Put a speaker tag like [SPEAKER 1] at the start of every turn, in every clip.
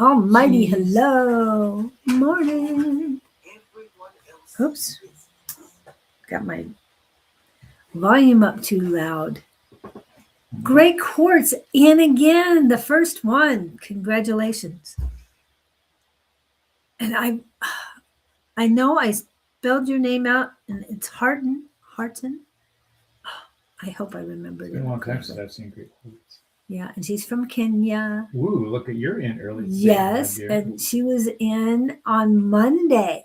[SPEAKER 1] Almighty hello. Morning. Oops. Got my volume up too loud. Great quartz in again, the first one. Congratulations. And I know I spelled your name out and it's Harton. I hope I remembered
[SPEAKER 2] It's
[SPEAKER 1] it.
[SPEAKER 2] been a long time since I've seen great quartz.
[SPEAKER 1] Yeah, and she's from Kenya.
[SPEAKER 2] Ooh, look at you're in early.
[SPEAKER 1] Yes, and she was in on Monday.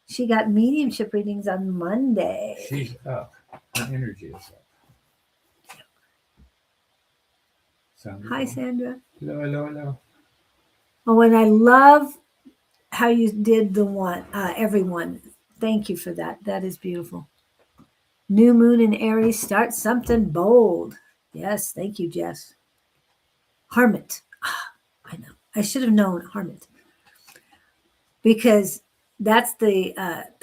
[SPEAKER 1] She got mediumship readings on Monday.
[SPEAKER 2] She's up. Her energy is up. Sandra.
[SPEAKER 1] Hi, Sandra.
[SPEAKER 2] Hello.
[SPEAKER 1] Oh, and I love how you did the one, everyone. Thank you for that. That is beautiful. New moon in Aries, start something bold. Yes, thank you, Jess. Hermit. I know. I should have known Hermit because that's the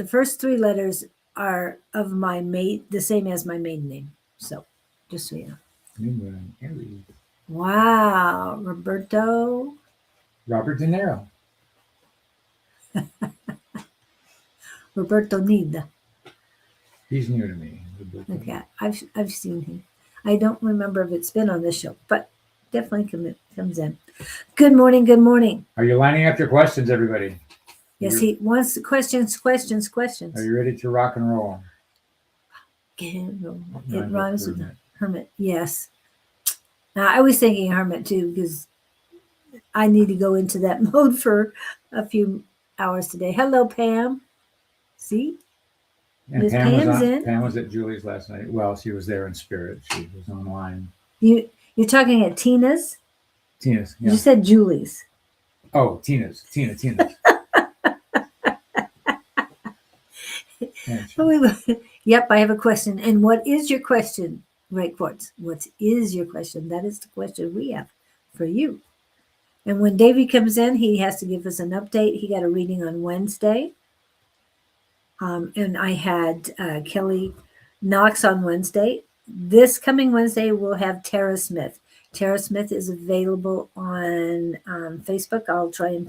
[SPEAKER 1] first three letters are of my the same as my maiden name. So, just so you know.
[SPEAKER 2] New moon in Aries.
[SPEAKER 1] Wow,
[SPEAKER 2] Robert De Niro.
[SPEAKER 1] Roberto Nida.
[SPEAKER 2] He's new to me.
[SPEAKER 1] Okay, I've seen him. I don't remember if it's been on this show, but definitely comes in. Good morning. Good morning.
[SPEAKER 2] Are you lining up your questions, everybody?
[SPEAKER 1] Yes, he wants questions.
[SPEAKER 2] Are you ready to rock and roll?
[SPEAKER 1] It rhymes with hermit. Yes. Now, I was thinking hermit too because I need to go into that mode for a few hours today. Hello, Pam. See?
[SPEAKER 2] And Pam was at Julie's last night. Well, she was there in spirit. She was online.
[SPEAKER 1] You're talking at Tina's?
[SPEAKER 2] Tina's, yeah.
[SPEAKER 1] You said Julie's.
[SPEAKER 2] Oh, Tina's. Tina's.
[SPEAKER 1] Yep, I have a question. And what is your question, Great Quartz? What is your question? That is the question we have for you. And when Davey comes in, he has to give us an update. He got a reading on Wednesday. And I had Kelly Knox on Wednesday. This coming Wednesday, we'll have Tara Smith. Tara Smith is available on Facebook. I'll try and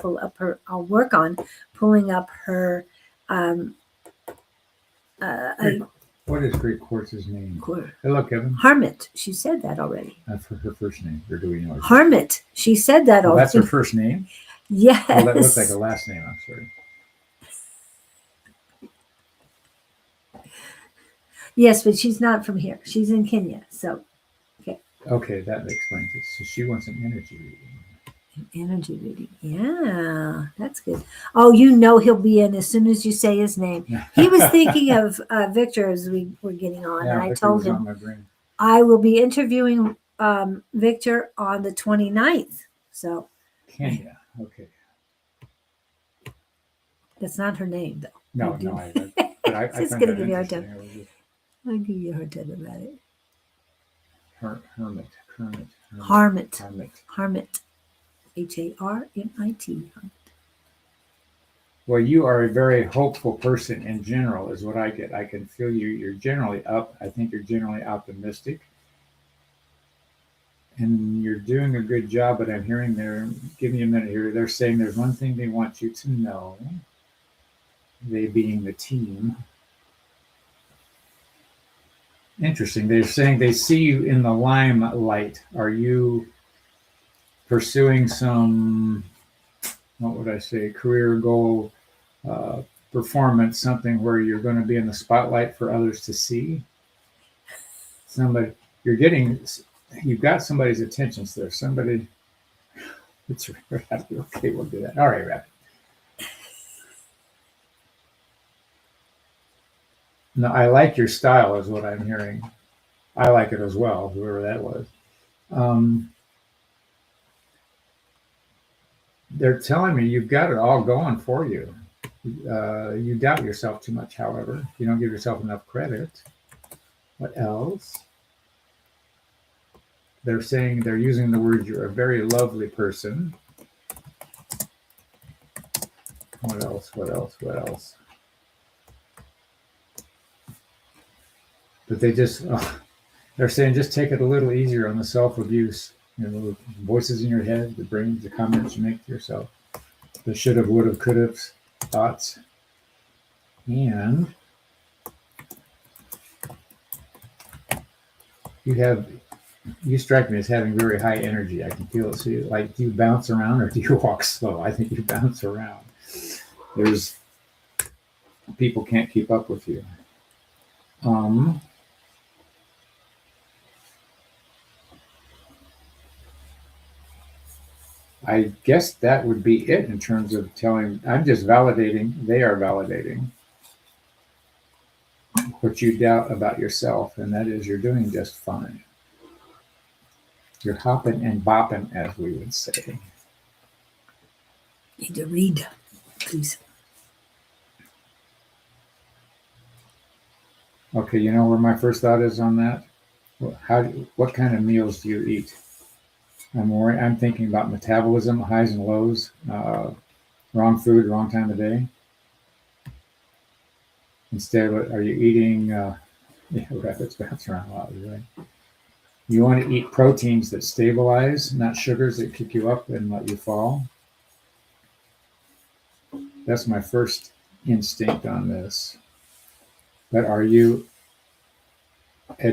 [SPEAKER 1] I'll work on pulling up her.
[SPEAKER 2] What is Great Quartz's name? Hello, Kevin.
[SPEAKER 1] Hermit. She said that already.
[SPEAKER 2] That's her first name. Or do we know?
[SPEAKER 1] Hermit. She said that already.
[SPEAKER 2] That's her first name?
[SPEAKER 1] Yes.
[SPEAKER 2] Well, that looks like a last name. I'm sorry.
[SPEAKER 1] Yes, but she's not from here. She's in Kenya. So, okay.
[SPEAKER 2] Okay, that explains it. So she wants an energy reading.
[SPEAKER 1] An energy reading. Yeah, that's good. Oh, he'll be in as soon as you say his name. He was thinking of Victor as we were getting on.
[SPEAKER 2] Yeah,
[SPEAKER 1] and I told him
[SPEAKER 2] I
[SPEAKER 1] will be interviewing Victor on the 29th. So,
[SPEAKER 2] Kenya. Okay.
[SPEAKER 1] That's not her name, though.
[SPEAKER 2] No, but I
[SPEAKER 1] just going to give you a hard time. I'll give you a hard time about it.
[SPEAKER 2] Hermit.
[SPEAKER 1] Hermit. Harmit.
[SPEAKER 2] Well, you are a very hopeful person in general, is what I get. I can feel you. You're generally up. I think you're generally optimistic. And you're doing a good job, but I'm hearing giving you a minute here, they're saying there's one thing they want you to know, they being the team. Interesting. They're saying they see you in the limelight. Are you pursuing some, what would I say, career goal, performance, something where you're going to be in the spotlight for others to see? You've got somebody's attention, so there's somebody. It's okay, we'll do that. All right, Rapid. No, I like your style, is what I'm hearing. I like it as well, whoever that was. They're telling me you've got it all going for you. You doubt yourself too much, however. You don't give yourself enough credit. What else? They're saying, they're using the word, you're a very lovely person. What else? But they're saying just take it a little easier on the self-abuse. the voices in your head, the brain, the comments you make to yourself, the should have, would have, could have thoughts. And you strike me as having very high energy. I can feel it. So do you bounce around or do you walk slow? I think you bounce around. There's people can't keep up with you. I guess that would be it in terms of telling. I'm just validating. They are validating what you doubt about yourself, and that is you're doing just fine. You're hopping and bopping, as we would say.
[SPEAKER 1] Need to read, please.
[SPEAKER 2] Okay, you know where my first thought is on that? What kind of meals do you eat? I'm thinking about metabolism, highs and lows, wrong food, wrong time of day. Instead, are you eating? Rabbits bounce around a lot, right? You want to eat proteins that stabilize, not sugars that kick you up and let you fall. That's my first instinct on this. But have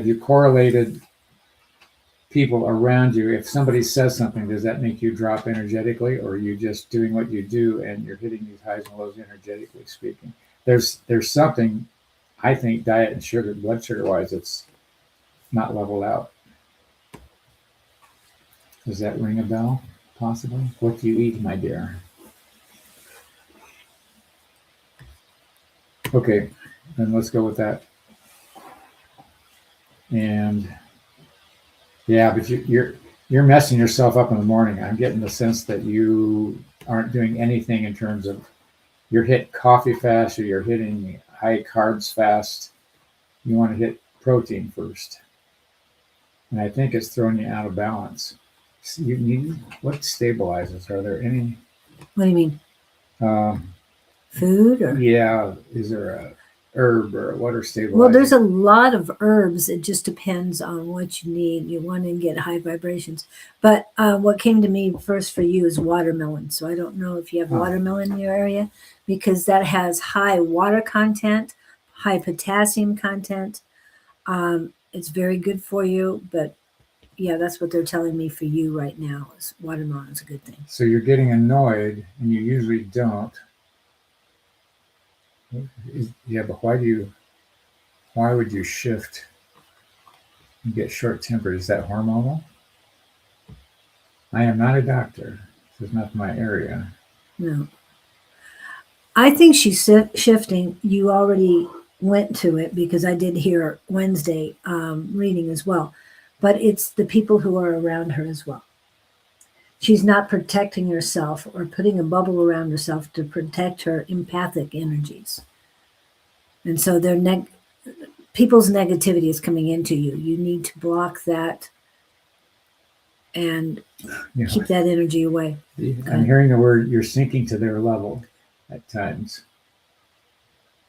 [SPEAKER 2] you correlated people around you? If somebody says something, does that make you drop energetically, or are you just doing what you do and you're hitting these highs and lows energetically speaking? There's something, I think, diet and sugar, blood sugar wise, it's not leveled out. Does that ring a bell? Possibly. What do you eat, my dear? Okay, then let's go with that. And yeah, but you're messing yourself up in the morning. I'm getting the sense that you aren't doing anything in terms of you're hitting coffee fast or you're hitting high carbs fast. You want to hit protein first. And I think it's throwing you out of balance. You need what stabilizes? Are there any?
[SPEAKER 1] What do you mean? Food or?
[SPEAKER 2] Yeah, is there a herb or what are stabilizing?
[SPEAKER 1] Well, there's a lot of herbs. It just depends on what you need. You want to get high vibrations. But what came to me first for you is watermelon. So I don't know if you have watermelon in your area, because that has high water content, high potassium content. It's very good for you, but yeah, that's what they're telling me for you right now is watermelon is a good thing.
[SPEAKER 2] So you're getting annoyed, and you usually don't. Yeah, but why would you shift and get short-tempered? Is that hormonal? I am not a doctor. This is not my area.
[SPEAKER 1] No. I think she's shifting. You already went to it because I did hear Wednesday reading as well. But it's the people who are around her as well. She's not protecting herself or putting a bubble around herself to protect her empathic energies. And so people's negativity is coming into you. You need to block that and keep that energy away.
[SPEAKER 2] I'm hearing the word you're sinking to their level at times.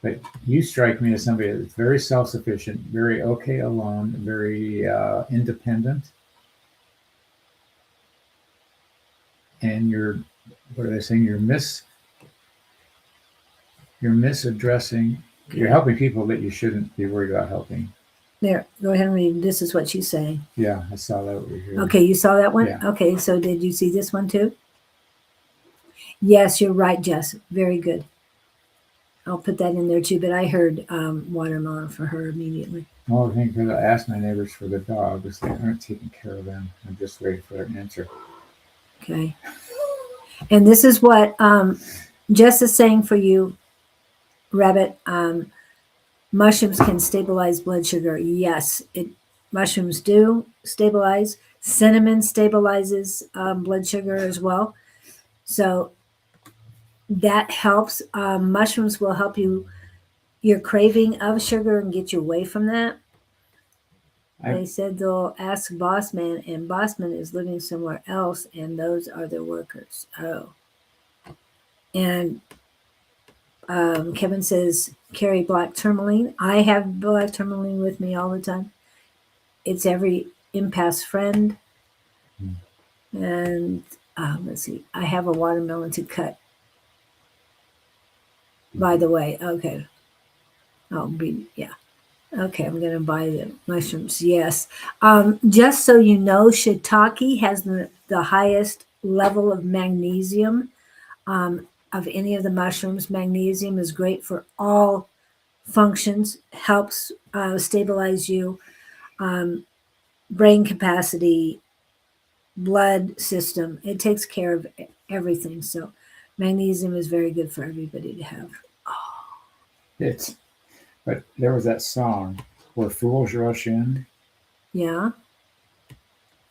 [SPEAKER 2] But you strike me as somebody that's very self-sufficient, very okay alone, very independent. And what are they saying? You're misaddressing. Okay. You're helping people that you shouldn't be worried about helping.
[SPEAKER 1] There, go ahead and read. This is what she's saying.
[SPEAKER 2] Yeah, I saw that over here.
[SPEAKER 1] Okay, you saw that one?
[SPEAKER 2] Yeah.
[SPEAKER 1] Okay, so did you see this one too? Yes, you're right, Jess. Very good. I'll put that in there too, but I heard watermelon for her immediately.
[SPEAKER 2] Well, I think because I asked my neighbors for the dogs, they aren't taking care of them. I'm just waiting for their answer.
[SPEAKER 1] Okay. And this is what Jess is saying for you, Rabbit. Mushrooms can stabilize blood sugar. Yes, mushrooms do stabilize. Cinnamon stabilizes blood sugar as well. So that helps. Mushrooms will help your craving of sugar and get you away from that. They said they'll ask Bossman, and Bossman is living somewhere else, and those are their workers. Oh. And Kevin says, carry black tourmaline. I have black tourmaline with me all the time. It's every empath's friend. And let's see, I have a watermelon to cut. By the way, okay. Yeah. Okay, I'm gonna buy the mushrooms. Yes. Just so you know, shiitake has the highest level of magnesium of any of the mushrooms. Magnesium is great for all functions, helps stabilize you, um, brain capacity, blood system. It takes care of everything. So, magnesium is very good for everybody to have.
[SPEAKER 2] It's but there was that song where fools rush in
[SPEAKER 1] Yeah.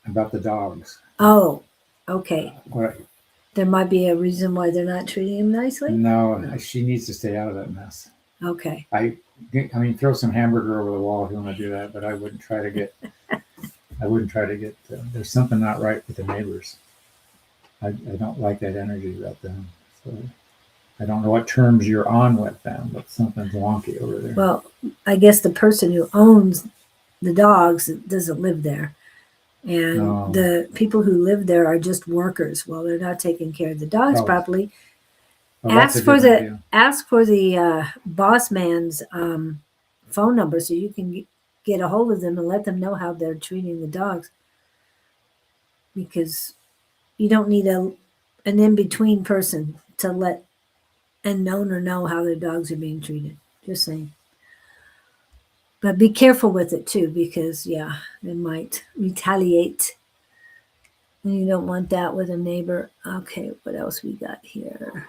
[SPEAKER 2] about the dogs.
[SPEAKER 1] Oh, okay.
[SPEAKER 2] What?
[SPEAKER 1] There might be a reason why they're not treating him nicely.
[SPEAKER 2] No, she needs to stay out of that mess.
[SPEAKER 1] Okay.
[SPEAKER 2] I mean, throw some hamburger over the wall if you want to do that, but I wouldn't try to get. I wouldn't try to get. There's something not right with the neighbors. I don't like that energy about them. So I don't know what terms you're on with them, but something's wonky over there.
[SPEAKER 1] Well, I guess the person who owns the dogs doesn't live there. And the people who live there are just workers. Well, they're not taking care of the dogs properly.
[SPEAKER 2] Well,
[SPEAKER 1] Ask for the boss man's phone number so you can get a hold of them and let them know how they're treating the dogs. Because you don't need an in-between person to let an owner know how their dogs are being treated. Just saying. But be careful with it too, because yeah, they might retaliate. And you don't want that with a neighbor. Okay, what else we got here?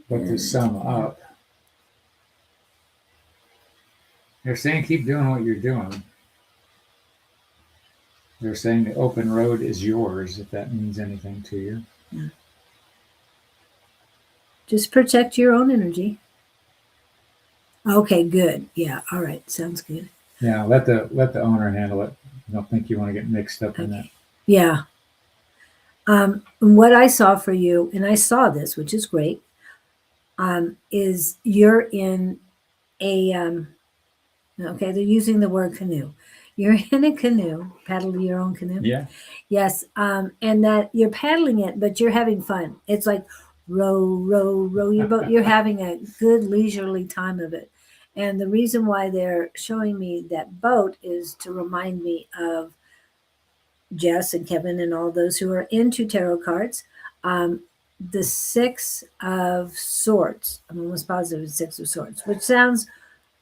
[SPEAKER 2] But to sum up, they're saying keep doing what you're doing. They're saying the open road is yours, if that means anything to you.
[SPEAKER 1] Yeah. Just protect your own energy. Okay, good. Yeah, all right. Sounds good.
[SPEAKER 2] Yeah, let the owner handle it. I don't think you want to get mixed up in that.
[SPEAKER 1] Yeah. What I saw for you, and I saw this, which is great, is you're in a okay, they're using the word canoe. You're in a canoe, paddle your own canoe.
[SPEAKER 2] Yeah.
[SPEAKER 1] Yes, and that you're paddling it, but you're having fun. It's like row, row, row your boat. You're having a good leisurely time of it. And the reason why they're showing me that boat is to remind me of Jess and Kevin and all those who are into tarot cards. The Six of Swords. I'm almost positive it's Six of Swords, which sounds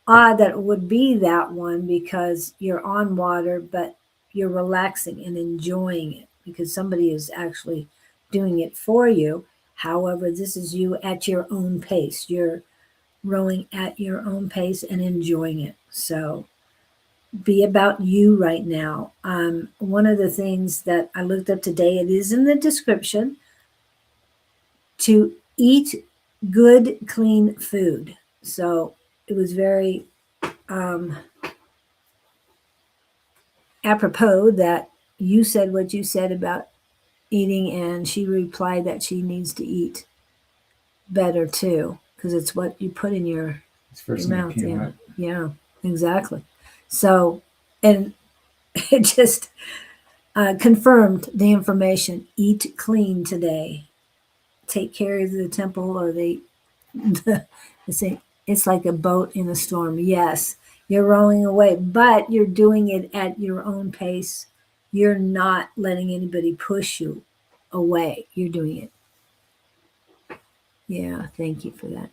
[SPEAKER 1] odd that it would be that one because you're on water, but you're relaxing and enjoying it because somebody is actually doing it for you. However, this is you at your own pace. You're rowing at your own pace and enjoying it. So be about you right now. One of the things that I looked up today, it is in the description, to eat good, clean food. So it was very apropos that you said what you said about eating, and she replied that she needs to eat better too, because it's what you put in your mouth. Yeah, yeah, exactly. So, and it just confirmed the information. Eat clean today. Take care of the temple, or they say it's like a boat in a storm. Yes, you're rowing away, but you're doing it at your own pace. You're not letting anybody push you away. You're doing it. Yeah, thank you for that.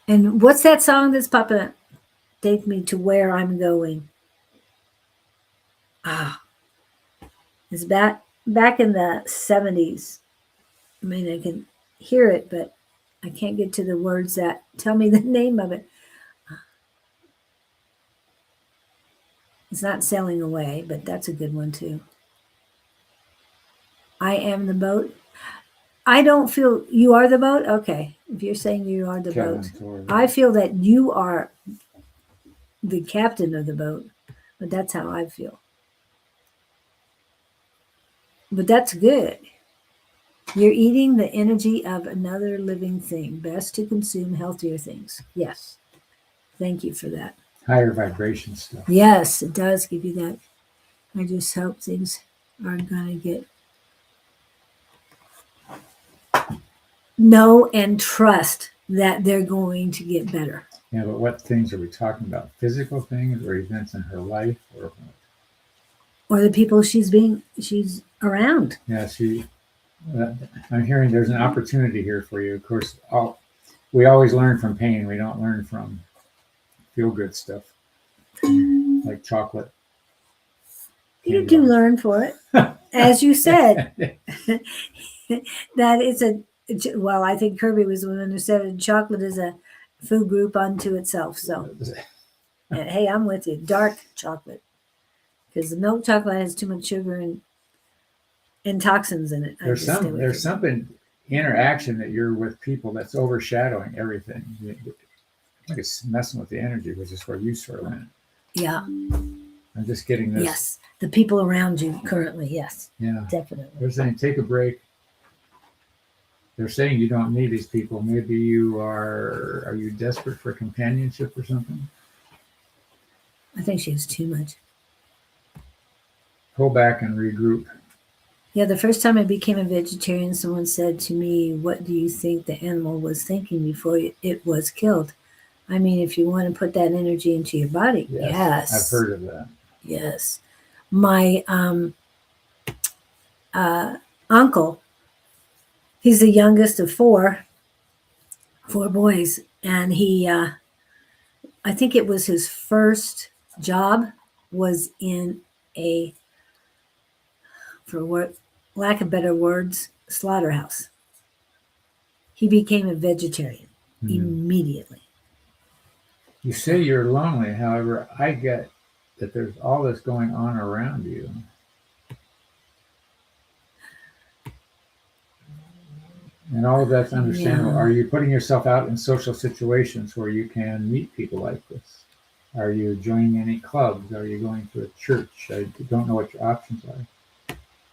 [SPEAKER 1] And what's that song that's popping up? Take me to where I'm going. Ah, it's back in the 70s. I mean, I can hear it, but I can't get to the words that tell me the name of it. It's not Sailing Away, but that's a good one too. I am the boat. I don't feel you are the boat. Okay. If you're saying you are the boat, I feel that you are the captain of the boat, but that's how I feel. But that's good. You're eating the energy of another living thing. Best to consume healthier things. Yes. Thank you for that.
[SPEAKER 2] higher vibration stuff.
[SPEAKER 1] Yes, it does give you that. I just hope things are going to get know and trust that they're going to get better.
[SPEAKER 2] Yeah, but what things are we talking about? Physical things or events in her life, or
[SPEAKER 1] Or the people she's around.
[SPEAKER 2] yeah, I'm hearing there's an opportunity here for you. Of course, we always learn from pain. We don't learn from feel good stuff like chocolate.
[SPEAKER 1] You do learn for it, as you said. That it's well, I think Kirby was the one who said chocolate is a food group unto itself. So, hey, I'm with you. Dark chocolate, because the milk chocolate has too much sugar and toxins in it.
[SPEAKER 2] There's something interaction that you're with people that's overshadowing everything. I think it's messing with the energy, which is where you sort of in.
[SPEAKER 1] Yeah.
[SPEAKER 2] I'm just getting this.
[SPEAKER 1] Yes, the people around you currently. Yes.
[SPEAKER 2] Yeah.
[SPEAKER 1] Definitely.
[SPEAKER 2] They're saying take a break. They're saying you don't need these people. Maybe are you desperate for companionship or something?
[SPEAKER 1] I think she has too much.
[SPEAKER 2] Pull back and regroup.
[SPEAKER 1] Yeah, the first time I became a vegetarian, someone said to me, "What do you think the animal was thinking before it was killed?" I mean, if you want to put that energy into your body, yes.
[SPEAKER 2] I've heard of that.
[SPEAKER 1] Yes. My uncle, he's the youngest of four boys, and he, I think it was his first job was in a, for lack of better words, slaughterhouse. He became a vegetarian immediately.
[SPEAKER 2] You say you're lonely. However, I get that there's all this going on around you. And all of that's understandable. Yeah. Are you putting yourself out in social situations where you can meet people like this? Are you joining any clubs? Are you going to a church? I don't know what your options are.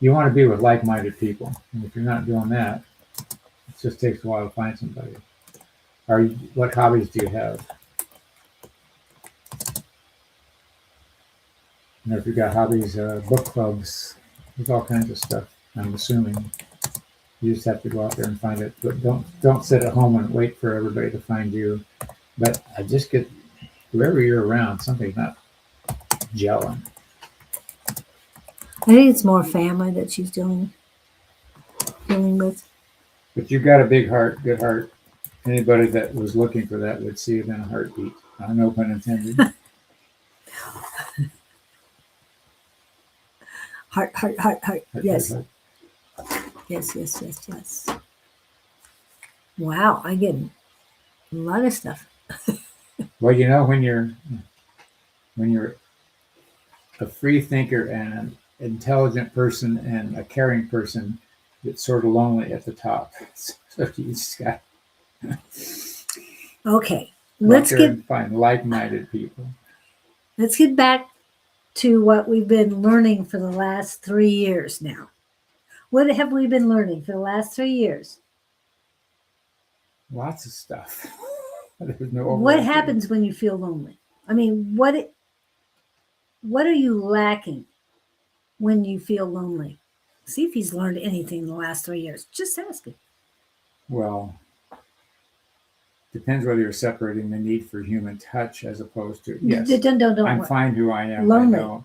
[SPEAKER 2] You want to be with like-minded people. And if you're not doing that, it just takes a while to find somebody. What hobbies do you have? You know, if you've got hobbies, book clubs, there's all kinds of stuff, I'm assuming. You just have to go out there and find it. But don't sit at home and wait for everybody to find you. But I just get, whoever you're around, something's not gelling.
[SPEAKER 1] I think it's more family that she's dealing with.
[SPEAKER 2] But you've got a big heart, good heart. Anybody that was looking for that would see it in a heartbeat. No pun intended.
[SPEAKER 1] Heart. Yes. Heart. Yes. Wow, I get a lot of stuff.
[SPEAKER 2] Well, you know, when you're a free thinker and an intelligent person and a caring person, it's sort of lonely at the top. So you just got
[SPEAKER 1] okay.
[SPEAKER 2] Let's find like-minded people.
[SPEAKER 1] Let's get back to what we've been learning for the last 3 years now. What have we been learning for the last 3 years?
[SPEAKER 2] Lots of stuff. There's no
[SPEAKER 1] what happens when you feel lonely? I mean, what are you lacking when you feel lonely? See if he's learned anything in the last 3 years. Just ask him.
[SPEAKER 2] Well, depends whether you're separating the need for human touch as opposed to, yes,
[SPEAKER 1] don't
[SPEAKER 2] I'm fine who I am.
[SPEAKER 1] Lonely.
[SPEAKER 2] I know.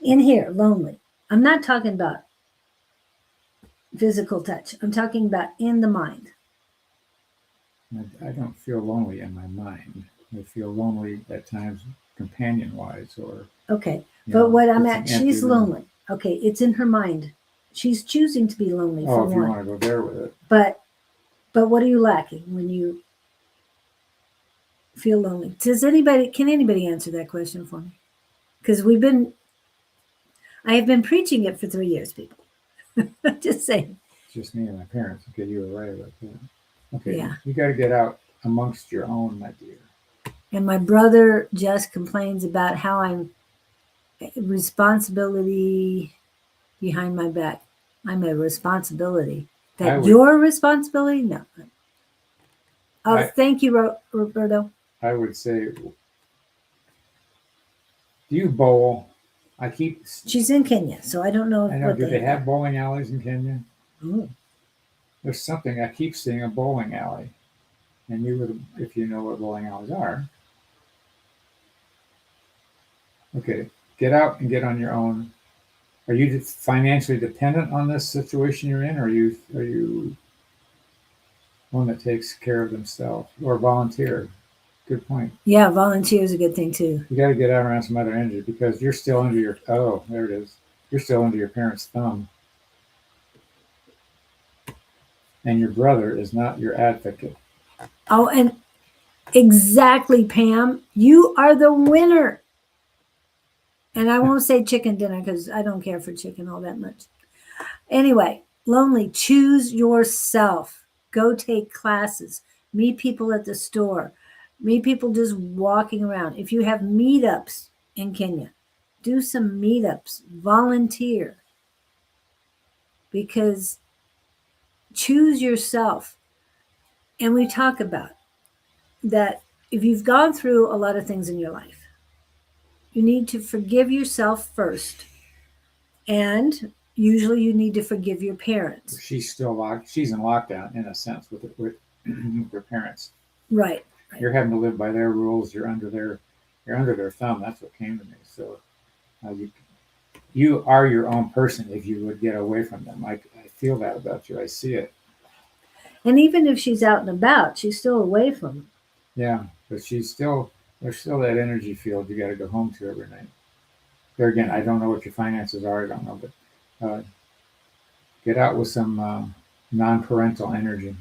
[SPEAKER 1] In here, lonely. I'm not talking about physical touch. I'm talking about in the mind.
[SPEAKER 2] I don't feel lonely in my mind. I feel lonely at times companion-wise or...
[SPEAKER 1] Okay, but what I'm at, she's lonely. Okay, it's in her mind. She's choosing to be lonely for one.
[SPEAKER 2] Oh, if you want to go there with it.
[SPEAKER 1] But what are you lacking when you feel lonely? Can anybody answer that question for me? Because I have been preaching it for 3 years, people. Just saying.
[SPEAKER 2] It's just me and my parents. Okay, you were right about that. Okay,
[SPEAKER 1] yeah.
[SPEAKER 2] You got to get out amongst your own, my dear.
[SPEAKER 1] And my brother just complains about how I'm responsibility behind my back. I'm a responsibility. Your responsibility? No. Oh, thank you, Roberto.
[SPEAKER 2] I would say Do you bowl? I keep.
[SPEAKER 1] She's in Kenya, so I don't know
[SPEAKER 2] I know.
[SPEAKER 1] what
[SPEAKER 2] Do they have
[SPEAKER 1] have.
[SPEAKER 2] bowling alleys in Kenya?
[SPEAKER 1] Oh,
[SPEAKER 2] There's something. I keep seeing a bowling alley, and you would, if you know what bowling alleys are. Okay, get out and get on your own. Are you financially dependent on this situation you're in, or are you one that takes care of themselves or volunteer? Good point.
[SPEAKER 1] yeah, volunteer is a good thing too.
[SPEAKER 2] You got to get out around some other energy because you're still under your. Oh, there it is. You're still under your parents' thumb, and your brother is not your advocate.
[SPEAKER 1] Oh, and exactly, Pam. You are the winner. And I won't say chicken dinner because I don't care for chicken all that much. Anyway, lonely, choose yourself. Go take classes. Meet people at the store. Meet people just walking around. If you have meetups in Kenya, do some meetups. Volunteer. Because choose yourself. And we talk about that if you've gone through a lot of things in your life, you need to forgive yourself first. And usually you need to forgive your parents.
[SPEAKER 2] She's still locked. She's in lockdown in a sense with her parents.
[SPEAKER 1] Right.
[SPEAKER 2] You're having to live by their rules. You're under their thumb. That's what came to me. So you are your own person if you would get away from them. I feel that about you. I see it.
[SPEAKER 1] And even if she's out and about, she's still away from them.
[SPEAKER 2] Yeah, but there's still that energy field you got to go home to every night. There again, I don't know what your finances are. I don't know, but get out with some non-parental energy.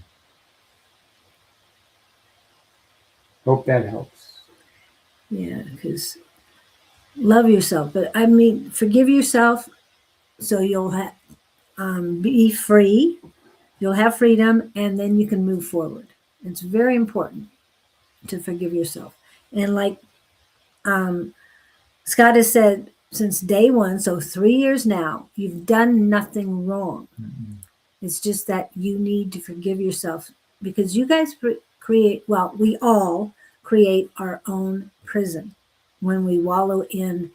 [SPEAKER 2] Hope that helps.
[SPEAKER 1] Yeah, because love yourself. But I mean, forgive yourself so you'll be free. You'll have freedom, and then you can move forward. It's very important to forgive yourself. And like Scott has said, since day one, so 3 years now, you've done nothing wrong.
[SPEAKER 2] Mm-mm.
[SPEAKER 1] It's just that you need to forgive yourself because you guys create, well, we all create our own prison when we wallow in,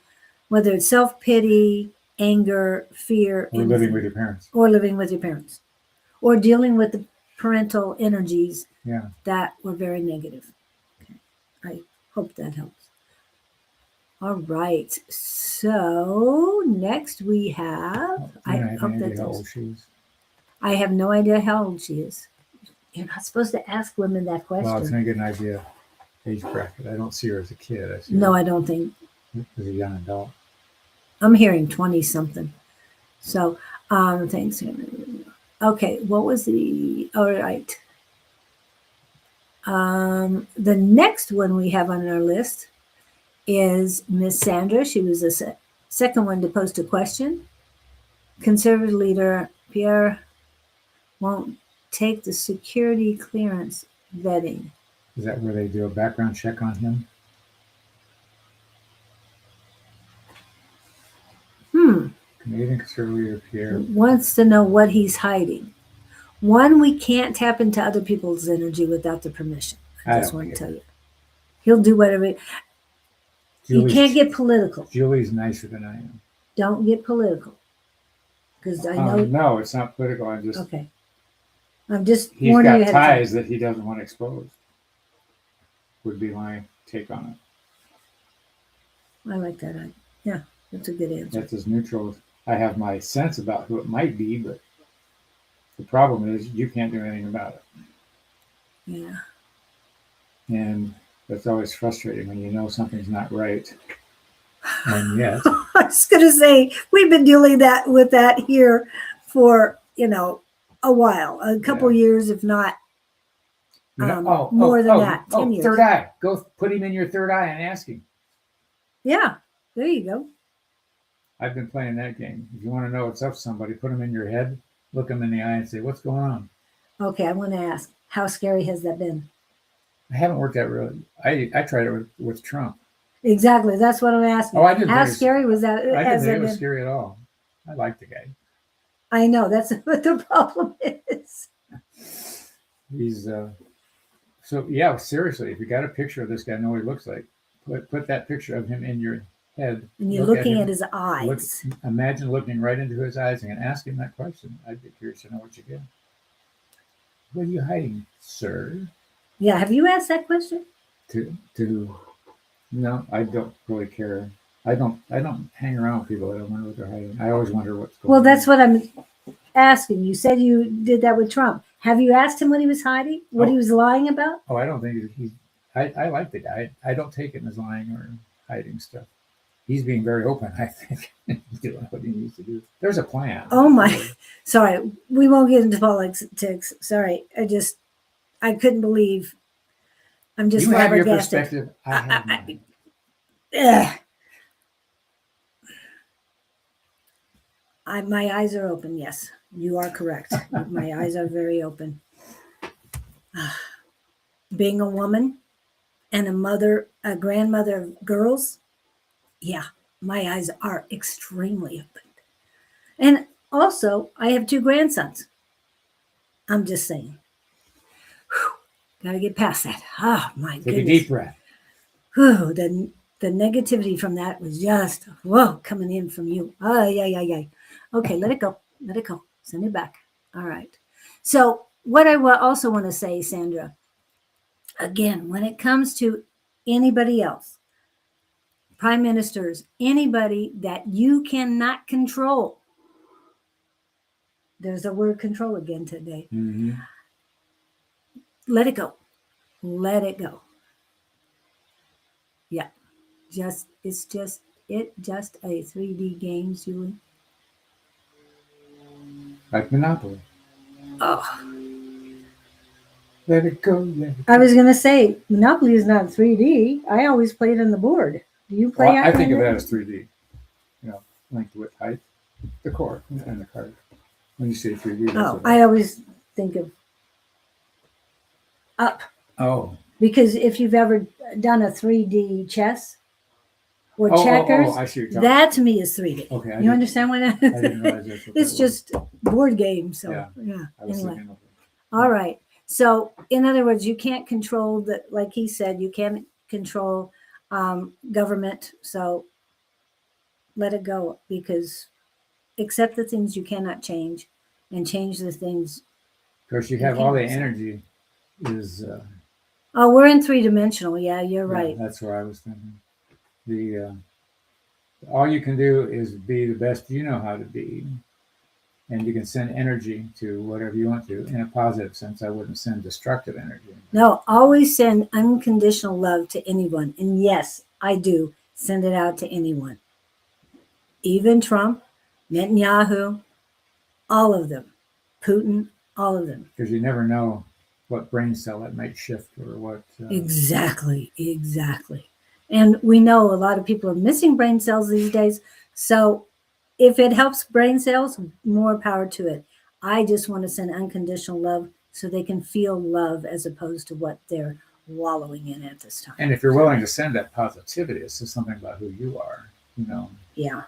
[SPEAKER 1] whether it's self-pity, anger, fear,
[SPEAKER 2] Or living with your parents.
[SPEAKER 1] or living with your parents, or dealing with the parental energies
[SPEAKER 2] Yeah.
[SPEAKER 1] that were very negative. Okay. I hope that helps. All right. So next we have,
[SPEAKER 2] I don't have
[SPEAKER 1] hope
[SPEAKER 2] any
[SPEAKER 1] that
[SPEAKER 2] idea how
[SPEAKER 1] does.
[SPEAKER 2] old she is.
[SPEAKER 1] I have no idea how old she is. You're not supposed to ask women that question.
[SPEAKER 2] Well, it's going to get an idea age bracket. I don't see her as a kid. I see
[SPEAKER 1] No,
[SPEAKER 2] her
[SPEAKER 1] I don't think.
[SPEAKER 2] as a young adult.
[SPEAKER 1] I'm hearing 20 something. So, thanks. Okay, what was all right. The next one we have on our list is Miss Sandra. She was the second one to post a question. Conservative leader Pierre won't take the security clearance vetting.
[SPEAKER 2] Is that where they do a background check on him? Canadian conservative leader Pierre
[SPEAKER 1] Wants to know what he's hiding. One, we can't tap into other people's energy without the permission. I just want to tell you. He'll do whatever. You can't get political.
[SPEAKER 2] Julie's nicer than I am.
[SPEAKER 1] Don't get political. Because I know.
[SPEAKER 2] No, it's not political. I'm just.
[SPEAKER 1] Okay. I'm just
[SPEAKER 2] He's
[SPEAKER 1] warning you
[SPEAKER 2] got
[SPEAKER 1] ahead of
[SPEAKER 2] ties that he doesn't want exposed. Would be my take on it.
[SPEAKER 1] I like that. Yeah, that's a good answer.
[SPEAKER 2] That's as neutral. I have my sense about who it might be, but the problem is you can't do anything about it.
[SPEAKER 1] Yeah.
[SPEAKER 2] And that's always frustrating when you know something's not right. And yet.
[SPEAKER 1] I was going to say, we've been dealing with that here for, a while, a couple years, if not more than that, 10 years.
[SPEAKER 2] Third eye. Go put him in your third eye and ask him.
[SPEAKER 1] Yeah, there you go.
[SPEAKER 2] I've been playing that game. If you want to know what's up with somebody, put them in your head, look them in the eye and say, what's going on?
[SPEAKER 1] Okay, I want to ask, how scary has that been?
[SPEAKER 2] I haven't worked out really. I tried it with Trump.
[SPEAKER 1] Exactly. That's what I'm asking.
[SPEAKER 2] Oh, I didn't.
[SPEAKER 1] How scary was that?
[SPEAKER 2] I didn't think it was scary at all. I like the guy.
[SPEAKER 1] I know. That's what the problem is.
[SPEAKER 2] He's so yeah. Seriously, if you got a picture of this guy, know what he looks like. Put that picture of him in your head.
[SPEAKER 1] And you're
[SPEAKER 2] look
[SPEAKER 1] looking
[SPEAKER 2] him,
[SPEAKER 1] at his eyes.
[SPEAKER 2] Imagine looking right into his eyes and asking that question. I'd be curious to know what you get. What are you hiding, sir?
[SPEAKER 1] Yeah. Have you asked that question?
[SPEAKER 2] To No, I don't really care. I don't hang around with people. I don't wonder what they're hiding. I always wonder what's going
[SPEAKER 1] Well,
[SPEAKER 2] on.
[SPEAKER 1] that's what I'm asking. You said you did that with Trump. Have you asked him what he was hiding? What he was lying about?
[SPEAKER 2] Oh, I don't think he's. I like the guy. I don't take him as lying or hiding stuff. He's being very open, I think, doing what he needs to do. There's a plan.
[SPEAKER 1] Oh my, sorry. We won't get into politics. Sorry. I couldn't believe. I'm just
[SPEAKER 2] You have your
[SPEAKER 1] flabbergasted.
[SPEAKER 2] perspective. I have mine.
[SPEAKER 1] Ugh. My eyes are open. Yes, you are correct. My eyes are very open. Being a woman and a grandmother of girls, yeah, my eyes are extremely open. And also, I have 2 grandsons. I'm just saying. Got to get past that. Oh, my
[SPEAKER 2] Take
[SPEAKER 1] goodness.
[SPEAKER 2] a deep breath.
[SPEAKER 1] Whew, the negativity from that was just, whoa, coming in from you. Oh, yeah. Okay, let it go. Let it go. Send it back. All right. So, what I also want to say, Sandra, again, when it comes to anybody else, prime ministers, anybody that you cannot control, there's the word control again today.
[SPEAKER 2] Mm-hmm.
[SPEAKER 1] Let it go. Let it go. Yeah. It's just a 3D game, Julie.
[SPEAKER 2] Like Monopoly.
[SPEAKER 1] Oh.
[SPEAKER 2] Let it go. Let it go.
[SPEAKER 1] I was gonna say Monopoly is not 3D. I always play it on the board. Do you play?
[SPEAKER 2] Well, I think of that as 3D. Length, width, height, the core, and the card. When you say 3D, that's what
[SPEAKER 1] I always think of up.
[SPEAKER 2] Oh.
[SPEAKER 1] Because if you've ever done a 3D chess or checkers,
[SPEAKER 2] I see what you're
[SPEAKER 1] that to me is 3D.
[SPEAKER 2] Okay.
[SPEAKER 1] You understand what
[SPEAKER 2] I didn't realize that's what
[SPEAKER 1] it's
[SPEAKER 2] that
[SPEAKER 1] just board game. So
[SPEAKER 2] Yeah. I was
[SPEAKER 1] Anyway.
[SPEAKER 2] thinking of it.
[SPEAKER 1] All right. So in other words, you can't control that. Like he said, you can't control government. So let it go, because accept the things you cannot change and change the things.
[SPEAKER 2] Of course, you have all the energy is.
[SPEAKER 1] Oh, we're in 3-dimensional. Yeah, you're right.
[SPEAKER 2] That's where I was thinking. The all you can do is be the best you know how to be, and you can send energy to whatever you want to in a positive sense. I wouldn't send destructive energy.
[SPEAKER 1] No, always send unconditional love to anyone. And yes, I do send it out to anyone. Even Trump, Netanyahu, all of them, Putin, all of them.
[SPEAKER 2] Because you never know what brain cell it might shift or what.
[SPEAKER 1] Exactly. And we know a lot of people are missing brain cells these days. So if it helps brain cells, more power to it. I just want to send unconditional love so they can feel love as opposed to what they're wallowing in at this time.
[SPEAKER 2] And if you're willing to send that positivity, it's just something about who you are,
[SPEAKER 1] Yeah,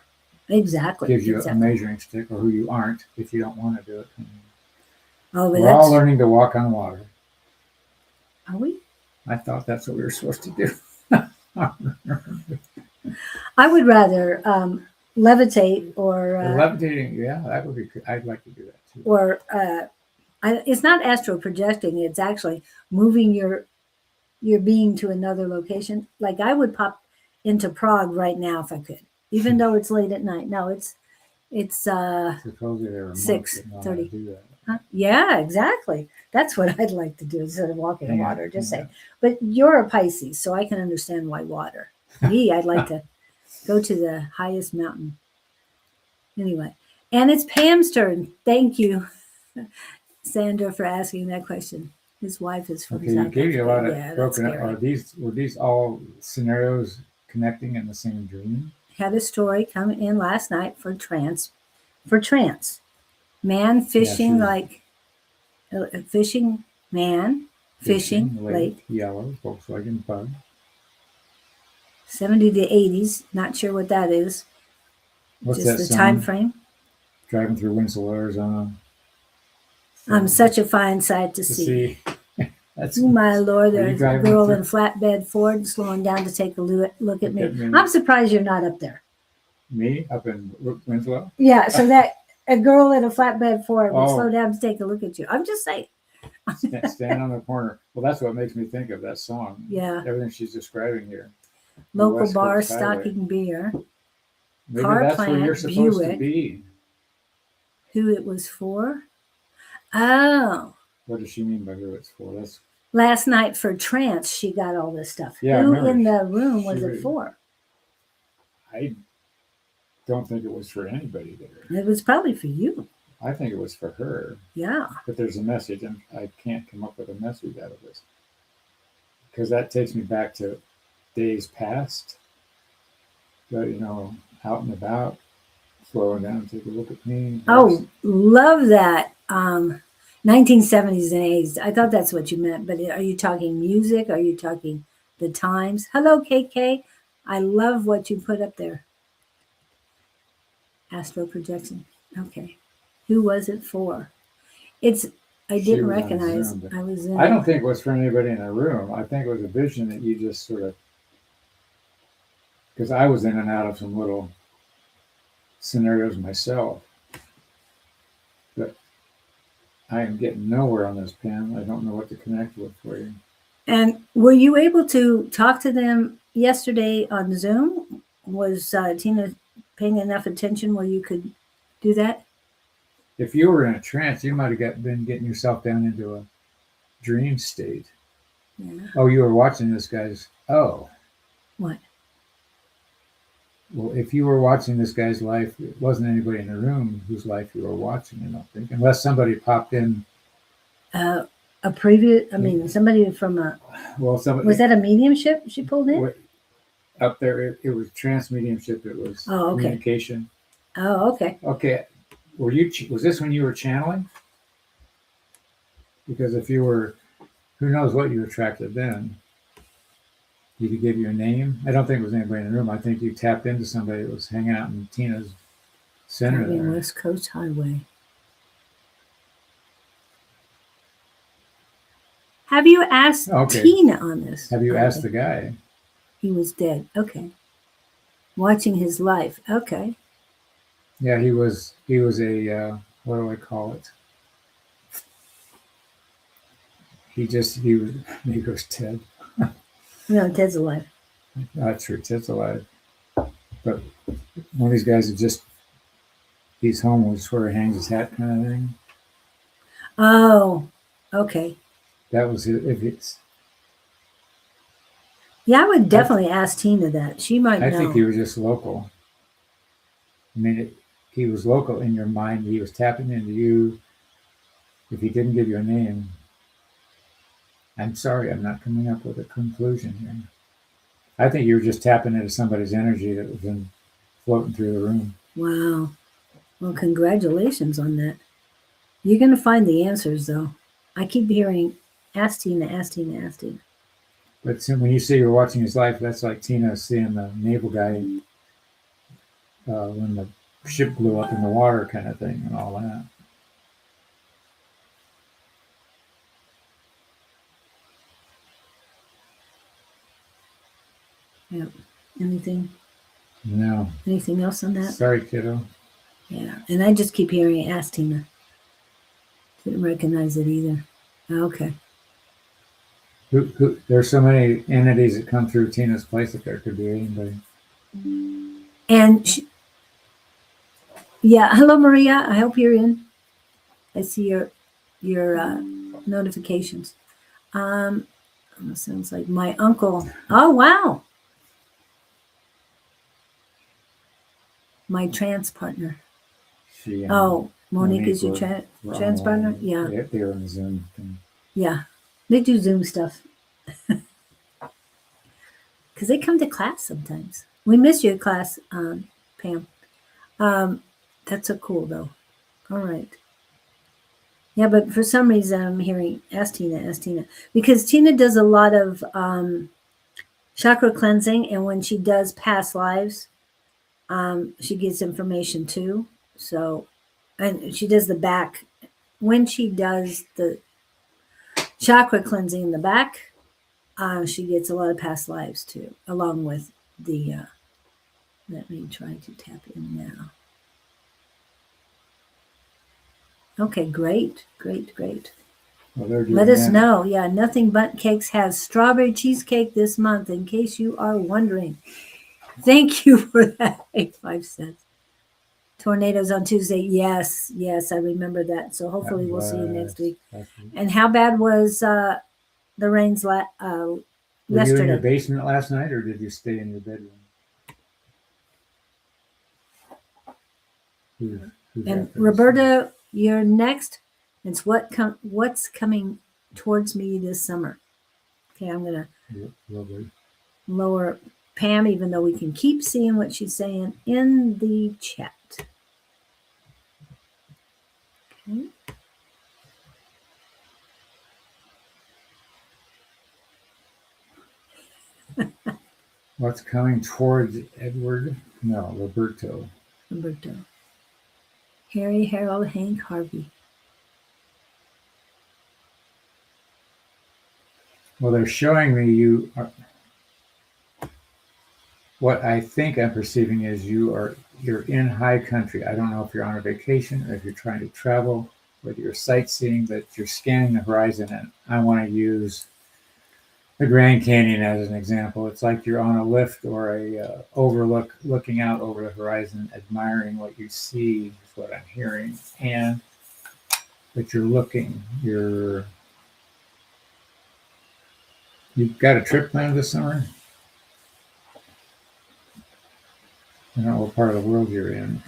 [SPEAKER 1] exactly.
[SPEAKER 2] Gives you a measuring stick, or who you aren't if you don't want to do it.
[SPEAKER 1] We're
[SPEAKER 2] all learning to walk on water.
[SPEAKER 1] Are we?
[SPEAKER 2] I thought that's what we were supposed to do.
[SPEAKER 1] I would rather levitate or
[SPEAKER 2] levitating. Yeah, that would be good. I'd like to do that too.
[SPEAKER 1] Or it's not astral projecting. It's actually moving your being to another location. Like I would pop into Prague right now if I could, even though it's late at night. No, it's
[SPEAKER 2] supposedly there are
[SPEAKER 1] 6:30. Huh? Yeah, exactly. That's what I'd like to do instead of walking in water. Just saying. But you're a Pisces, so I can understand why water. Me, I'd like to go to the highest mountain. Anyway, and it's Pam's turn. Thank you, Sandra, for asking that question. His wife is from
[SPEAKER 2] South Africa. Gave you a lot of broken up. Were these all scenarios connecting in the same dream?
[SPEAKER 1] Had a story come in last night for trance. Man fishing fishing man fishing late
[SPEAKER 2] yellow Volkswagen Bug.
[SPEAKER 1] 70 to 80s. Not sure what that is.
[SPEAKER 2] What's
[SPEAKER 1] just
[SPEAKER 2] that
[SPEAKER 1] the time frame.
[SPEAKER 2] Driving through Winslow, Arizona.
[SPEAKER 1] Such a fine sight to see.
[SPEAKER 2] That's
[SPEAKER 1] Oh my Lord,
[SPEAKER 2] Are you
[SPEAKER 1] there's a
[SPEAKER 2] driving
[SPEAKER 1] girl
[SPEAKER 2] through-
[SPEAKER 1] in a flatbed Ford slowing down to take a look at me.
[SPEAKER 2] Look at me.
[SPEAKER 1] I'm surprised you're not up there.
[SPEAKER 2] me up in Winslow.
[SPEAKER 1] Yeah, so that a girl in a flatbed Ford would
[SPEAKER 2] Oh.
[SPEAKER 1] slow down to take a look at you. I'm just saying.
[SPEAKER 2] Stand on the corner. Well, that's what makes me think of that song.
[SPEAKER 1] Yeah.
[SPEAKER 2] Everything she's describing here. The
[SPEAKER 1] Local
[SPEAKER 2] West
[SPEAKER 1] bar
[SPEAKER 2] Coast Highway.
[SPEAKER 1] stocking beer.
[SPEAKER 2] Maybe
[SPEAKER 1] car
[SPEAKER 2] that's where
[SPEAKER 1] plant,
[SPEAKER 2] you're supposed
[SPEAKER 1] Buick.
[SPEAKER 2] to be.
[SPEAKER 1] Who it was for? Oh,
[SPEAKER 2] What does she mean by who it's for? That's
[SPEAKER 1] last night for trance, she got all this stuff.
[SPEAKER 2] Yeah, I
[SPEAKER 1] Who
[SPEAKER 2] remember
[SPEAKER 1] in the room was
[SPEAKER 2] she
[SPEAKER 1] it
[SPEAKER 2] was-
[SPEAKER 1] for?
[SPEAKER 2] I don't think it was for anybody there.
[SPEAKER 1] It was probably for you.
[SPEAKER 2] I think it was for her.
[SPEAKER 1] Yeah.
[SPEAKER 2] But there's a message, and I can't come up with a message out of this because that takes me back to days past. But out and about, slowing down, take a look at me.
[SPEAKER 1] Oh, love that. 1970s and 80s. I thought that's what you meant, but are you talking music? Are you talking the times? Hello, KK. I love what you put up there. Astro projection. Okay. Who was it for? I
[SPEAKER 2] She
[SPEAKER 1] didn't
[SPEAKER 2] was on
[SPEAKER 1] recognize.
[SPEAKER 2] Zoom, but
[SPEAKER 1] I was in.
[SPEAKER 2] I don't think it was for anybody in the room. I think it was a vision that you just sort of, because I was in and out of some little scenarios myself. But I am getting nowhere on this pen. I don't know what to connect with for you.
[SPEAKER 1] And were you able to talk to them yesterday on Zoom? Was Tina paying enough attention where you could do that?
[SPEAKER 2] If you were in a trance, you might have been getting yourself down into a dream state.
[SPEAKER 1] Yeah.
[SPEAKER 2] Oh, you were watching this guy's. Oh.
[SPEAKER 1] What?
[SPEAKER 2] Well, if you were watching this guy's life, it wasn't anybody in the room whose life you were watching, I don't think, unless somebody popped in.
[SPEAKER 1] Somebody from a.
[SPEAKER 2] Well, somebody.
[SPEAKER 1] Was that a mediumship she pulled in?
[SPEAKER 2] Up there, it was trance mediumship. It was communication.
[SPEAKER 1] Oh, okay.
[SPEAKER 2] Okay. Was this when you were channeling? Because if you were, who knows what you attracted then? Did he give you a name? I don't think it was anybody in the room. I think you tapped into somebody that was hanging out in Tina's center there.
[SPEAKER 1] West Coast Highway. Have you asked Tina on this?
[SPEAKER 2] Have you asked the guy?
[SPEAKER 1] He was dead. Okay. Watching his life. Okay.
[SPEAKER 2] Yeah, he was a, what do I call it? He was Ted.
[SPEAKER 1] No, Ted's alive.
[SPEAKER 2] Not true. Ted's alive. But one of these guys he's homeless where he hangs his hat kind of thing.
[SPEAKER 1] Oh, okay.
[SPEAKER 2] That was it.
[SPEAKER 1] Yeah, I would definitely ask Tina that. She might know.
[SPEAKER 2] I think he was just local. I mean, he was local in your mind. He was tapping into you. If he didn't give you a name, I'm sorry, I'm not coming up with a conclusion here. I think you were just tapping into somebody's energy that was been floating through the room.
[SPEAKER 1] Wow. Well, congratulations on that. You're going to find the answers, though. I keep hearing, ask Tina, ask Tina, ask Tina.
[SPEAKER 2] But when you say you're watching his life, that's like Tina seeing the naval guy when the ship blew up in the water kind of thing and all that.
[SPEAKER 1] Yeah. Anything?
[SPEAKER 2] No.
[SPEAKER 1] Anything else on that?
[SPEAKER 2] Sorry, kiddo.
[SPEAKER 1] Yeah. And I just keep hearing, ask Tina. Didn't recognize it either. Okay.
[SPEAKER 2] There's so many entities that come through Tina's place that there could be anybody.
[SPEAKER 1] And hello Maria. I hope you're in. I see your notifications. Sounds like my uncle. Oh wow. My trance partner. Monique is your trance partner? Yeah.
[SPEAKER 2] They were on the Zoom thing.
[SPEAKER 1] Yeah. They do Zoom stuff. Because they come to class sometimes. We miss your class, Pam. That's so cool, though. All right. Yeah, but for some reason I'm hearing, ask Tina. Because Tina does a lot of chakra cleansing, and when she does past lives, she gets information too. So, and she does the back. When she does chakra cleansing in the back. She gets a lot of past lives too, along with the. Let me try to tap in now. Okay, great.
[SPEAKER 2] Well, they're doing
[SPEAKER 1] Let us
[SPEAKER 2] that.
[SPEAKER 1] know. Yeah, Nothing But Cakes has strawberry cheesecake this month, in case you are wondering. Thank you for that. 85 cents. Tornadoes on Tuesday. Yes, I remember that. So hopefully we'll see you next week. And how bad was the rains
[SPEAKER 2] Were you in your
[SPEAKER 1] yesterday?
[SPEAKER 2] basement last night, or did you stay in your bedroom? Who's
[SPEAKER 1] And
[SPEAKER 2] after this?
[SPEAKER 1] Roberta, you're next. It's what's coming towards me this summer. Okay, I'm gonna
[SPEAKER 2] Lovely.
[SPEAKER 1] lower Pam, even though we can keep seeing what she's saying in the chat. Okay.
[SPEAKER 2] What's coming towards Edward? No, Roberto.
[SPEAKER 1] Roberto. Harry, Harold, Hank, Harvey.
[SPEAKER 2] Well, they're showing me you are, what I think I'm perceiving is you're in high country. I don't know if you're on a vacation or if you're trying to travel, whether you're sightseeing, but you're scanning the horizon. And I want to use the Grand Canyon as an example. It's like you're on a lift or a overlook, looking out over the horizon, admiring what you see is what I'm hearing. And but you're looking, you've got a trip planned this summer. I don't know what part of the world you're in.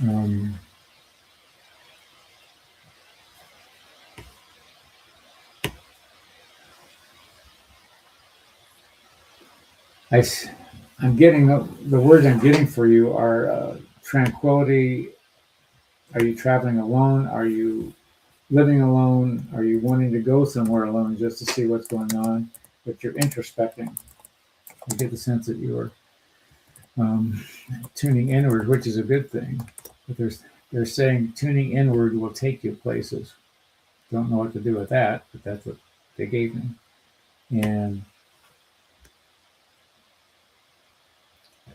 [SPEAKER 2] I'm getting the words I'm getting for you are tranquility. Are you traveling alone? Are you living alone? Are you wanting to go somewhere alone just to see what's going on? But you're introspecting. I get the sense that you're tuning inward, which is a good thing. But they're saying tuning inward will take you places. Don't know what to do with that, but that's what they gave me. And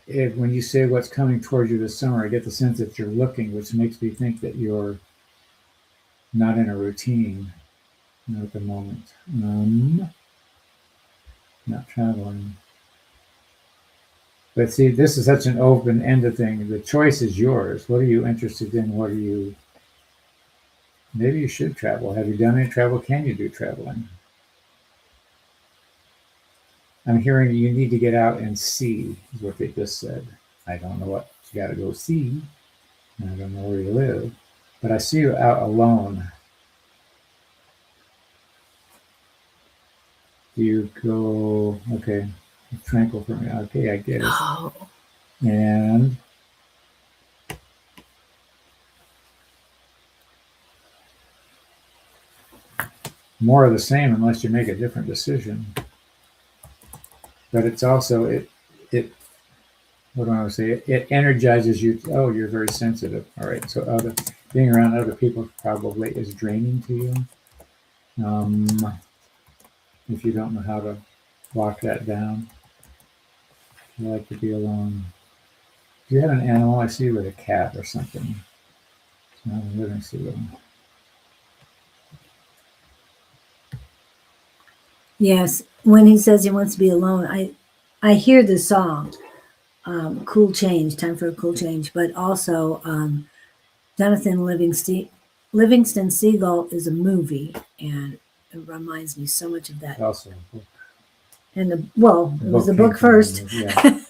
[SPEAKER 2] when you say what's coming towards you this summer, I get the sense that you're looking, which makes me think that you're not in a routine at the moment. Not traveling. But see, this is such an open-ended thing. The choice is yours. What are you interested in? Maybe you should travel. Have you done any travel? Can you do traveling? I'm hearing you need to get out and see, is what they just said. I don't know what you got to go see. I don't know where you live. But I see you out alone. Do you go, okay, tranquil for me. Okay, I get it.
[SPEAKER 1] Oh.
[SPEAKER 2] And more of the same unless you make a different decision. But it's also, it what do I want to say? It energizes you. Oh, you're very sensitive. All right. So being around other people probably is draining to you. If you don't know how to lock that down, you like to be alone. Do you have an animal? I see you with a cat or something. It's not a living seal.
[SPEAKER 1] Yes, when he says he wants to be alone, I hear the song, "Cool Change," time for a cool change. But also, Jonathan Livingston Seagull is a movie, and it reminds me so much of that.
[SPEAKER 2] Also,
[SPEAKER 1] And it was the book first.
[SPEAKER 2] Yeah.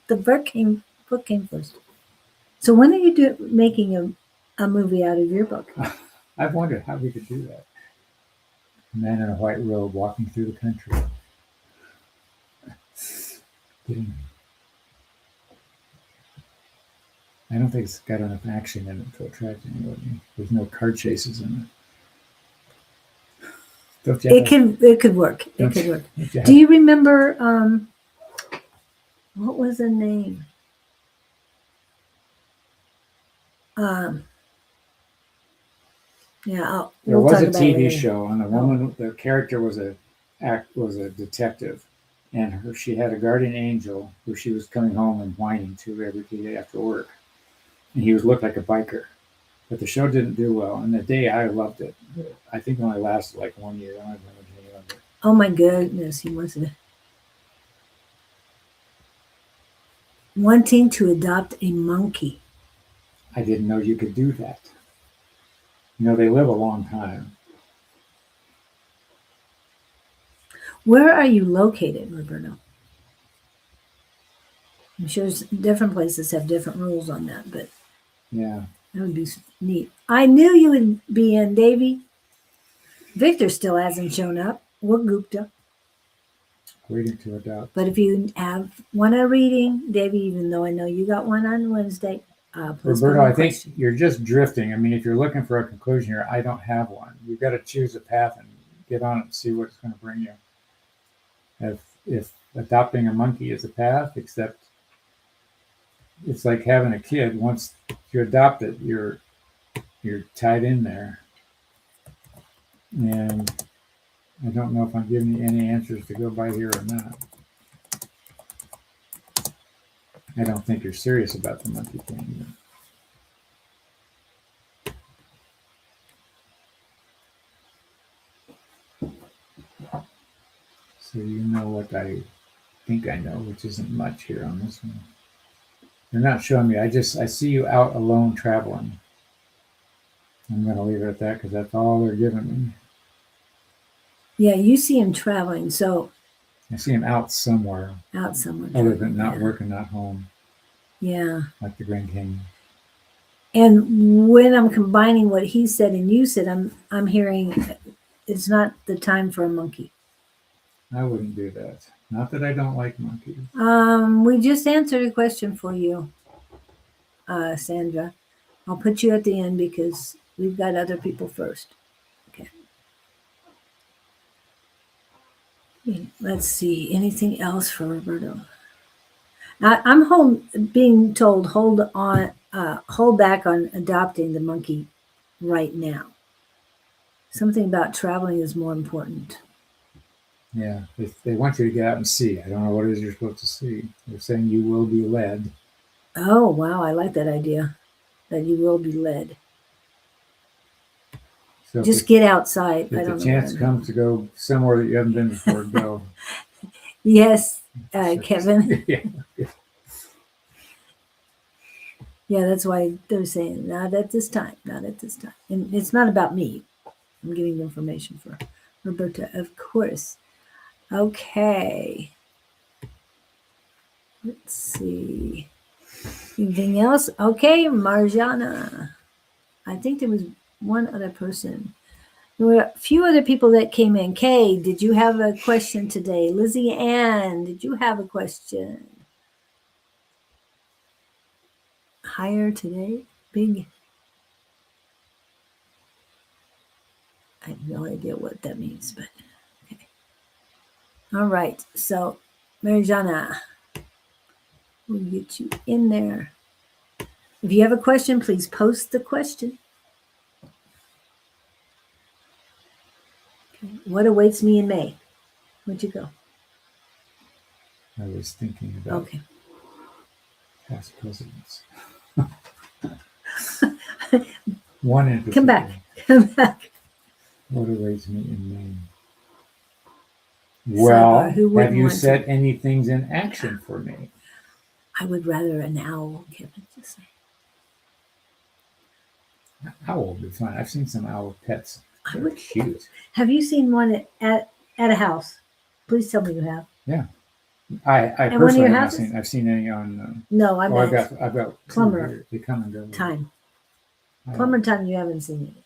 [SPEAKER 1] The book came first. So when are you making a movie out of your book?
[SPEAKER 2] I've wondered how we could do that. A man in a white robe walking through the country. I don't think it's got enough action in it to attract anybody. There's no car chases in it.
[SPEAKER 1] It could work. It could work. Do you remember what was the name? Yeah,
[SPEAKER 2] There
[SPEAKER 1] we'll
[SPEAKER 2] was
[SPEAKER 1] talk
[SPEAKER 2] a
[SPEAKER 1] about it
[SPEAKER 2] TV
[SPEAKER 1] later.
[SPEAKER 2] show, and the character was a detective, and she had a guardian angel who she was coming home and whining to every day after work, and he looked like a biker. But the show didn't do well, and the day I loved it. I think it only lasted like 1 year. I don't remember the name of it.
[SPEAKER 1] Oh my goodness, he wasn't wanting to adopt a monkey.
[SPEAKER 2] I didn't know you could do that. They live a long time.
[SPEAKER 1] Where are you located, Roberto? I'm sure different places have different rules on that, but
[SPEAKER 2] Yeah,
[SPEAKER 1] that would be neat. I knew you would be in, Davy. Victor still hasn't shown up. Or Gupta.
[SPEAKER 2] waiting to adopt.
[SPEAKER 1] But if you want a reading, Davy, even though I know you got one on Wednesday, please put
[SPEAKER 2] Roberto,
[SPEAKER 1] in
[SPEAKER 2] I
[SPEAKER 1] a
[SPEAKER 2] think
[SPEAKER 1] question.
[SPEAKER 2] you're just drifting. I mean, if you're looking for a conclusion here, I don't have one. You've got to choose a path and get on it and see what it's going to bring you. If adopting a monkey is a path, except it's like having a kid. Once you adopt it, you're tied in there. And I don't know if I'm giving you any answers to go by here or not. I don't think you're serious about the monkey thing. So you know what I think I know, which isn't much here on this one. They're not showing me. I see you out alone traveling. I'm going to leave it at that because that's all they're giving me.
[SPEAKER 1] Yeah, you see him traveling, so
[SPEAKER 2] I see him out somewhere,
[SPEAKER 1] out somewhere.
[SPEAKER 2] other than not
[SPEAKER 1] yeah.
[SPEAKER 2] working, not home,
[SPEAKER 1] Yeah.
[SPEAKER 2] like the Grand Canyon.
[SPEAKER 1] And when I'm combining what he said and you said, I'm hearing it's not the time for a monkey.
[SPEAKER 2] I wouldn't do that. Not that I don't like monkeys.
[SPEAKER 1] We just answered a question for you, Sandra. I'll put you at the end because we've got other people first. Okay. Let's see. Anything else for Roberto? I'm being told hold back on adopting the monkey right now. Something about traveling is more important.
[SPEAKER 2] Yeah, they want you to get out and see. I don't know what it is you're supposed to see. They're saying you will be led.
[SPEAKER 1] Oh, wow. I like that idea that you will be led.
[SPEAKER 2] So
[SPEAKER 1] Just get outside. I
[SPEAKER 2] if the
[SPEAKER 1] don't know.
[SPEAKER 2] chance comes to go somewhere that you haven't been before, go.
[SPEAKER 1] Yes, Kevin.
[SPEAKER 2] Yeah.
[SPEAKER 1] Yeah, that's why they're saying not at this time, not at this time. And it's not about me. I'm giving information for Roberta, of course. Okay. Let's see. Anything else? Okay, Marjana. I think there was one other person. There were a few other people that came in. Kay, did you have a question today? Lizzie Ann, did you have a question? Higher today? Big. I have no idea what that means, but okay. All right. So, Marjana, we'll get you in there. If you have a question, please post the question. Okay. What awaits me in May? Where'd you go?
[SPEAKER 2] I was thinking about past presidents. One interesting.
[SPEAKER 1] Come back. Come back.
[SPEAKER 2] What awaits me in Maine? Well, have you set any things in action for me?
[SPEAKER 1] I would rather an owl, Kevin. Just say.
[SPEAKER 2] Owl would be fun. I've seen some owl pets. They're cute.
[SPEAKER 1] Have you seen one at a house? Please tell me you have.
[SPEAKER 2] Yeah. I personally have not seen. I've seen any on.
[SPEAKER 1] No, I've
[SPEAKER 2] got
[SPEAKER 1] plumber.
[SPEAKER 2] They come and go.
[SPEAKER 1] Time. Plumber time. You haven't seen it.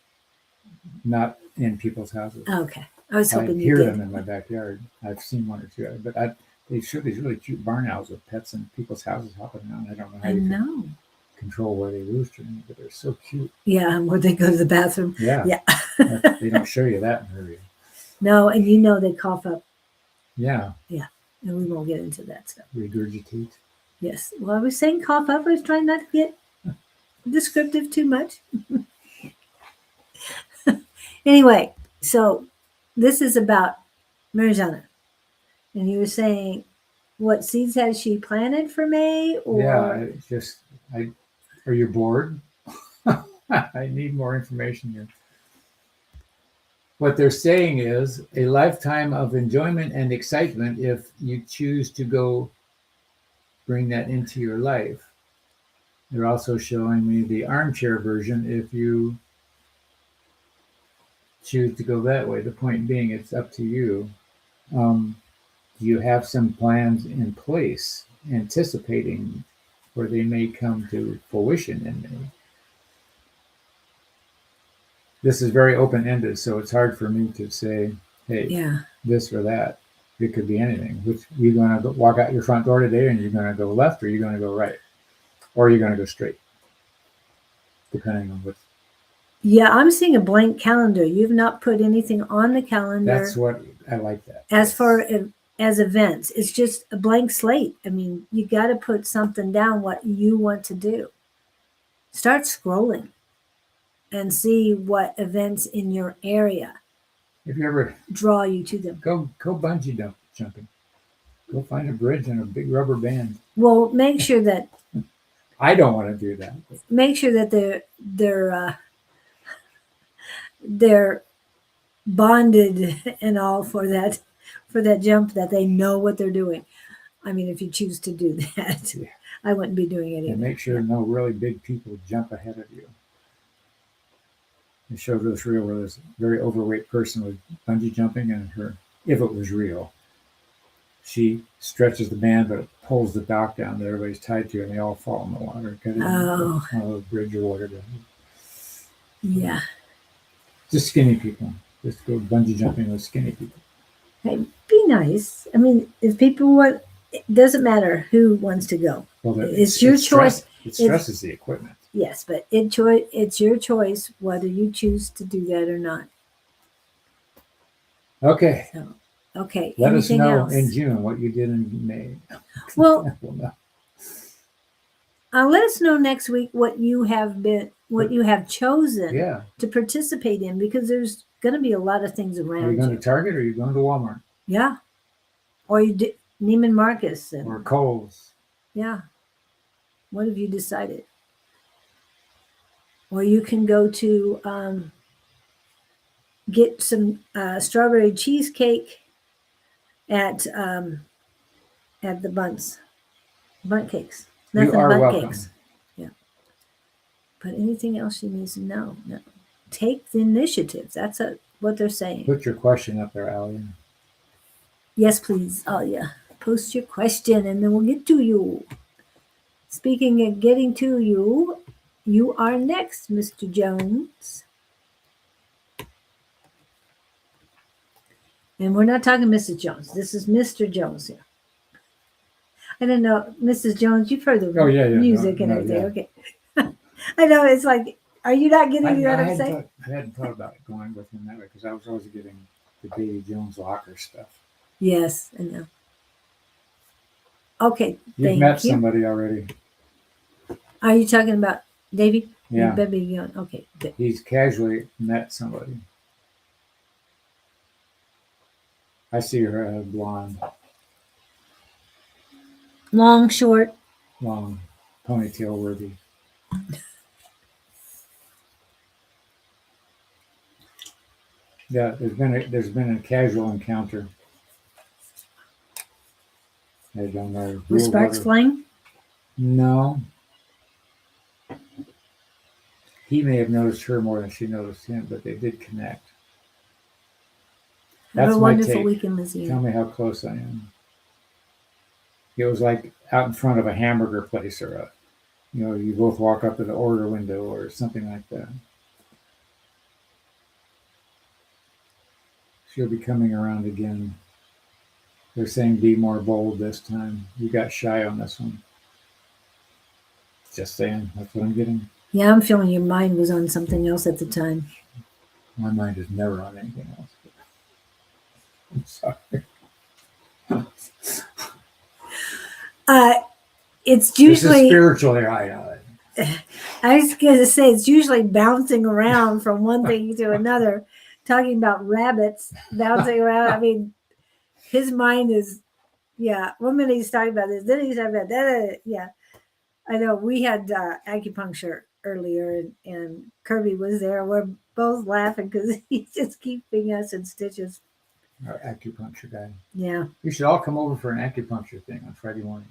[SPEAKER 2] Not in people's houses.
[SPEAKER 1] Okay, I was hoping
[SPEAKER 2] you hear them in my backyard. I've seen one or two, but they show these really cute barn owls with pets in people's houses hopping around. I don't know how you can control where they roost or anything, but they're so cute.
[SPEAKER 1] Yeah, where they go to the bathroom.
[SPEAKER 2] Yeah. They don't show you that in hurry.
[SPEAKER 1] No, and they cough up.
[SPEAKER 2] Yeah.
[SPEAKER 1] Yeah, and we won't get into that stuff.
[SPEAKER 2] Regurgitate.
[SPEAKER 1] Yes. Well, I was saying cough up. I was trying not to get descriptive too much. Anyway, so this is about Marjana. And you were saying, what seeds has she planted for May?
[SPEAKER 2] Yeah,
[SPEAKER 1] Or
[SPEAKER 2] it just, are you bored? I need more information here. What they're saying is a lifetime of enjoyment and excitement if you choose to go bring that into your life. They're also showing me the armchair version if you choose to go that way. The point being, it's up to you. Do you have some plans in place, anticipating where they may come to fruition in May? This is very open-ended, so it's hard for me to say, hey,
[SPEAKER 1] yeah.
[SPEAKER 2] this or that. It could be anything. Which you're going to walk out your front door today and you're going to go left, or you're going to go right, or you're going to go straight, depending on what.
[SPEAKER 1] Yeah, I'm seeing a blank calendar. You've not put anything on the calendar
[SPEAKER 2] That's what I like. That
[SPEAKER 1] as far as events. It's just a blank slate. I mean, you got to put something down what you want to do. Start scrolling and see what events in your area
[SPEAKER 2] If you ever
[SPEAKER 1] draw you to them.
[SPEAKER 2] go bungee jumping, go find a bridge and a big rubber band.
[SPEAKER 1] Well, make sure that
[SPEAKER 2] I don't want to do that.
[SPEAKER 1] they're bonded and all for that jump, that they know what they're doing. I mean, if you choose to do that,
[SPEAKER 2] Yeah.
[SPEAKER 1] I wouldn't be doing it either.
[SPEAKER 2] And make sure no really big people jump ahead of you. It showed this reel where this very overweight person was bungee jumping, and if it was real, she stretches the band, but it pulls the dock down that everybody's tied to, and they all fall in the water.
[SPEAKER 1] Oh.
[SPEAKER 2] On a bridge or whatever.
[SPEAKER 1] Yeah.
[SPEAKER 2] Just skinny people. Just go bungee jumping with skinny people.
[SPEAKER 1] Hey, be nice. I mean, if people want, it doesn't matter who wants to go.
[SPEAKER 2] Well,
[SPEAKER 1] It's your choice.
[SPEAKER 2] It stresses the equipment.
[SPEAKER 1] Yes, but it's your choice whether you choose to do that or not.
[SPEAKER 2] Okay.
[SPEAKER 1] So, okay.
[SPEAKER 2] Let us
[SPEAKER 1] anything
[SPEAKER 2] know
[SPEAKER 1] else?
[SPEAKER 2] in June what you did in May.
[SPEAKER 1] Well,
[SPEAKER 2] We'll know.
[SPEAKER 1] let us know next week what you have chosen
[SPEAKER 2] Yeah.
[SPEAKER 1] to participate in, because there's going to be a lot of things
[SPEAKER 2] Are
[SPEAKER 1] around
[SPEAKER 2] you going to Target, or are you going to Walmart?
[SPEAKER 1] Yeah. Or you did Neiman Marcus.
[SPEAKER 2] Or Kohl's?
[SPEAKER 1] Yeah. What have you decided? Or you can go to get some strawberry cheesecake at the Bunt Cakes.
[SPEAKER 2] You are
[SPEAKER 1] Bunt
[SPEAKER 2] welcome.
[SPEAKER 1] Cakes. Yeah. But anything else she needs to know? No. Take the initiative. That's what they're saying.
[SPEAKER 2] Put your question up there, Allie.
[SPEAKER 1] Yes, please. Oh, yeah. Post your question and then we'll get to you. Speaking of getting to you, you are next, Mr. Jones. And we're not talking Mrs. Jones. This is Mr. Jones here. I don't know, Mrs. Jones, you've heard the music and everything.
[SPEAKER 2] Yeah.
[SPEAKER 1] Okay. I know, it's like, are you not getting what I'm saying?
[SPEAKER 2] I hadn't thought about going with him that way, because I was always getting the Davy Jones locker stuff.
[SPEAKER 1] Yes, I know. Okay,
[SPEAKER 2] You've met somebody already.
[SPEAKER 1] Are you talking about Davy?
[SPEAKER 2] Yeah.
[SPEAKER 1] Baby Young. Okay, good.
[SPEAKER 2] He's casually met somebody. I see her blonde,
[SPEAKER 1] Long, short.
[SPEAKER 2] long, ponytail worthy. Yeah, there's been a casual encounter. I don't know.
[SPEAKER 1] Were sparks flying?
[SPEAKER 2] No. He may have noticed her more than she noticed him, but they did connect.
[SPEAKER 1] Have
[SPEAKER 2] That's
[SPEAKER 1] a
[SPEAKER 2] my
[SPEAKER 1] wonderful
[SPEAKER 2] take.
[SPEAKER 1] weekend, Lizzie.
[SPEAKER 2] Tell me how close I am. It was like out in front of a hamburger place, or you both walk up to the order window or something like that. She'll be coming around again. They're saying be more bold this time. You got shy on this one. Just saying. That's what I'm getting.
[SPEAKER 1] Yeah, I'm feeling your mind was on something else at the time.
[SPEAKER 2] My mind is never on anything else. I'm sorry.
[SPEAKER 1] It's
[SPEAKER 2] This is
[SPEAKER 1] usually,
[SPEAKER 2] spiritual here.
[SPEAKER 1] I was going to say, it's usually bouncing around from one thing to another. talking about rabbits bouncing around. I mean, his mind is, yeah. 1 minute he's talking about this, then he's talking about that. Yeah, I know. We had acupuncture earlier, and Kirby was there. We're both laughing because he's just keeping us in stitches.
[SPEAKER 2] Our acupuncture guy.
[SPEAKER 1] Yeah,
[SPEAKER 2] You should all come over for an acupuncture thing on Friday mornings.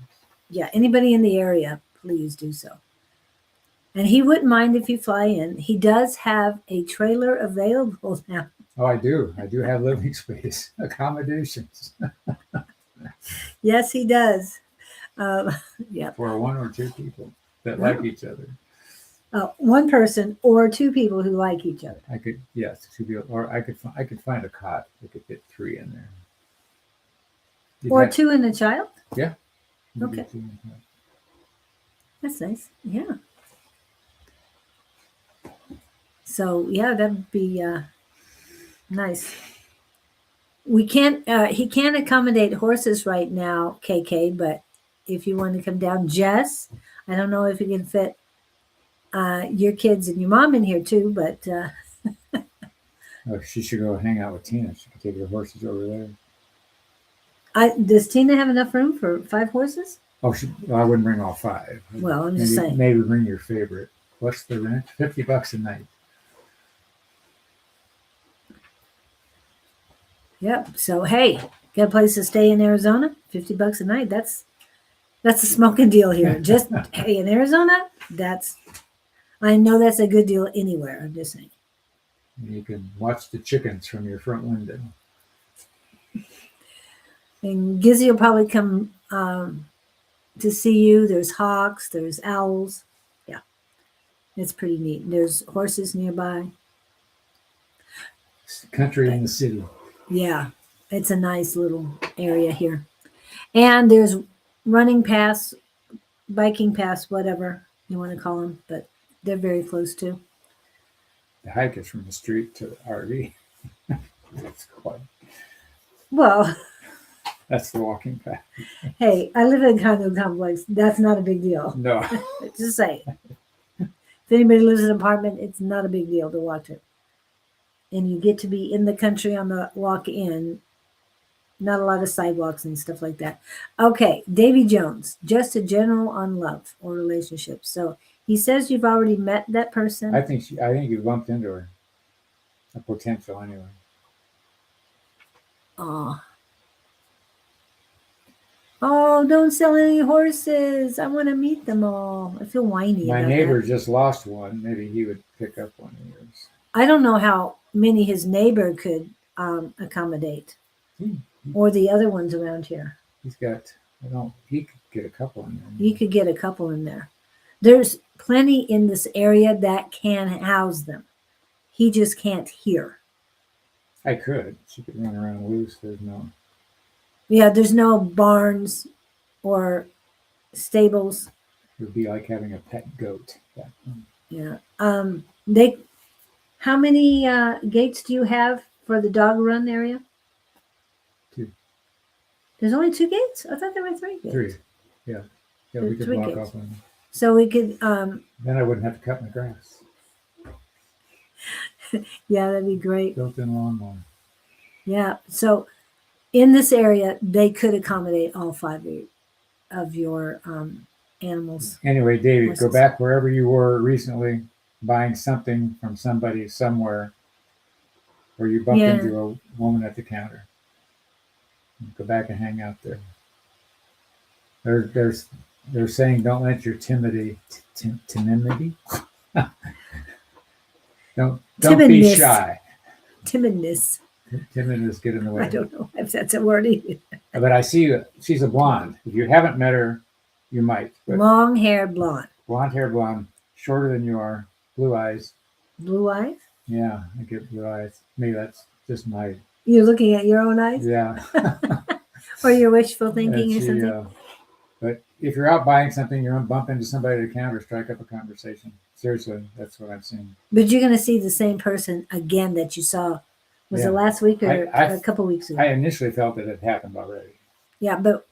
[SPEAKER 1] yeah. Anybody in the area, please do so. And he wouldn't mind if you fly in. He does have a trailer available now.
[SPEAKER 2] Oh, I do. I do have living space accommodations
[SPEAKER 1] Yes, he does. Yeah.
[SPEAKER 2] for one or two people that like each other.
[SPEAKER 1] One person or two people who like each other.
[SPEAKER 2] I could, yes, two people, or I could find a cot. I could fit three in there.
[SPEAKER 1] Or two and a child?
[SPEAKER 2] Yeah.
[SPEAKER 1] Okay. That's nice. Yeah. So yeah, that'd be nice. We can't. He can't accommodate horses right now, KK. But if you want to come down, Jess, I don't know if you can fit your kids and your mom in here too. But
[SPEAKER 2] Oh, she should go hang out with Tina. She could take her horses over there.
[SPEAKER 1] does Tina have enough room for 5 horses?
[SPEAKER 2] Oh, well, I wouldn't bring all 5.
[SPEAKER 1] Well, I'm just saying.
[SPEAKER 2] Maybe bring your favorite. What's the rent? $50 a night.
[SPEAKER 1] Yep. So hey, got a place to stay in Arizona? $50 a night. That's a smoking deal here. Just hey, in Arizona, I know that's a good deal anywhere. I'm just saying.
[SPEAKER 2] And you can watch the chickens from your front window.
[SPEAKER 1] And Gizzy will probably come to see you. There's hawks. There's owls. Yeah, it's pretty neat. There's horses nearby.
[SPEAKER 2] It's the country and the city.
[SPEAKER 1] Yeah, it's a nice little area here. And there's running paths, biking paths, whatever you want to call them, but they're very close too.
[SPEAKER 2] The hike is from the street to the RV. That's quite.
[SPEAKER 1] Well,
[SPEAKER 2] that's the walking path.
[SPEAKER 1] Hey, I live in a condo complex. That's not a big deal.
[SPEAKER 2] No.
[SPEAKER 1] Just say. If anybody lives in an apartment, it's not a big deal to walk to. And you get to be in the country on the walk in. Not a lot of sidewalks and stuff like that. Okay, Davy Jones, just a general on love or relationships. So he says you've already met that person.
[SPEAKER 2] I think you bumped into her. A potential anyway.
[SPEAKER 1] Oh, don't sell any horses. I want to meet them all. I feel whiny.
[SPEAKER 2] My
[SPEAKER 1] about
[SPEAKER 2] neighbor
[SPEAKER 1] that.
[SPEAKER 2] just lost one. Maybe he would pick up one of yours.
[SPEAKER 1] I don't know how many his neighbor could accommodate. Or the other ones around here.
[SPEAKER 2] He could get a couple in there.
[SPEAKER 1] You could get a couple in there. There's plenty in this area that can house them. He just can't hear.
[SPEAKER 2] I could. She could run around loose. There's
[SPEAKER 1] no barns or stables.
[SPEAKER 2] It would be like having a pet goat.
[SPEAKER 1] Yeah. How many gates do you have for the dog run area?
[SPEAKER 2] 2.
[SPEAKER 1] There's only 2 gates? I thought there were 3 gates.
[SPEAKER 2] 3. Yeah. Yeah, we could block off one.
[SPEAKER 1] So we could
[SPEAKER 2] then I wouldn't have to cut my grass.
[SPEAKER 1] Yeah, that'd be great.
[SPEAKER 2] Built-in lawnmower.
[SPEAKER 1] Yeah. So in this area, they could accommodate all 5 of your animals.
[SPEAKER 2] Anyway, David,
[SPEAKER 1] horses.
[SPEAKER 2] Go back wherever you were recently, buying something from somebody somewhere, where you bumped into a woman at the counter. Go back and hang out there. They're saying don't let your timidity don't be shy.
[SPEAKER 1] Timidness
[SPEAKER 2] get in the way.
[SPEAKER 1] I don't know if that's a word either.
[SPEAKER 2] But I see she's a blonde. If you haven't met her, you might.
[SPEAKER 1] Long hair, blonde.
[SPEAKER 2] Blonde hair, blonde, shorter than you are, blue eyes.
[SPEAKER 1] Blue eyes?
[SPEAKER 2] Yeah, I get blue eyes. Maybe that's just my.
[SPEAKER 1] You're looking at your own eyes?
[SPEAKER 2] Yeah.
[SPEAKER 1] Or you're wishful thinking or something?
[SPEAKER 2] But if you're out buying something, you're going to bump into somebody at the counter, strike up a conversation. Seriously, that's what I've seen.
[SPEAKER 1] But you're going to see the same person again that you saw. Was it last week or a couple weeks ago?
[SPEAKER 2] I initially felt that it happened already.
[SPEAKER 1] Yeah, but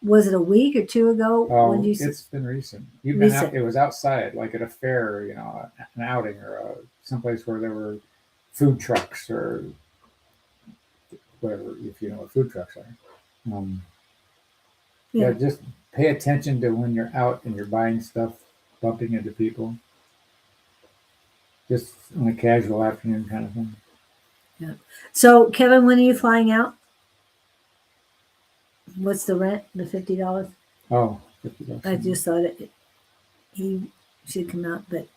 [SPEAKER 1] was it a week or 2 ago?
[SPEAKER 2] Oh, it's been recent. You've been out. It was outside, like at a fair, an outing or someplace where there were food trucks or whatever, if you know what food trucks are. Yeah, just pay attention to when you're out and you're buying stuff, bumping into people. Just on a casual afternoon kind of thing.
[SPEAKER 1] Yeah. So, Kevin, when are you flying out? What's the rent? The $50?
[SPEAKER 2] Oh, $50.
[SPEAKER 1] I just thought he should come out, but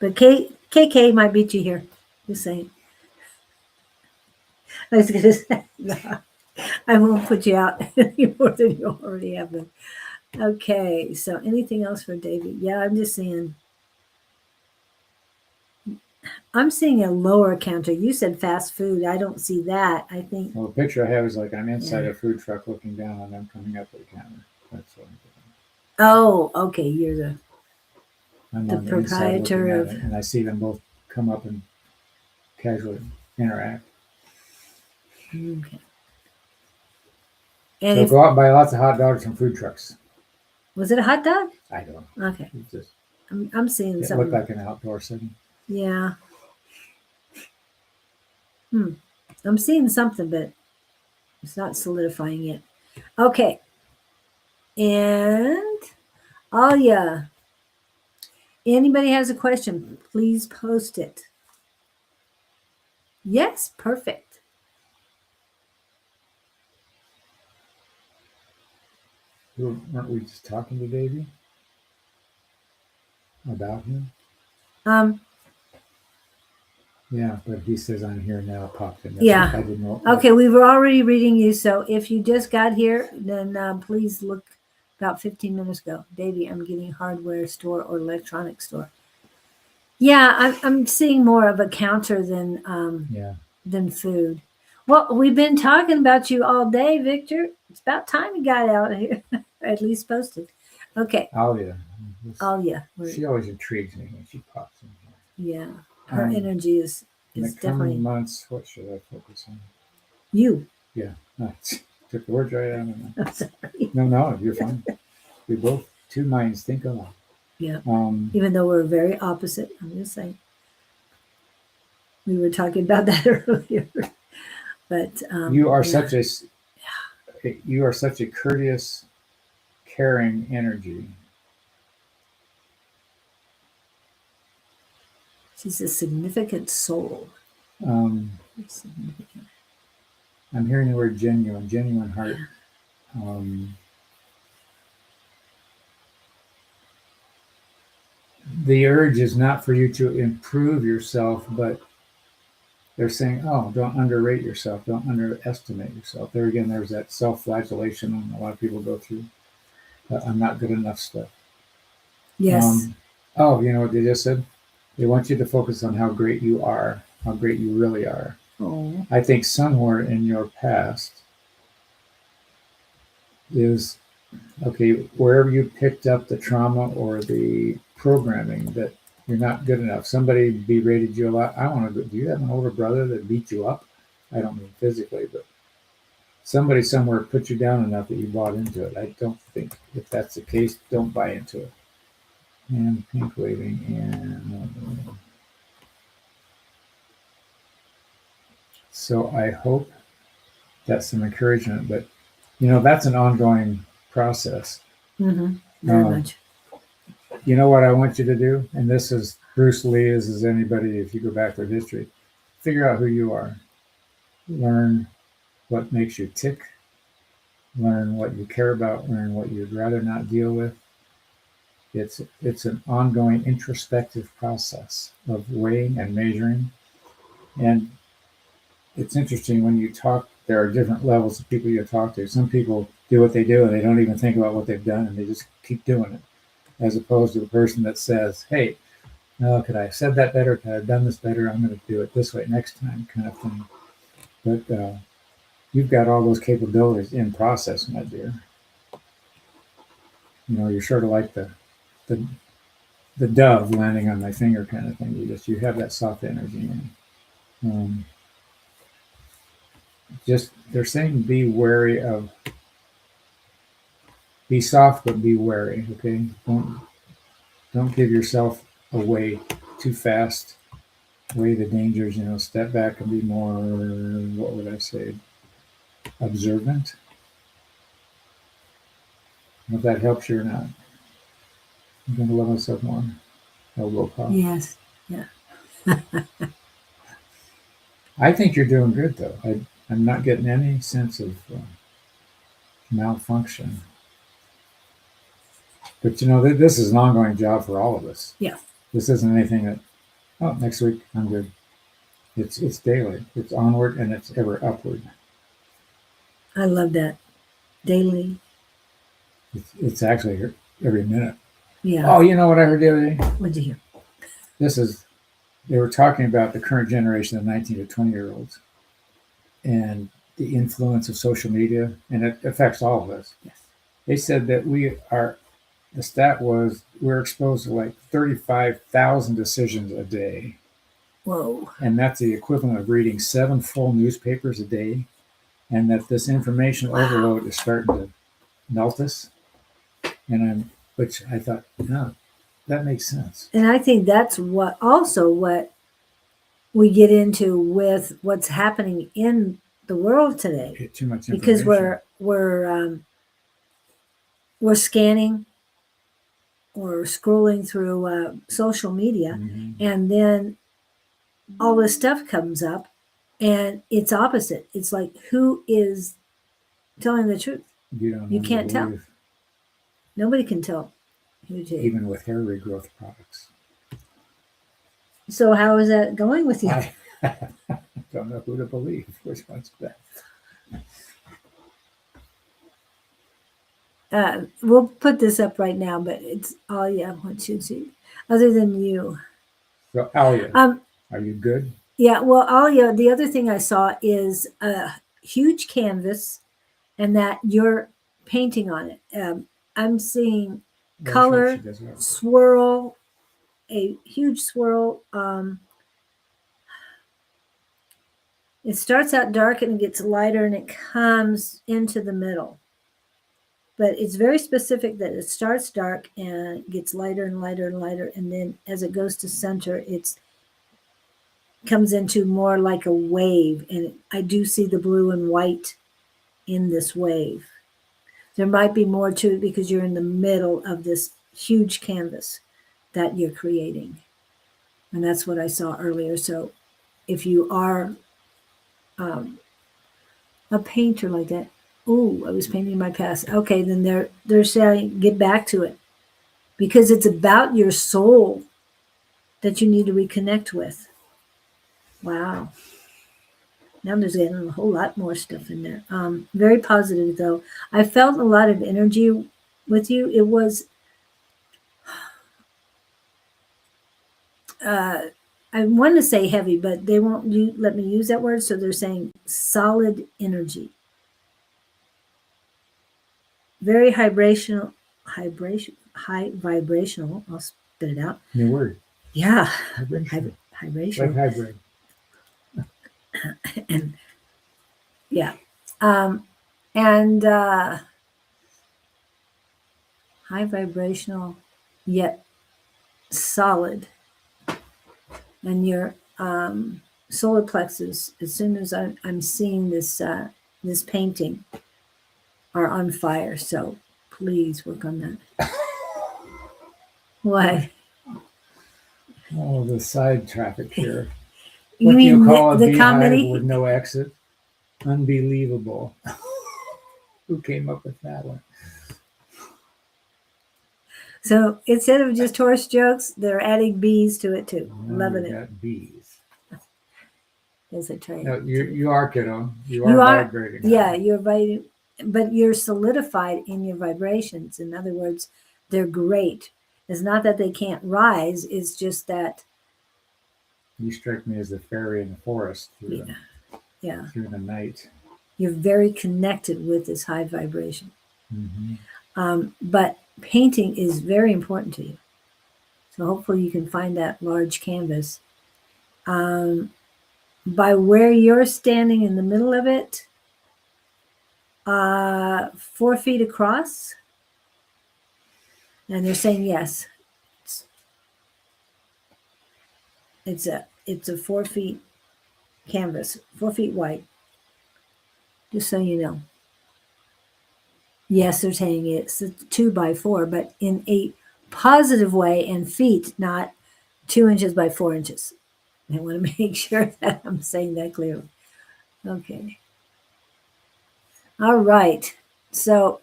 [SPEAKER 1] KK might beat you here. Just saying. I was gonna say, no, I won't put you out any more than you already have been. Okay, so anything else for David? Yeah, I'm just seeing. I'm seeing a lower counter. You said fast food. I don't see that. I think.
[SPEAKER 2] Well, the picture I have is like I'm inside a food truck looking down and I'm coming up to the counter. That's what I'm doing.
[SPEAKER 1] Oh, okay. You're the
[SPEAKER 2] I'm
[SPEAKER 1] the
[SPEAKER 2] on the inside
[SPEAKER 1] proprietor
[SPEAKER 2] looking
[SPEAKER 1] of.
[SPEAKER 2] at it, and I see them both come up and casually interact.
[SPEAKER 1] Okay. And
[SPEAKER 2] So
[SPEAKER 1] if,
[SPEAKER 2] go out and buy lots of hot dogs from food trucks.
[SPEAKER 1] was it a hot dog?
[SPEAKER 2] I don't know.
[SPEAKER 1] Okay.
[SPEAKER 2] It's just,
[SPEAKER 1] I'm seeing
[SPEAKER 2] it
[SPEAKER 1] something.
[SPEAKER 2] looked like an outdoor setting.
[SPEAKER 1] Yeah. I'm seeing something, but it's not solidifying yet. Okay. And Alia, anybody has a question, please post it. Yes, perfect.
[SPEAKER 2] Weren't we just talking to Davey about him? Yeah, but he says I'm here now. Popped in. That's
[SPEAKER 1] Yeah.
[SPEAKER 2] I didn't know.
[SPEAKER 1] Okay, we were already reading you, so if you just got here, then please look about 15 minutes ago. Davey, I'm getting hardware store or electronic store. Yeah, I'm seeing more of a counter than food. Well, we've been talking about you all day, Victor. It's about time you got out here, at least posted. Okay.
[SPEAKER 2] Alia.
[SPEAKER 1] Alia.
[SPEAKER 2] She always intrigues me when she pops in here.
[SPEAKER 1] Yeah, her energy is
[SPEAKER 2] In the
[SPEAKER 1] definitely
[SPEAKER 2] coming months, what should I focus on?
[SPEAKER 1] you.
[SPEAKER 2] Yeah, took the words right out of my mouth.
[SPEAKER 1] I'm sorry.
[SPEAKER 2] No, you're fine. We both two minds think alike.
[SPEAKER 1] Yeah. Even though we're very opposite, I'm just saying. We were talking about that earlier, but
[SPEAKER 2] you are such a courteous, caring energy.
[SPEAKER 1] She's a significant soul. Significant.
[SPEAKER 2] I'm hearing the word genuine heart. The urge is not for you to improve yourself, but they're saying, oh, don't underrate yourself. Don't underestimate yourself. There again, there's that self-flagellation a lot of people go through. I'm not good enough stuff.
[SPEAKER 1] Yes.
[SPEAKER 2] You know what they just said? They want you to focus on how great you are, how great you really are.
[SPEAKER 1] Oh.
[SPEAKER 2] I think somewhere in your past is, okay, wherever you picked up the trauma or the programming that you're not good enough. Somebody berated you a lot. I want to go, do you have an older brother that beat you up? I don't mean physically, but somebody somewhere put you down enough that you bought into it. I don't think if that's the case, don't buy into it. And pink waving and so I hope that's some encouragement, but you know, that's an ongoing process.
[SPEAKER 1] Mm-hmm. Very much.
[SPEAKER 2] You know what I want you to do? And this is Bruce Lee, as is anybody, if you go back through history, figure out who you are. Learn what makes you tick. Learn what you care about. Learn what you'd rather not deal with. It's an ongoing introspective process of weighing and measuring. And it's interesting when you talk, there are different levels of people you talk to. Some people do what they do and they don't even think about what they've done and they just keep doing it. As opposed to the person that says, hey, no, could I have said that better? Could I have done this better? I'm going to do it this way next time, kind of thing. But you've got all those capabilities in process, my dear. You know, you're sort of like the dove landing on my finger kind of thing. You have that soft energy in. Just they're saying be wary of. Be soft, but be wary. Okay, don't give yourself away too fast, weigh the dangers, step back and be more, what would I say, observant. If that helps you or not. I'm going to love myself more. Elbow pop.
[SPEAKER 1] Yes. Yeah.
[SPEAKER 2] I think you're doing good, though. I'm not getting any sense of malfunction. But this is an ongoing job for all of us.
[SPEAKER 1] Yeah.
[SPEAKER 2] This isn't anything that, next week I'm good. It's daily. It's onward and it's ever upward.
[SPEAKER 1] I love that. Daily.
[SPEAKER 2] It's actually every minute.
[SPEAKER 1] Yeah.
[SPEAKER 2] Oh, you know what I heard the other day?
[SPEAKER 1] What'd you hear?
[SPEAKER 2] They were talking about the current generation of 19 to 20-year-olds and the influence of social media, and it affects all of us.
[SPEAKER 1] Yes.
[SPEAKER 2] They said that the stat was we're exposed to like 35,000 decisions a day.
[SPEAKER 1] Whoa.
[SPEAKER 2] And that's the equivalent of reading 7 full newspapers a day. And that this information overload is starting to melt us. Which I thought, no, that makes sense.
[SPEAKER 1] And I think that's what we get into with what's happening in the world today.
[SPEAKER 2] Get too much information.
[SPEAKER 1] Because we're scanning or scrolling through social media, and then all this stuff comes up, and it's opposite. It's like, who is telling the truth? You can't tell. Nobody can tell.
[SPEAKER 2] Even with hair regrowth products.
[SPEAKER 1] So how is that going with you?
[SPEAKER 2] I don't know who to believe. Which one's best?
[SPEAKER 1] We'll put this up right now, but it's Alia wants you to, other than you.
[SPEAKER 2] So Alia, are you good?
[SPEAKER 1] Yeah, well, Alia, the other thing I saw is a huge canvas, and that you're painting on it. I'm seeing color, swirl, a huge swirl. It starts out dark and it gets lighter and it comes into the middle. But it's very specific that it starts dark and gets lighter and lighter and lighter. And then as it goes to center, it comes into more like a wave. And I do see the blue and white in this wave. There might be more to it because you're in the middle of this huge canvas that you're creating. And that's what I saw earlier. So if you are a painter like that, I was painting my past. Okay, then they're saying get back to it, because it's about your soul that you need to reconnect with. Wow. Now there's getting a whole lot more stuff in there. Very positive though. I felt a lot of energy with you. It was I want to say heavy, but they won't let me use that word, so they're saying solid energy. Very high vibrational. High vibrational. I'll spit it out.
[SPEAKER 2] New word.
[SPEAKER 1] Yeah.
[SPEAKER 2] Vibration.
[SPEAKER 1] Vibration.
[SPEAKER 2] Like hybrid.
[SPEAKER 1] And yeah. And high vibrational, yet solid. And your solar plexus, as soon as I'm seeing this this painting, are on fire. So please work on that. What?
[SPEAKER 2] Oh, the side traffic here.
[SPEAKER 1] You
[SPEAKER 2] What
[SPEAKER 1] mean
[SPEAKER 2] do you call a
[SPEAKER 1] the
[SPEAKER 2] beehive
[SPEAKER 1] comedy?
[SPEAKER 2] with no exit? Unbelievable. Who came up with that one?
[SPEAKER 1] So instead of just horse jokes, they're adding bees to it too. Loving it.
[SPEAKER 2] Got bees.
[SPEAKER 1] As I try.
[SPEAKER 2] No, you are, kiddo. You
[SPEAKER 1] You
[SPEAKER 2] are
[SPEAKER 1] are,
[SPEAKER 2] vibrating.
[SPEAKER 1] yeah, you're vibrating, but you're solidified in your vibrations. In other words, they're great. It's not that they can't rise. It's just that.
[SPEAKER 2] You strike me as the fairy in the forest through the night.
[SPEAKER 1] You're very connected with this high vibration.
[SPEAKER 2] Mm-hmm.
[SPEAKER 1] But painting is very important to you. So hopefully you can find that large canvas. By where you're standing in the middle of it, 4 feet across. And they're saying yes. It's a 4 feet canvas, 4 feet wide. Just so you know. Yes, they're saying it's a 2 by 4, but in a positive way, and feet, not 2 inches by 4 inches. I want to make sure that I'm saying that clearly. Okay. All right. So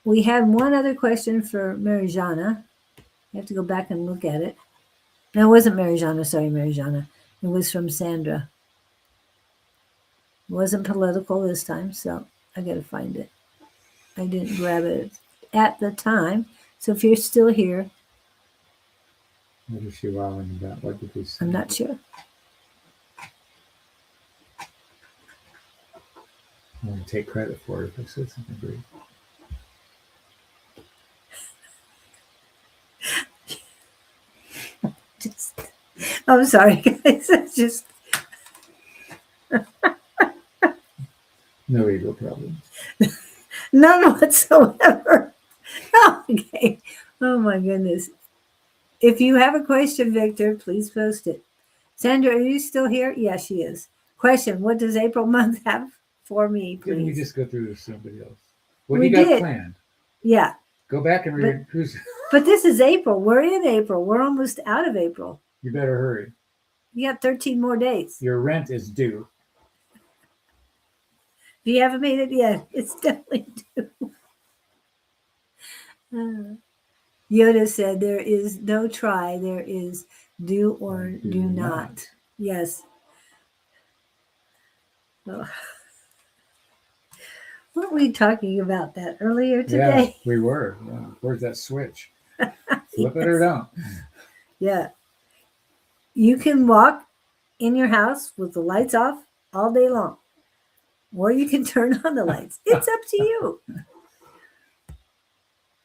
[SPEAKER 1] we had one other question for Marijana. I have to go back and look at it. No, it wasn't Marijana. Sorry, Marijana. It was from Sandra. It wasn't political this time, so I got to find it. I didn't grab it at the time. So if you're still here,
[SPEAKER 2] What is she wowing about? What did we say?
[SPEAKER 1] I'm not sure.
[SPEAKER 2] I want to take credit for it if I said something great.
[SPEAKER 1] I'm sorry, guys. It's just
[SPEAKER 2] No ego problems.
[SPEAKER 1] none whatsoever. Okay. Oh my goodness. If you have a question, Victor, please post it. Sandra, are you still here? Yes, she is. Question: what does April month have for me, please?
[SPEAKER 2] Didn't we just go through with somebody else? What
[SPEAKER 1] We
[SPEAKER 2] do you got
[SPEAKER 1] did.
[SPEAKER 2] planned?
[SPEAKER 1] Yeah.
[SPEAKER 2] Go back and read.
[SPEAKER 1] But this is April. We're in April. We're almost out of April.
[SPEAKER 2] You better hurry.
[SPEAKER 1] You got 13 more days.
[SPEAKER 2] Your rent is due.
[SPEAKER 1] If you haven't made it yet, it's definitely due. Yoda said there is no try, there is do or do not. Yes. Oh. Weren't we talking about that earlier today?
[SPEAKER 2] Yeah, we were. Yeah. Where's that switch? Flip
[SPEAKER 1] Yes.
[SPEAKER 2] it or don't.
[SPEAKER 1] Yeah. You can walk in your house with the lights off all day long, or you can turn on the lights. It's up to you.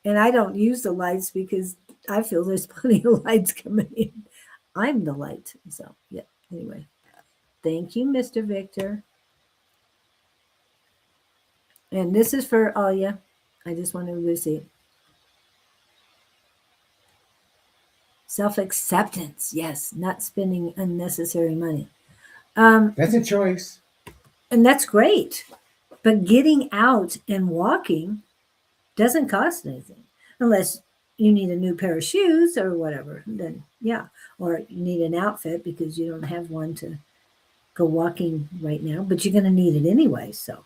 [SPEAKER 1] And I don't use the lights because I feel there's plenty of lights coming in. I'm the light. So, yeah. Anyway, thank you, Mr. Victor. And this is for Alia. I just want everybody to see it. Self-acceptance. Yes, not spending unnecessary money.
[SPEAKER 2] That's a choice.
[SPEAKER 1] And that's great. But getting out and walking doesn't cost anything unless you need a new pair of shoes or whatever. Then, yeah. Or you need an outfit because you don't have one to go walking right now, but you're going to need it anyway. So,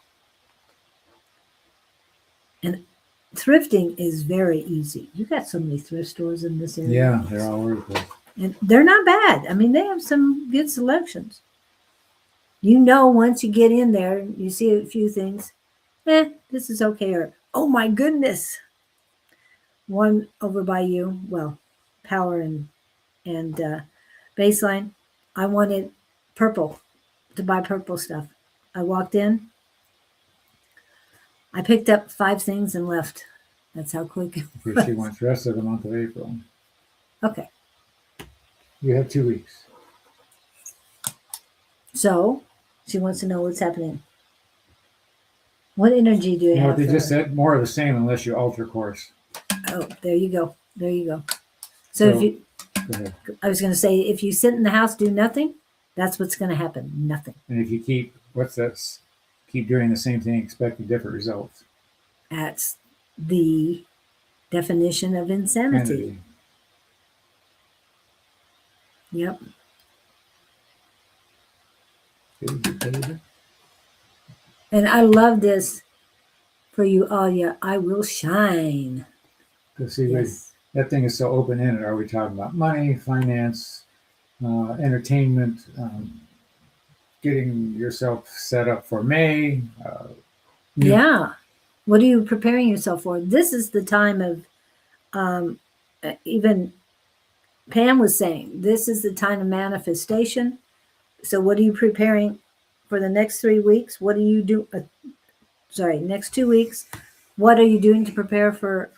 [SPEAKER 1] and thrifting is very easy. You got so many thrift stores in this area.
[SPEAKER 2] Yeah, they're all over the place.
[SPEAKER 1] And they're not bad. I mean, they have some good selections. You know, once you get in there, you see a few things. This is okay. Or, oh my goodness. One over by you, well, Power and Baseline. I wanted purple, to buy purple stuff. I walked in. I picked up 5 things and left. That's how quick it
[SPEAKER 2] Because she
[SPEAKER 1] was.
[SPEAKER 2] wants the rest of the month of April.
[SPEAKER 1] Okay.
[SPEAKER 2] You have 2 weeks.
[SPEAKER 1] So she wants to know what's happening. What energy do you
[SPEAKER 2] You know
[SPEAKER 1] have?
[SPEAKER 2] what they
[SPEAKER 1] for
[SPEAKER 2] just
[SPEAKER 1] her?
[SPEAKER 2] said? More of the same unless you alter course.
[SPEAKER 1] Oh, there you go. There you go. So if you,
[SPEAKER 2] Go ahead.
[SPEAKER 1] I was going to say, if you sit in the house, do nothing, that's what's going to happen. Nothing.
[SPEAKER 2] And if you keep, keep doing the same thing, expecting different results.
[SPEAKER 1] That's the definition of insanity.
[SPEAKER 2] Sanity.
[SPEAKER 1] Yep. And I love this for you, Alia. I will shine.
[SPEAKER 2] Because see,
[SPEAKER 1] Yes.
[SPEAKER 2] that thing is so open-ended. Are we talking about money, finance, entertainment, getting yourself set up for May?
[SPEAKER 1] Yeah. What are you preparing yourself for? This is the time of, even Pam was saying, this is the time of manifestation. So what are you preparing for the next 3 weeks? What do you do? Next 2 weeks. What are you doing to prepare for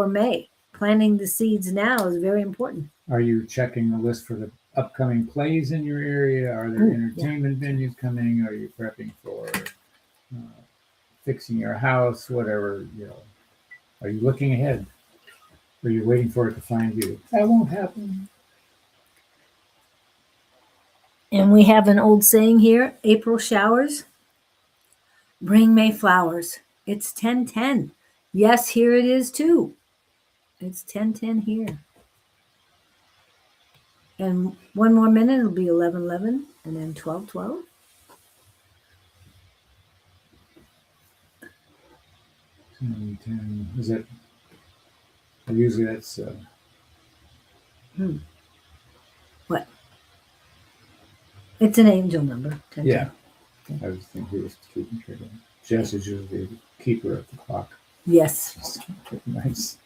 [SPEAKER 1] May? Planting the seeds now is very important.
[SPEAKER 2] Are you checking the list for the upcoming plays in your area? Are there
[SPEAKER 1] Ooh,
[SPEAKER 2] entertainment venues coming? Are you prepping for fixing your house? Whatever, Are you looking ahead? Or are you waiting for it to find you? That won't happen.
[SPEAKER 1] And we have an old saying here, April showers bring May flowers. It's 10:10. Yes, here it is too. It's 10:10 here. And one more minute, it'll be 11:11, and then 12:12.
[SPEAKER 2] Is it? Usually that's.
[SPEAKER 1] What? It's an angel number. 10:10.
[SPEAKER 2] Yeah. I was thinking he was keeping track of it. Jess is usually the keeper of the clock.
[SPEAKER 1] Yes.
[SPEAKER 2] Nice.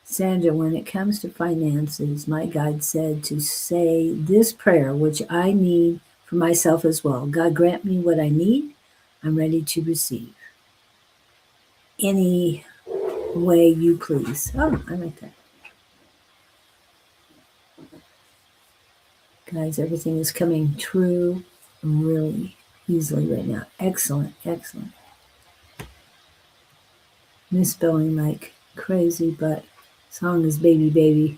[SPEAKER 1] Sandra, when it comes to finances, my guide said to say this prayer, which I need for myself as well. God, grant me what I need. I'm ready to receive. Any way you please. Oh, I like that. Guys, everything is coming true really easily right now. Excellent, excellent. Misspelling like crazy, but song is Baby Baby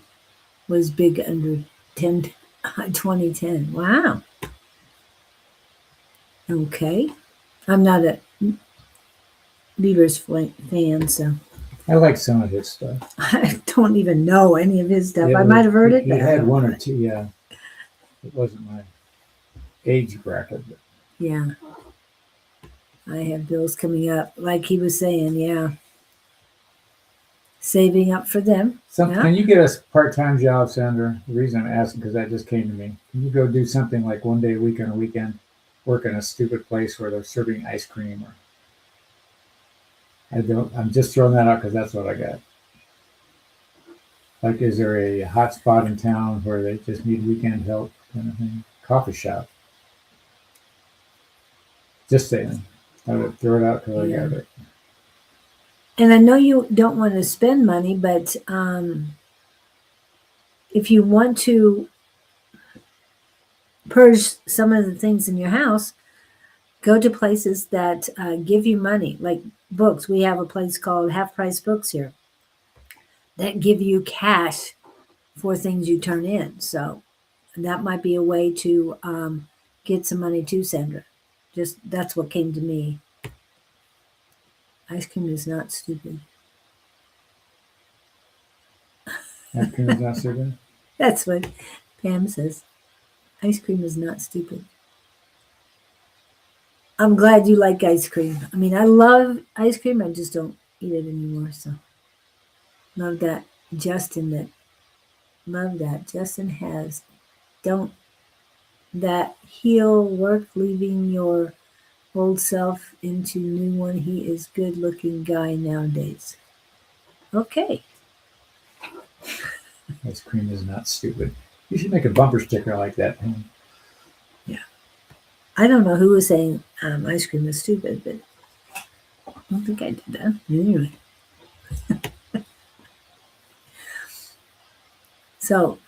[SPEAKER 1] was big under 2010. Wow. Okay. I'm not a Bieber's fan, so
[SPEAKER 2] I like some of his stuff.
[SPEAKER 1] I don't even know any of his stuff.
[SPEAKER 2] Yeah,
[SPEAKER 1] I might have heard it.
[SPEAKER 2] He
[SPEAKER 1] but I
[SPEAKER 2] had
[SPEAKER 1] don't
[SPEAKER 2] one
[SPEAKER 1] know
[SPEAKER 2] or
[SPEAKER 1] it.
[SPEAKER 2] two, yeah. It wasn't my age bracket, but
[SPEAKER 1] Yeah. I have bills coming up, like he was saying, yeah. Saving up for them. Yeah.
[SPEAKER 2] Can you get us part-time job, Sandra? The reason I'm asking, because that just came to me. Can you go do something like one day a week on a weekend, work in a stupid place where they're serving ice cream? Or I'm just throwing that out because that's what I got. Like, is there a hot spot in town where they just need weekend help kind of thing? Coffee shop. Just saying. I would throw it out because I got it.
[SPEAKER 1] And I know you don't want to spend money, but if you want to purge some of the things in your house, go to places that give you money, like books. We have a place called Half Price Books here that give you cash for things you turn in. So that might be a way to get some money too, Sandra. Just that's what came to me. Ice cream is not stupid.
[SPEAKER 2] Ice cream is not stupid?
[SPEAKER 1] That's what Pam says. Ice cream is not stupid. I'm glad you like ice cream. I mean, I love ice cream. I just don't eat it anymore. So love that. Justin has. Don't that heal work leaving your old self into new one. He is good looking guy nowadays. Okay.
[SPEAKER 2] Ice cream is not stupid. You should make a bumper sticker like that.
[SPEAKER 1] Yeah. I don't know who was saying ice cream is stupid, but I don't think I did that. Anyway. So,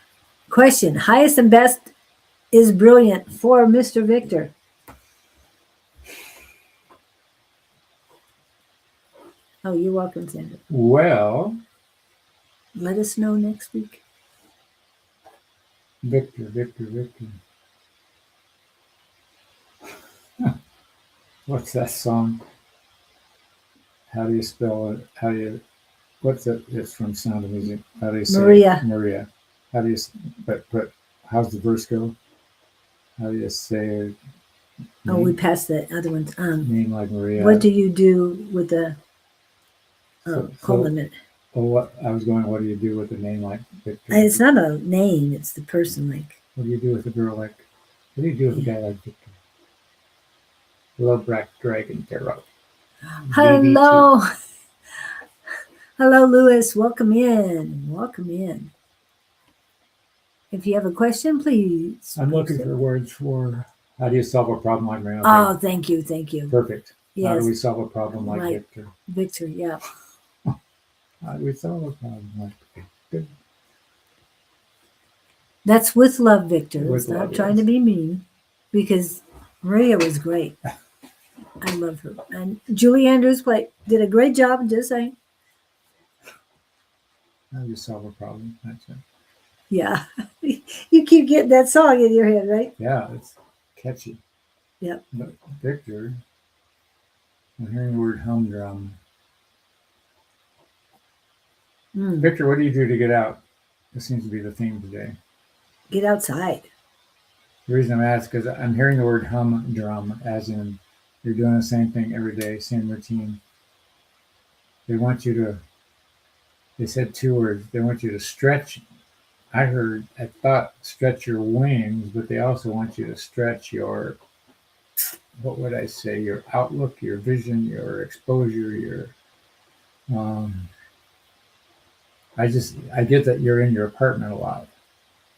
[SPEAKER 1] question. Highest and best is brilliant for Mr. Victor. Oh, you're welcome, Sandra.
[SPEAKER 2] Well,
[SPEAKER 1] let us know next week.
[SPEAKER 2] Victor. What's that song? How do you spell it? What's it? It's from Sound of Music. How do you say Maria? How do you, but how's the verse go? How do you say?
[SPEAKER 1] Oh, we passed the other one.
[SPEAKER 2] Name like Maria.
[SPEAKER 1] What do you do with the, hold on a minute.
[SPEAKER 2] Well, what do you do with a name like Victor?
[SPEAKER 1] It's not a name, it's the person like.
[SPEAKER 2] What do you do with a girl like, what do you do with a guy like Victor? Love Black Dragon Tarot.
[SPEAKER 1] Hello. Hello, Lewis. Welcome in. If you have a question, please.
[SPEAKER 2] I'm looking for words for how do you solve a problem like Maria?
[SPEAKER 1] Oh, thank you.
[SPEAKER 2] Perfect.
[SPEAKER 1] Yes.
[SPEAKER 2] How do we solve a problem like Victor?
[SPEAKER 1] Victor, yeah.
[SPEAKER 2] How do we solve a problem like Victor?
[SPEAKER 1] That's with love, Victor.
[SPEAKER 2] With
[SPEAKER 1] it's
[SPEAKER 2] love,
[SPEAKER 1] not trying to be mean, because Maria was great. I love her. And Julie Andrews did a great job, just saying.
[SPEAKER 2] How do you solve a problem? That's it.
[SPEAKER 1] Yeah. You keep getting that song in your head, right?
[SPEAKER 2] Yeah, it's catchy.
[SPEAKER 1] Yep.
[SPEAKER 2] But Victor, I'm hearing the word humdrum.
[SPEAKER 1] Mm.
[SPEAKER 2] Victor, what do you do to get out? This seems to be the theme today.
[SPEAKER 1] Get outside.
[SPEAKER 2] The reason I'm asking is I'm hearing the word humdrum, as in you're doing the same thing every day, same routine. They want you to, they said two words, they want you to stretch. I thought stretch your wings, but they also want you to stretch your, what would I say, your outlook, your vision, your exposure, your, um, I get that you're in your apartment a lot.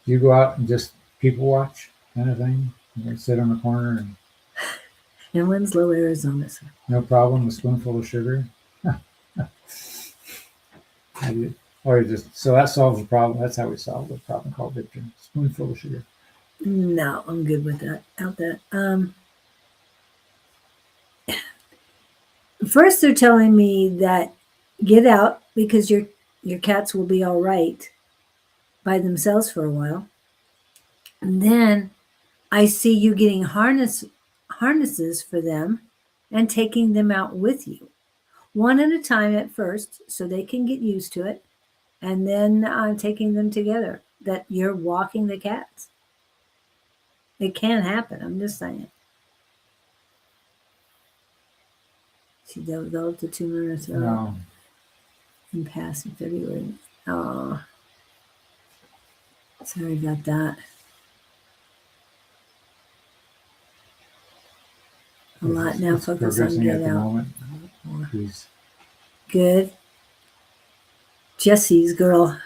[SPEAKER 2] Do you go out and just people watch kind of thing? You sit on the corner and
[SPEAKER 1] In Winslow, Arizona. So.
[SPEAKER 2] no problem, a spoonful of sugar. Or you just, so that solves the problem. That's how we solve the problem called Victor. Spoonful of sugar.
[SPEAKER 1] No, I'm good with that. Out that. First, they're telling me that get out because your cats will be all right by themselves for a while. And then I see you getting harnesses for them and taking them out with you, one at a time at first, so they can get used to it, and then taking them together. That you're walking the cats. It can happen. I'm just saying. She developed a tumor in her throat
[SPEAKER 2] No,
[SPEAKER 1] in past in February. Oh, sorry about that. A lot now
[SPEAKER 2] it's
[SPEAKER 1] focus on
[SPEAKER 2] progressing
[SPEAKER 1] get
[SPEAKER 2] at the
[SPEAKER 1] out.
[SPEAKER 2] moment. He's,
[SPEAKER 1] Good. Jesse's girl.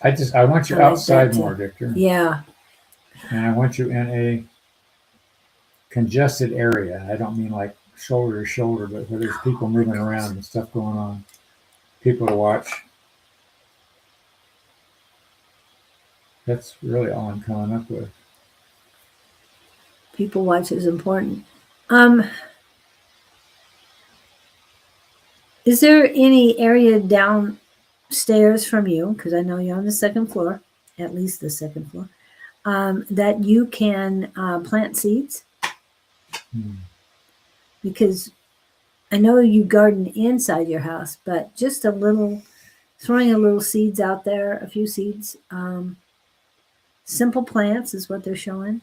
[SPEAKER 2] I want you
[SPEAKER 1] I like
[SPEAKER 2] outside
[SPEAKER 1] that too.
[SPEAKER 2] more, Victor.
[SPEAKER 1] Yeah.
[SPEAKER 2] And I want you in a congested area. I don't mean like shoulder to shoulder, but where there's people moving around and stuff going on. People to watch. That's really all I'm coming up with.
[SPEAKER 1] People watch is important. Um, is there any area downstairs from you, because I know you're on the second floor, at least the second floor, that you can plant seeds?
[SPEAKER 2] Hmm.
[SPEAKER 1] Because I know you garden inside your house, but just a little, throwing a little seeds out there, a few seeds. Simple plants is what they're showing.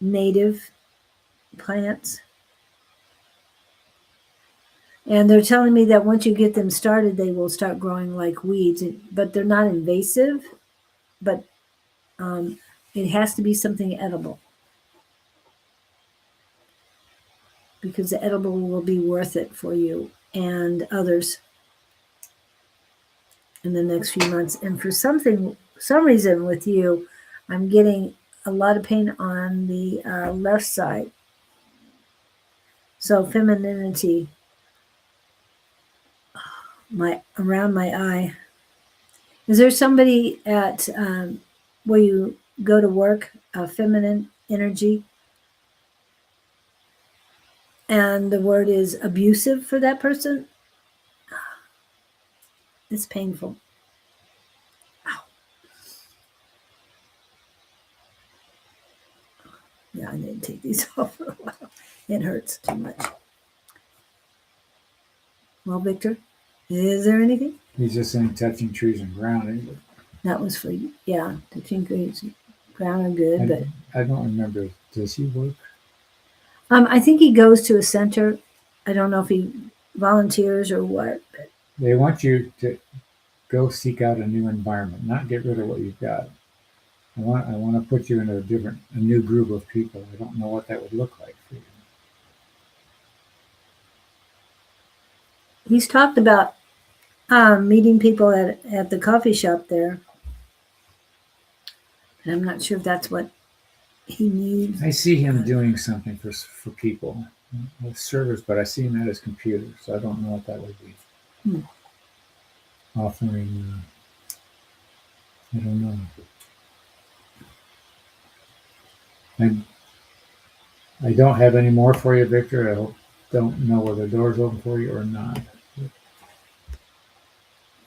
[SPEAKER 1] Native plants. And they're telling me that once you get them started, they will start growing like weeds, but they're not invasive. But it has to be something edible because the edible will be worth it for you and others in the next few months. And for some reason with you, I'm getting a lot of pain on the left side. So femininity, my around my eye. Is there somebody at where you go to work, feminine energy, and the word is abusive for that person? It's painful. Ow. Yeah, I need to take these off for a while. It hurts too much. Well, Victor, is there anything?
[SPEAKER 2] He's just saying touching trees and grounding. But
[SPEAKER 1] That was for you. Yeah, the trees, ground are good, but
[SPEAKER 2] I don't remember. Does he work?
[SPEAKER 1] I think he goes to a center. I don't know if he volunteers or what. But
[SPEAKER 2] They want you to go seek out a new environment, not get rid of what you've got. I want to put you in a new group of people. I don't know what that would look like for you.
[SPEAKER 1] he's talked about meeting people at the coffee shop there. And I'm not sure if that's what he needs.
[SPEAKER 2] I see him doing something for people with service, but I see him at his computer, so I don't know what that would be.
[SPEAKER 1] Hmm.
[SPEAKER 2] Offering, I don't know. I don't have any more for you, Victor. Don't know whether the door's open for you or not.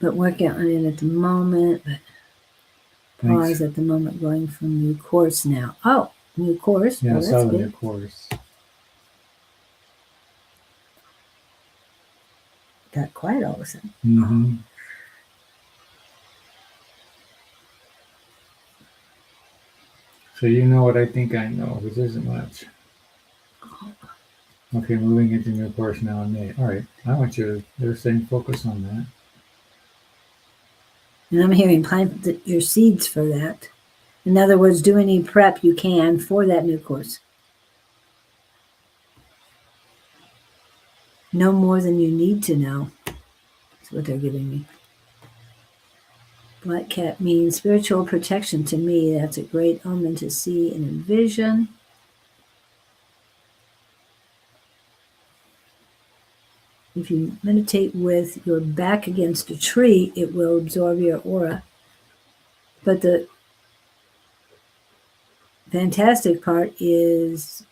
[SPEAKER 1] but working on it at the moment. But
[SPEAKER 2] Thanks.
[SPEAKER 1] pause at the moment, going from new course now. Oh, new course.
[SPEAKER 2] Yeah, I
[SPEAKER 1] Well,
[SPEAKER 2] saw
[SPEAKER 1] that's
[SPEAKER 2] the new
[SPEAKER 1] good.
[SPEAKER 2] course.
[SPEAKER 1] Got quiet all of a sudden.
[SPEAKER 2] Mm-hmm. So you know what I think I know, which isn't much. Okay, moving into new course now in May. All right, I want you to, they're saying focus on that.
[SPEAKER 1] And I'm hearing plant your seeds for that. In other words, do any prep you can for that new course. No more than you need to know. That's what they're giving me. Black cat means spiritual protection to me. That's a great omen to see and envision. If you meditate with your back against a tree, it will absorb your aura. But the fantastic part is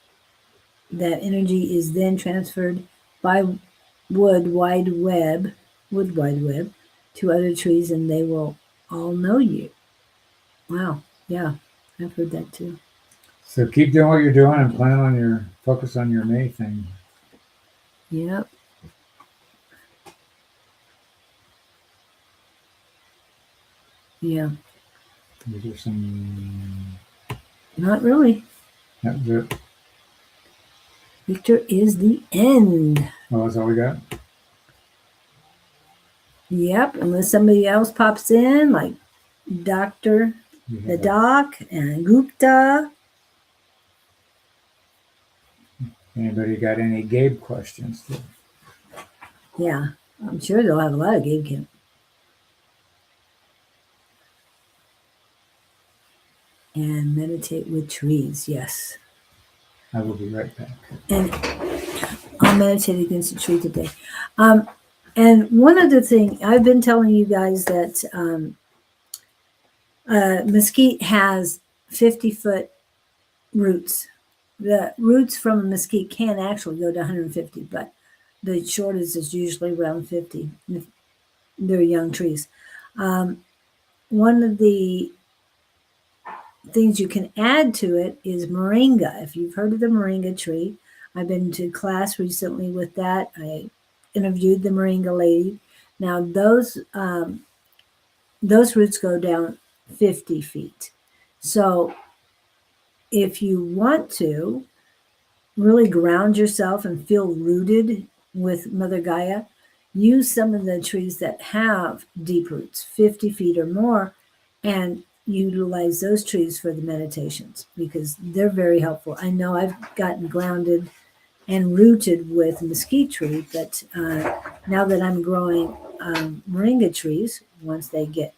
[SPEAKER 1] that energy is then transferred by wood wide web to other trees, and they will all know you. Wow. Yeah, I've heard that too.
[SPEAKER 2] So keep doing what you're doing and plan on your focus on your May thing.
[SPEAKER 1] Yep. Yeah.
[SPEAKER 2] These are some.
[SPEAKER 1] Not really. Victor is the end.
[SPEAKER 2] Oh, that's all we got?
[SPEAKER 1] Yep. Unless somebody else pops in, like Dr. The Doc and Gupta.
[SPEAKER 2] Anybody got any Gabe questions?
[SPEAKER 1] Yeah. I'm sure they'll have a lot of Gabe Camp. And meditate with trees. Yes.
[SPEAKER 2] I will be right back.
[SPEAKER 1] And I'll meditate against a tree today. And one other thing, I've been telling you guys that mesquite has 50-foot roots. The roots from a mesquite can actually go to 150, but the shortest is usually around 50. They're young trees. One of the things you can add to it is moringa. If you've heard of the moringa tree, I've been to class recently with that. I interviewed the moringa lady. Now those roots go down 50 feet. So if you want to really ground yourself and feel rooted with Mother Gaia, use some of the trees that have deep roots, 50 feet or more, and utilize those trees for the meditations because they're very helpful. I know I've gotten grounded and rooted with mesquite tree, but now that I'm growing moringa trees, once they get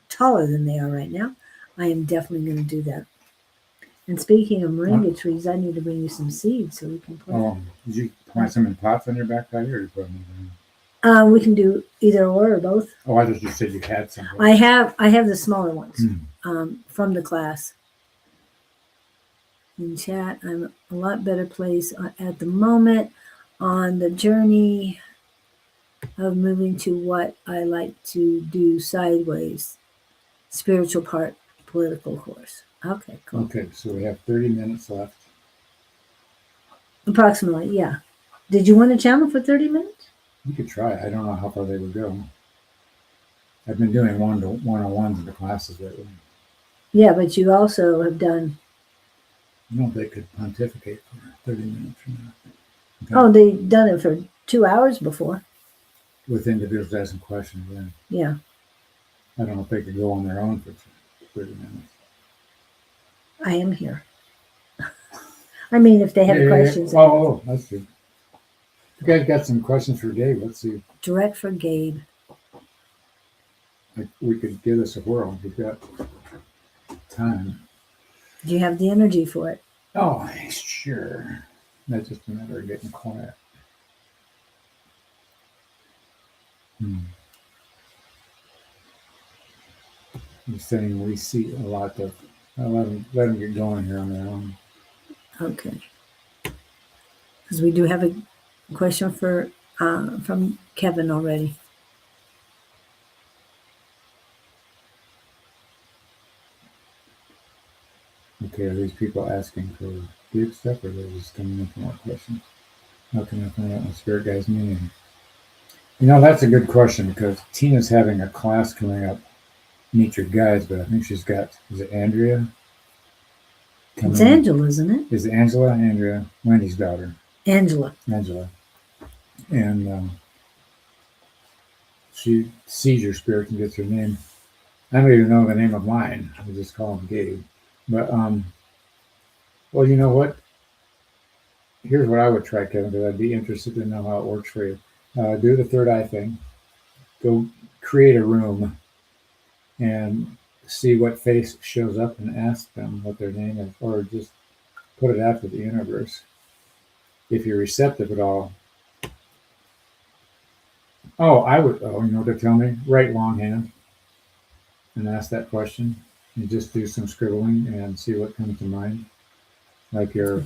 [SPEAKER 1] taller than they are right now, I am definitely going to do that. And speaking of moringa trees, I need to bring you some seeds so we can plant.
[SPEAKER 2] Oh, did you plant some in pots on your back patio, or you put them in the ground?
[SPEAKER 1] We can do either or both.
[SPEAKER 2] Oh, I thought you said you had some.
[SPEAKER 1] I have the smaller ones from the class. In chat, I'm a lot better place at the moment on the journey of moving to what I like to do sideways. Spiritual part, political course. Okay, cool.
[SPEAKER 2] Okay, so we have 30 minutes left.
[SPEAKER 1] Approximately, yeah. Did you want to channel for 30 minutes?
[SPEAKER 2] You could try. I don't know how far they would go. I've been doing one-on-ones in the classes lately.
[SPEAKER 1] Yeah, but you also have done.
[SPEAKER 2] No, they could pontificate for 30 minutes from now. Okay.
[SPEAKER 1] Oh, they've done it for 2 hours before.
[SPEAKER 2] With individuals asking questions, yeah.
[SPEAKER 1] Yeah.
[SPEAKER 2] I don't know if they could go on their own for 30 minutes.
[SPEAKER 1] I am here. I mean, if they have questions.
[SPEAKER 2] Yeah. Oh, that's true. You guys got some questions for Gabe. Let's see.
[SPEAKER 1] Direct for Gabe.
[SPEAKER 2] We could give this a whirl. We've got time.
[SPEAKER 1] Do you have the energy for it?
[SPEAKER 2] Oh, sure. That's just a matter of getting quiet. I'm saying we see a lot of. Let them get going here on their own.
[SPEAKER 1] Okay. Because we do have a question for from Kevin already.
[SPEAKER 2] Okay, are these people asking for deep stuff, or they're just coming in for more questions? How can I find out my spirit guide's meaning? That's a good question because Tina's having a class coming up, Meet Your Guides, but I think she's got, is it Andrea?
[SPEAKER 1] It's Angela, isn't it?
[SPEAKER 2] Is it Angela? Andrea, Wendy's daughter.
[SPEAKER 1] Angela.
[SPEAKER 2] And she sees your spirit and gets her name. I don't even know the name of mine. I just call him Gabe. But, well, you know what? Here's what I would try, Kevin, because I'd be interested to know how it works for you. Do the third eye thing. Go create a room and see what face shows up and ask them what their name is, or just put it out to the universe. If you're receptive at all. You know what they tell me? Write longhand and ask that question. You just do some scribbling and see what comes to mind. Like you're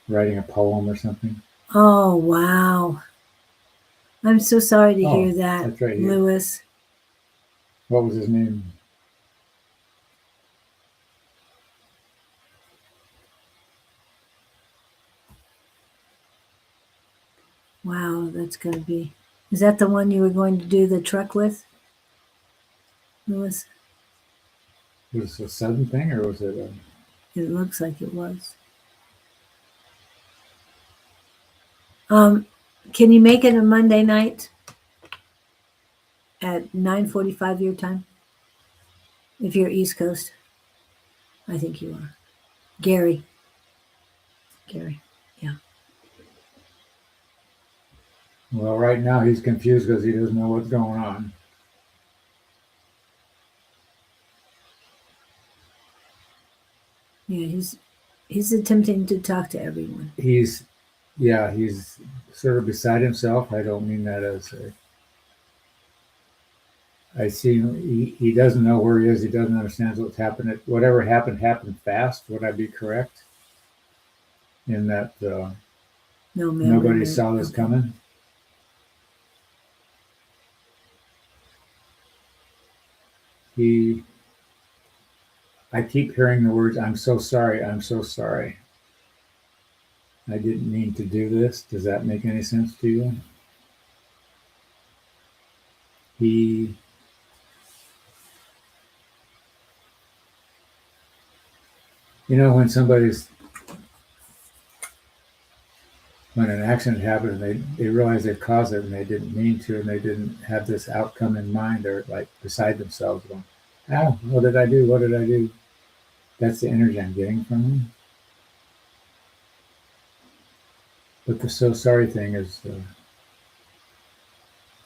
[SPEAKER 2] writing a poem or something.
[SPEAKER 1] Oh, wow. I'm so sorry to hear that,
[SPEAKER 2] that's right,
[SPEAKER 1] Lewis.
[SPEAKER 2] What was his name?
[SPEAKER 1] Wow, that's going to be... Is that the one you were going to do the truck with, Lewis?
[SPEAKER 2] Was it a sudden thing, or was it a...
[SPEAKER 1] It looks like it was. Can you make it a Monday night at 9:45 your time? If you're East Coast. I think you are. Gary. Yeah.
[SPEAKER 2] Well, right now he's confused because he doesn't know what's going on.
[SPEAKER 1] Yeah, he's attempting to talk to everyone.
[SPEAKER 2] He's sort of beside himself. I don't mean that as a... I see he doesn't know where he is. He doesn't understand what's happened. Whatever happened fast. Would I be correct in that nobody saw this coming? I keep hearing the words, "I'm so sorry, I'm so sorry. I didn't mean to do this." Does that make any sense to you? When an accident happened and they realize they caused it and they didn't mean to, and they didn't have this outcome in mind, they're like beside themselves going, "Oh, what did I do? What did I do?" That's the energy I'm getting from them. But the so sorry thing is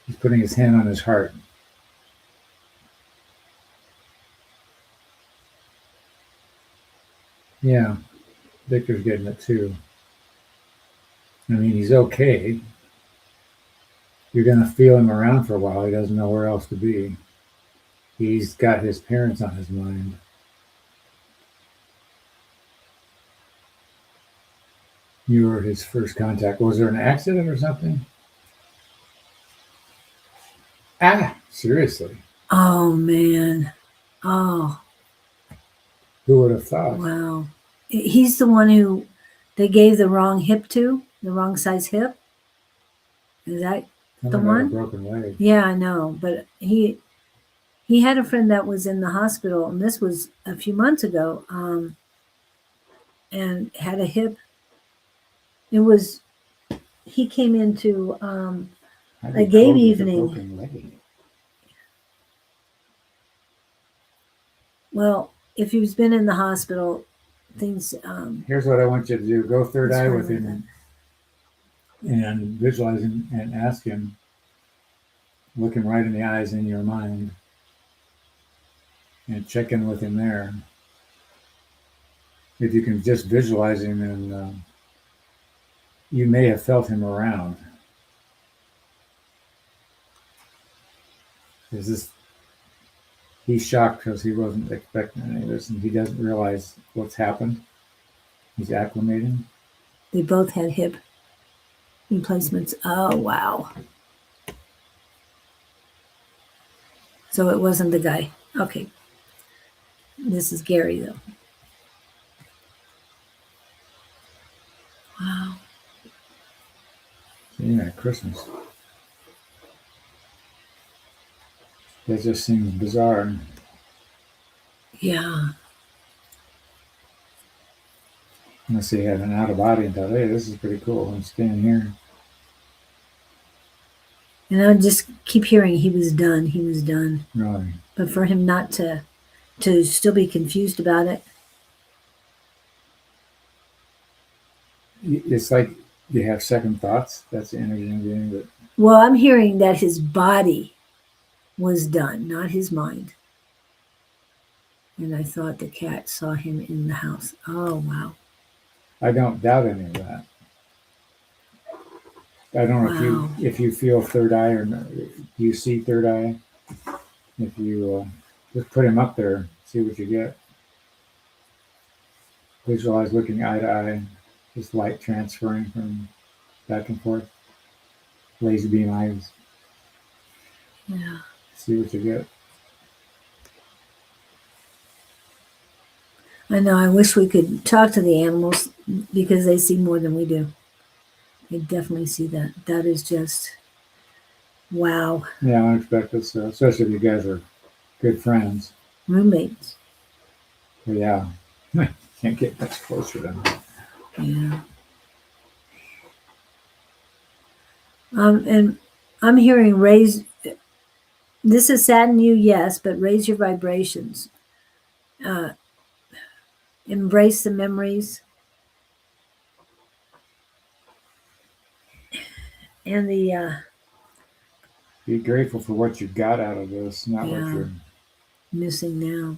[SPEAKER 2] he's putting his hand on his heart. Yeah, Victor's getting it too. I mean, he's okay. You're going to feel him around for a while. He doesn't know where else to be. He's got his parents on his mind. You were his first contact. Was there an accident or something? Seriously?
[SPEAKER 1] Oh, man. Oh.
[SPEAKER 2] Who would have thought?
[SPEAKER 1] Wow. He's the one who they gave the wrong hip to, the wrong size hip. Is that the one?
[SPEAKER 2] A broken leg.
[SPEAKER 1] Yeah, I know. But he had a friend that was in the hospital, and this was a few months ago, and had a hip. He came into a Gabe evening. Well, if he's been in the hospital, things...
[SPEAKER 2] Here's what I want you to do. Go third eye with him and visualize him and ask him, look him right in the eyes in your mind, and check in with him there. If you can just visualize him, and you may have felt him around. He's shocked because he wasn't expecting any of this, and he doesn't realize what's happened. He's acclimating.
[SPEAKER 1] They both had hip replacements. Oh, wow. So it wasn't the guy. Okay. This is Gary, though. Wow.
[SPEAKER 2] Yeah, Christmas. That just seems bizarre.
[SPEAKER 1] Yeah.
[SPEAKER 2] Unless they had an out of body and thought, hey, this is pretty cool. I'm staying here.
[SPEAKER 1] And I just keep hearing he was done. He was done.
[SPEAKER 2] Really.
[SPEAKER 1] But for him not to still be confused about it.
[SPEAKER 2] It's like you have second thoughts. That's the energy I'm getting. But
[SPEAKER 1] Well, I'm hearing that his body was done, not his mind. And I thought the cat saw him in the house. Oh, wow.
[SPEAKER 2] I don't doubt any of that. I don't know
[SPEAKER 1] Wow.
[SPEAKER 2] if you feel third eye or not. Do you see third eye? If you just put him up there, see what you get. Visualize looking eye to eye, just light transferring from back and forth. Laser beam eyes.
[SPEAKER 1] Yeah.
[SPEAKER 2] See what you get.
[SPEAKER 1] I know. I wish we could talk to the animals because they see more than we do. They definitely see that. That is just wow.
[SPEAKER 2] Yeah, unexpected stuff, especially if you guys are good friends.
[SPEAKER 1] Roommates.
[SPEAKER 2] But yeah, can't get much closer than that.
[SPEAKER 1] Yeah. And I'm hearing raise. This is sadden you, yes, but raise your vibrations. Uh, embrace the memories and the
[SPEAKER 2] Be grateful for what you got out of this, not what
[SPEAKER 1] yeah
[SPEAKER 2] you're.
[SPEAKER 1] missing now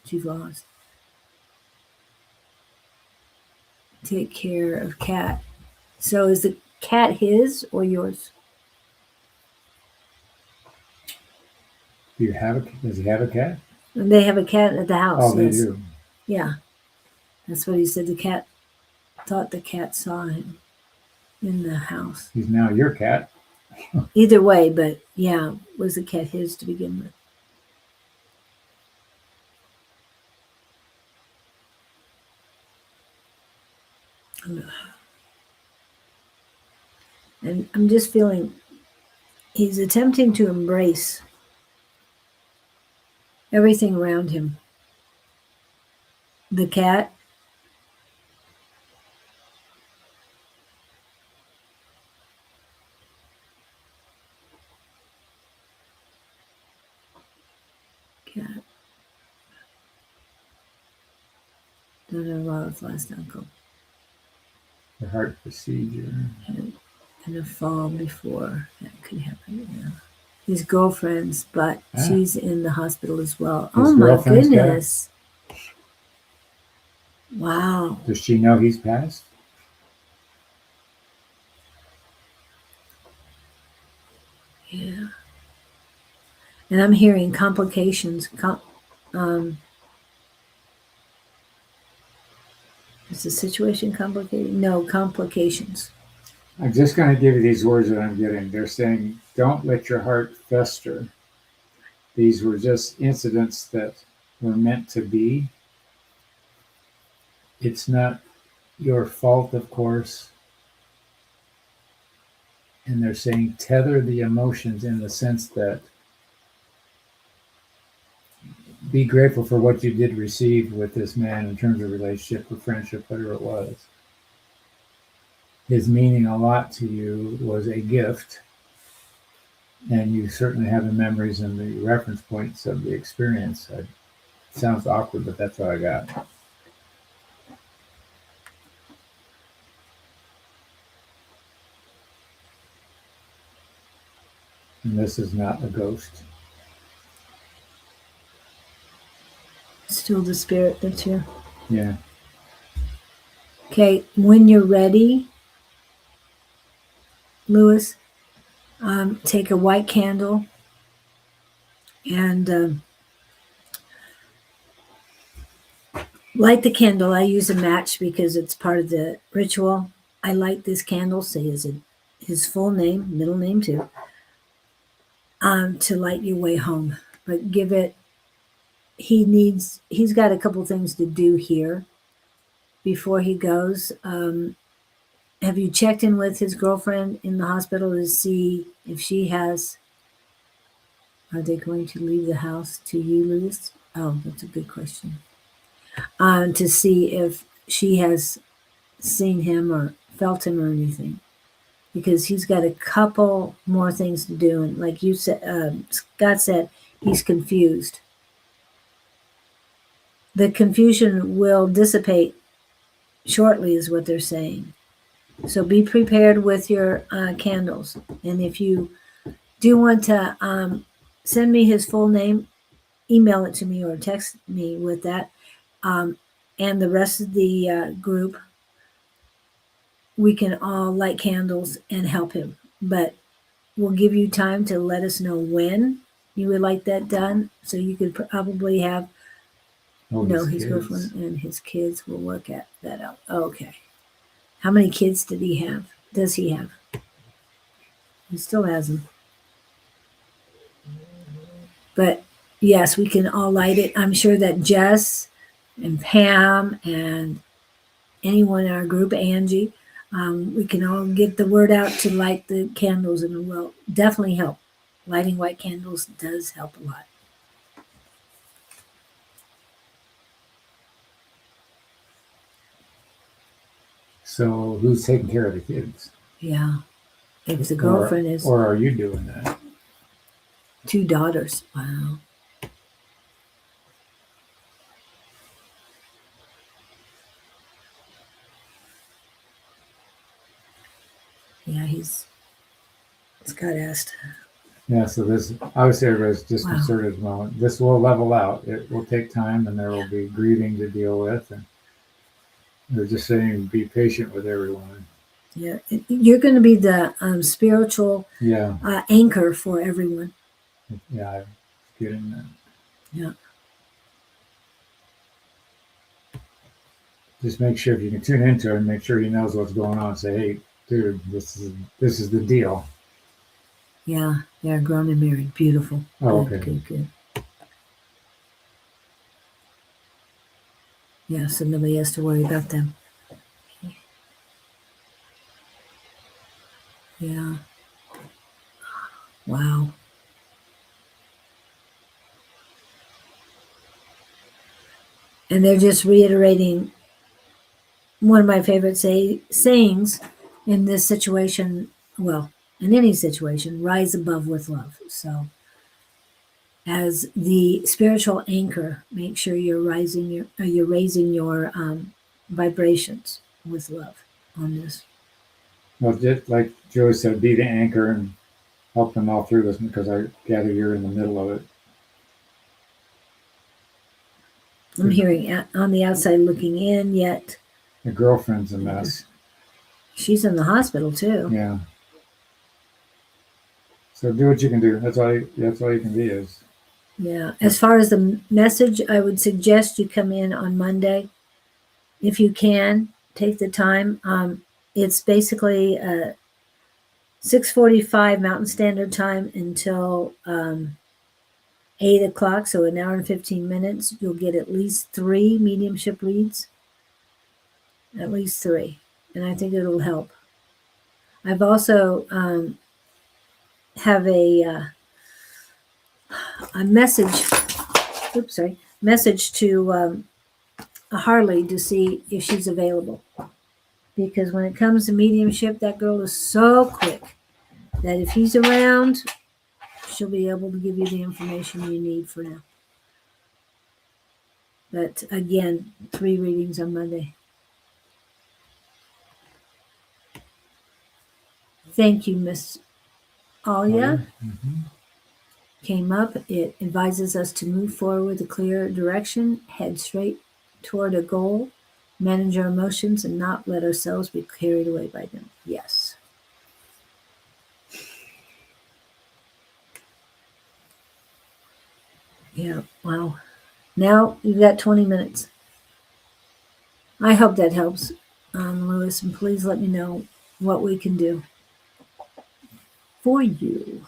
[SPEAKER 1] that you've lost. Take care of cat. So is the cat his or yours?
[SPEAKER 2] Do you have a? Does he have a cat?
[SPEAKER 1] And they have a cat at the house.
[SPEAKER 2] Oh, they
[SPEAKER 1] Yes.
[SPEAKER 2] do.
[SPEAKER 1] Yeah. That's what he said. The cat thought the cat saw him in the house.
[SPEAKER 2] He's now your cat.
[SPEAKER 1] Either way, but yeah, was the cat his to begin with? And I'm just feeling he's attempting to embrace everything around him. The cat, cat, Donald last uncle,
[SPEAKER 2] The heart procedure.
[SPEAKER 1] and a fall before that could happen. Yeah. His girlfriend's, but she's in the hospital as well.
[SPEAKER 2] His
[SPEAKER 1] Oh my
[SPEAKER 2] girlfriend's cat?
[SPEAKER 1] goodness. Wow.
[SPEAKER 2] Does she know he's passed?
[SPEAKER 1] Yeah. And I'm hearing complications. Is the situation complicated? No, complications.
[SPEAKER 2] I'm just going to give you these words that I'm getting. They're saying, don't let your heart fester. These were just incidents that were meant to be. It's not your fault, of course. And they're saying, tether the emotions in the sense that be grateful for what you did receive with this man in terms of relationship or friendship, whatever it was. His meaning a lot to you was a gift, and you certainly have the memories and the reference points of the experience. It sounds awkward, but that's what I got. And this is not a ghost.
[SPEAKER 1] Still the spirit that's here.
[SPEAKER 2] Yeah.
[SPEAKER 1] Okay, when you're ready, Lewis, take a white candle and light the candle. I use a match because it's part of the ritual. I light this candle, say his full name, middle name too, to light your way home. But give it, he's got a couple things to do here before he goes. have you checked in with his girlfriend in the hospital to see if she has? Are they going to leave the house to you, Louis? Oh, that's a good question. To see if she has seen him or felt him or anything, because he's got a couple more things to do, and like you said, Scott said, he's confused. The confusion will dissipate shortly, is what they're saying. So be prepared with your candles, and if you do want to send me his full name, email it to me or text me with that. And the rest of the group, we can all light candles and help him. But we'll give you time to let us know when you would like that done, so you could probably have his girlfriend and his kids will work at that out. Okay. How many kids did he have? Does he have? He still has them. But yes, we can all light it. I'm sure that Jess and Pam and anyone in our group, Angie, we can all get the word out to light the candles, and it will definitely help. Lighting white candles does help a lot.
[SPEAKER 2] So who's taking care of the kids?
[SPEAKER 1] Yeah. If the girlfriend is.
[SPEAKER 2] Or are you doing that?
[SPEAKER 1] 2 daughters. Wow. Yeah, Scott asked.
[SPEAKER 2] Yeah, so this, obviously everybody's disconcerted at the moment. This will level out. It will take time, and there will be grieving to deal with. And they're just saying be patient with everyone.
[SPEAKER 1] Yeah, you're going to be the spiritual
[SPEAKER 2] Yeah.
[SPEAKER 1] Anchor for everyone.
[SPEAKER 2] Yeah, I'm getting that.
[SPEAKER 1] Yeah.
[SPEAKER 2] Just make sure if you can tune into it and make sure he knows what's going on. Say, hey, dude, this is the deal.
[SPEAKER 1] Yeah, they're grown and married. Beautiful.
[SPEAKER 2] Oh,
[SPEAKER 1] good,
[SPEAKER 2] okay.
[SPEAKER 1] Good. Yeah, so nobody has to worry about them. Yeah. Wow. And they're just reiterating one of my favorite sayings in this situation. Well, in any situation, rise above with love. So, as the spiritual anchor, make sure you're raising your vibrations with love on this.
[SPEAKER 2] Well, just like Joey said, be the anchor and help them all through this, because I gather you're in the middle of it.
[SPEAKER 1] I'm hearing on the outside looking in, yet
[SPEAKER 2] The girlfriend's a mess.
[SPEAKER 1] She's in the hospital too.
[SPEAKER 2] Yeah. So do what you can do. That's all you can be is.
[SPEAKER 1] Yeah. As far as the message, I would suggest you come in on Monday. If you can, take the time. It's basically 6:45 Mountain Standard Time until 8 o'clock, so an hour and 15 minutes. You'll get at least 3 mediumship reads. At least 3. And I think it'll help. I've also have a message. Message to Harley to see if she's available. Because when it comes to mediumship, that girl is so quick that if he's around, she'll be able to give you the information you need for now. But again, 3 readings on Monday. Thank you, Miss Alia.
[SPEAKER 2] Mm-hmm.
[SPEAKER 1] Came up. It advises us to move forward with a clear direction, head straight toward a goal, manage our emotions, and not let ourselves be carried away by them. Yes. Yeah, wow. Now you've got 20 minutes. I hope that helps, Louis, and please let me know what we can do for you.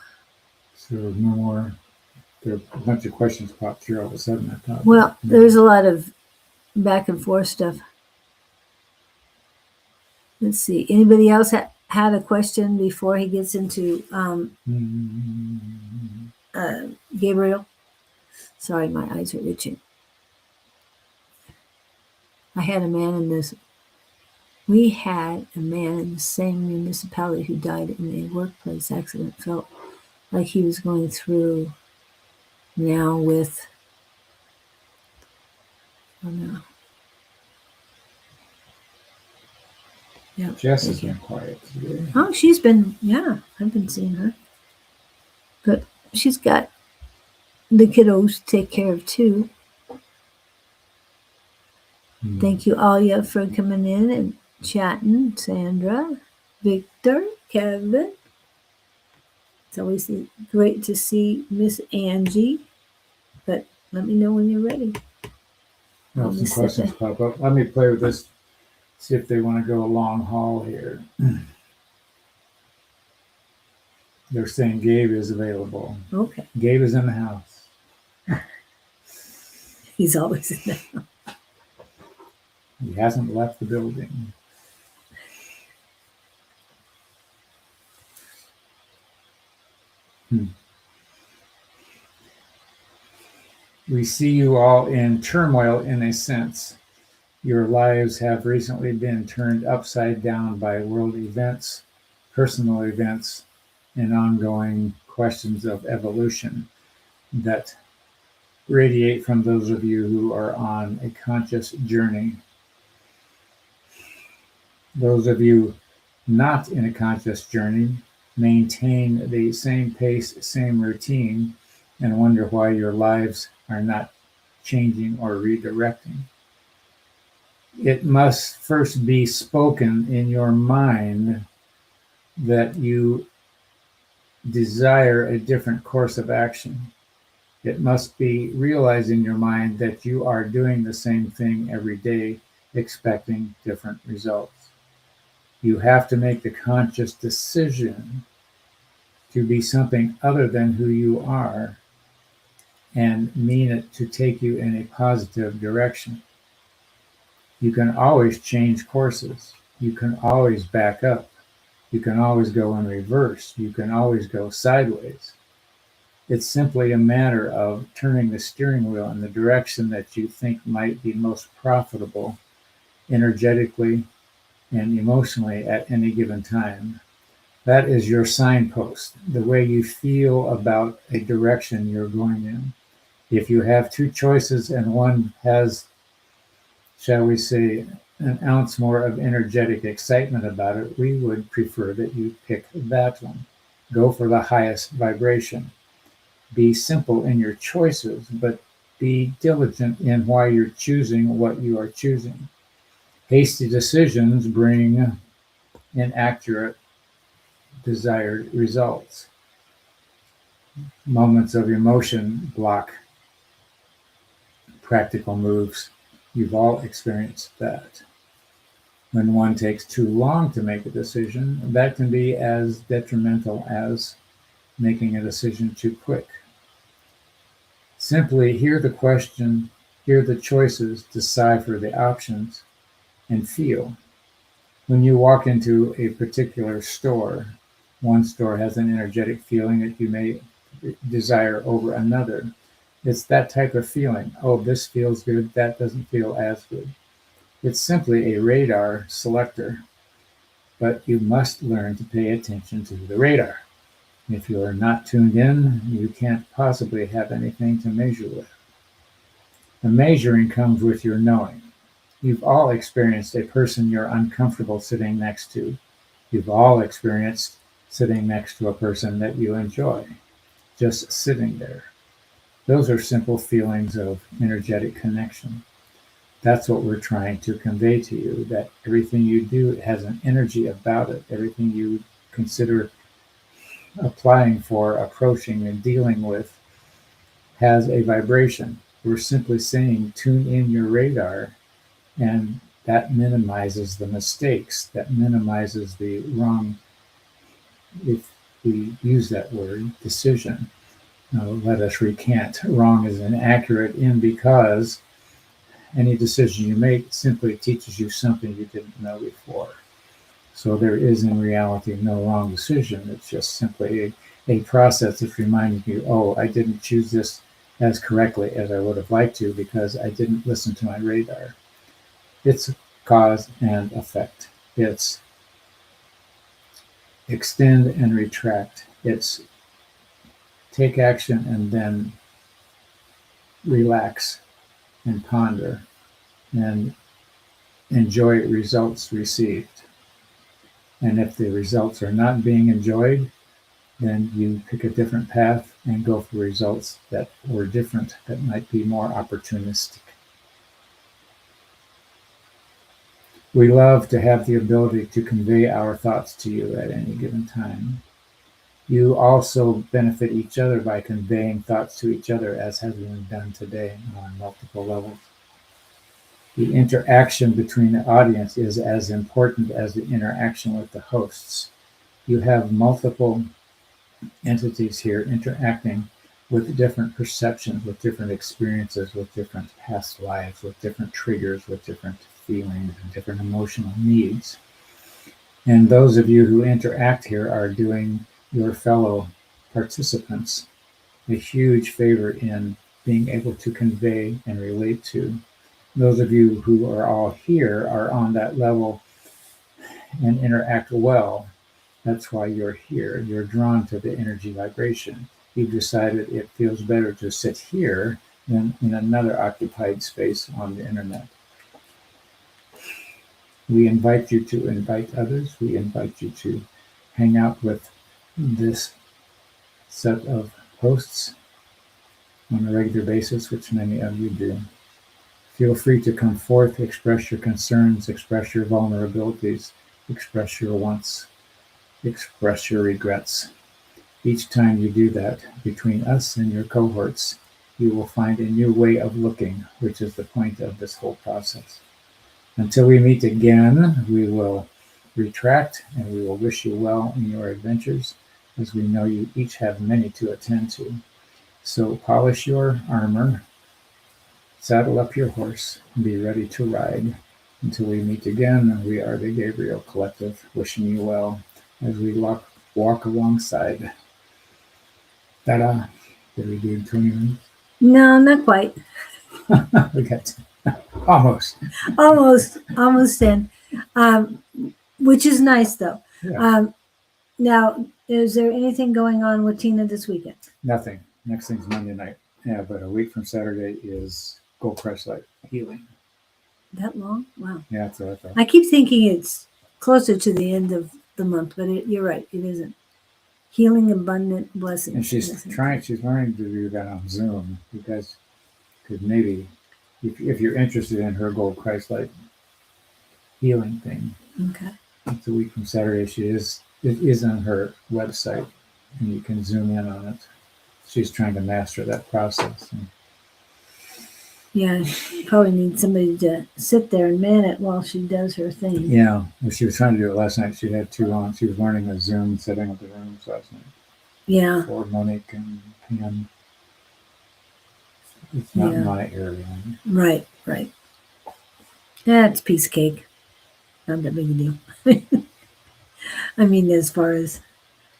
[SPEAKER 2] So no more. There are a bunch of questions popped through all of a sudden. I thought.
[SPEAKER 1] Well, there's a lot of back and forth stuff. Let's see. Anybody else had a question before he gets into Gabriel? Sorry, my eyes are itching. I had a man in this. We had a man in the same municipality who died in a workplace accident. Felt like he was going through now with. Oh no. Yeah.
[SPEAKER 2] Jess has been quiet today.
[SPEAKER 1] Oh, she's been. Yeah, I've been seeing her. But she's got the kiddos to take care of too. Thank you, Alia, for coming in and chatting. Sandra, Victor, Kevin. It's always great to see Miss Angie. But let me know when you're ready.
[SPEAKER 2] Well, some questions pop up. Let me play with this, see if they want to go a long haul here. They're saying Gabe is available.
[SPEAKER 1] Okay.
[SPEAKER 2] Gabe is in the house.
[SPEAKER 1] He's always in the house.
[SPEAKER 2] He hasn't left the building. We see you all in turmoil in a sense. Your lives have recently been turned upside down by world events, personal events, and ongoing questions of evolution that radiate from those of you who are on a conscious journey. Those of you not in a conscious journey maintain the same pace, same routine, and wonder why your lives are not changing or redirecting. It must first be spoken in your mind that you desire a different course of action. It must be realized in your mind that you are doing the same thing every day, expecting different results. You have to make the conscious decision to be something other than who you are and mean it to take you in a positive direction. You can always change courses. You can always back up. You can always go in reverse. You can always go sideways. It's simply a matter of turning the steering wheel in the direction that you think might be most profitable energetically and emotionally at any given time. That is your signpost, the way you feel about a direction you're going in. If you have two choices and one has, shall we say, an ounce more of energetic excitement about it, we would prefer that you pick that one. Go for the highest vibration. Be simple in your choices, but be diligent in why you're choosing what you are choosing. Hasty decisions bring inaccurate desired results. Moments of emotion block practical moves. You've all experienced that. When one takes too long to make a decision, that can be as detrimental as making a decision too quick. Simply hear the question, hear the choices, decipher the options, and feel. When you walk into a particular store, one store has an energetic feeling that you may desire over another. It's that type of feeling. Oh, this feels good, that doesn't feel as good. It's simply a radar selector, but you must learn to pay attention to the radar. If you are not tuned in, you can't possibly have anything to measure with. The measuring comes with your knowing. You've all experienced a person you're uncomfortable sitting next to. You've all experienced sitting next to a person that you enjoy, just sitting there. Those are simple feelings of energetic connection. That's what we're trying to convey to you, that everything you do has an energy about it. Everything you consider applying for, approaching, and dealing with has a vibration. We're simply saying, tune in your radar, and that minimizes the mistakes, that minimizes the wrong, if we use that word, decision. Let us recant. Wrong is inaccurate in because any decision you make simply teaches you something you didn't know before. So there is in reality no wrong decision. It's just simply a process that's reminding you, oh, I didn't choose this as correctly as I would have liked to because I didn't listen to my radar. It's cause and effect. It's extend and retract. It's take action and then relax and ponder and enjoy results received. And if the results are not being enjoyed, then you pick a different path and go for results that were different, that might be more opportunistic. We love to have the ability to convey our thoughts to you at any given time. You also benefit each other by conveying thoughts to each other, as has been done today on multiple levels. The interaction between the audience is as important as the interaction with the hosts. You have multiple entities here interacting with different perceptions, with different experiences, with different past lives, with different triggers, with different feelings and different emotional needs. And those of you who interact here are doing your fellow participants a huge favor in being able to convey and relate to. Those of you who are all here are on that level and interact well. That's why you're here. You're drawn to the energy vibration. You've decided it feels better to sit here than in another occupied space on the internet. We invite you to invite others. We invite you to hang out with this set of hosts on a regular basis, which many of you do. Feel free to come forth, express your concerns, express your vulnerabilities, express your wants, express your regrets. Each time you do that, between us and your cohorts, you will find a new way of looking, which is the point of this whole process. Until we meet again, we will retract and we will wish you well in your adventures, as we know you each have many to attend to. So polish your armor, saddle up your horse, and be ready to ride. Until we meet again, we are the Gabriel Collective, wishing you well as we walk alongside. Ta-da! Did we do 20 minutes?
[SPEAKER 1] No, not quite.
[SPEAKER 2] We got almost.
[SPEAKER 1] Almost 10. Which is nice though.
[SPEAKER 2] Yeah.
[SPEAKER 1] Now, is there anything going on with Tina this weekend?
[SPEAKER 2] Nothing. Next thing's Monday night. Yeah, but a week from Saturday is Gold Crush Light Healing.
[SPEAKER 1] That long? Wow.
[SPEAKER 2] Yeah, that's what I thought.
[SPEAKER 1] I keep thinking it's closer to the end of the month, but you're right. It isn't. Healing, abundant blessings.
[SPEAKER 2] And she's learning to do that on Zoom because could maybe, if you're interested in her Gold Christ Light healing thing,
[SPEAKER 1] okay.
[SPEAKER 2] It's a week from Saturday. It is on her website, and you can zoom in on it. She's trying to master that process.
[SPEAKER 1] Yeah, probably need somebody to sit there and man it while she does her thing.
[SPEAKER 2] Yeah, well, she was trying to do it last night. She had two on. She was learning the Zoom setting of the rooms last night.
[SPEAKER 1] Yeah.
[SPEAKER 2] For Monique and Pam. It's not my area.
[SPEAKER 1] Right. Yeah, it's piece of cake. Not that big a deal. I mean, as far as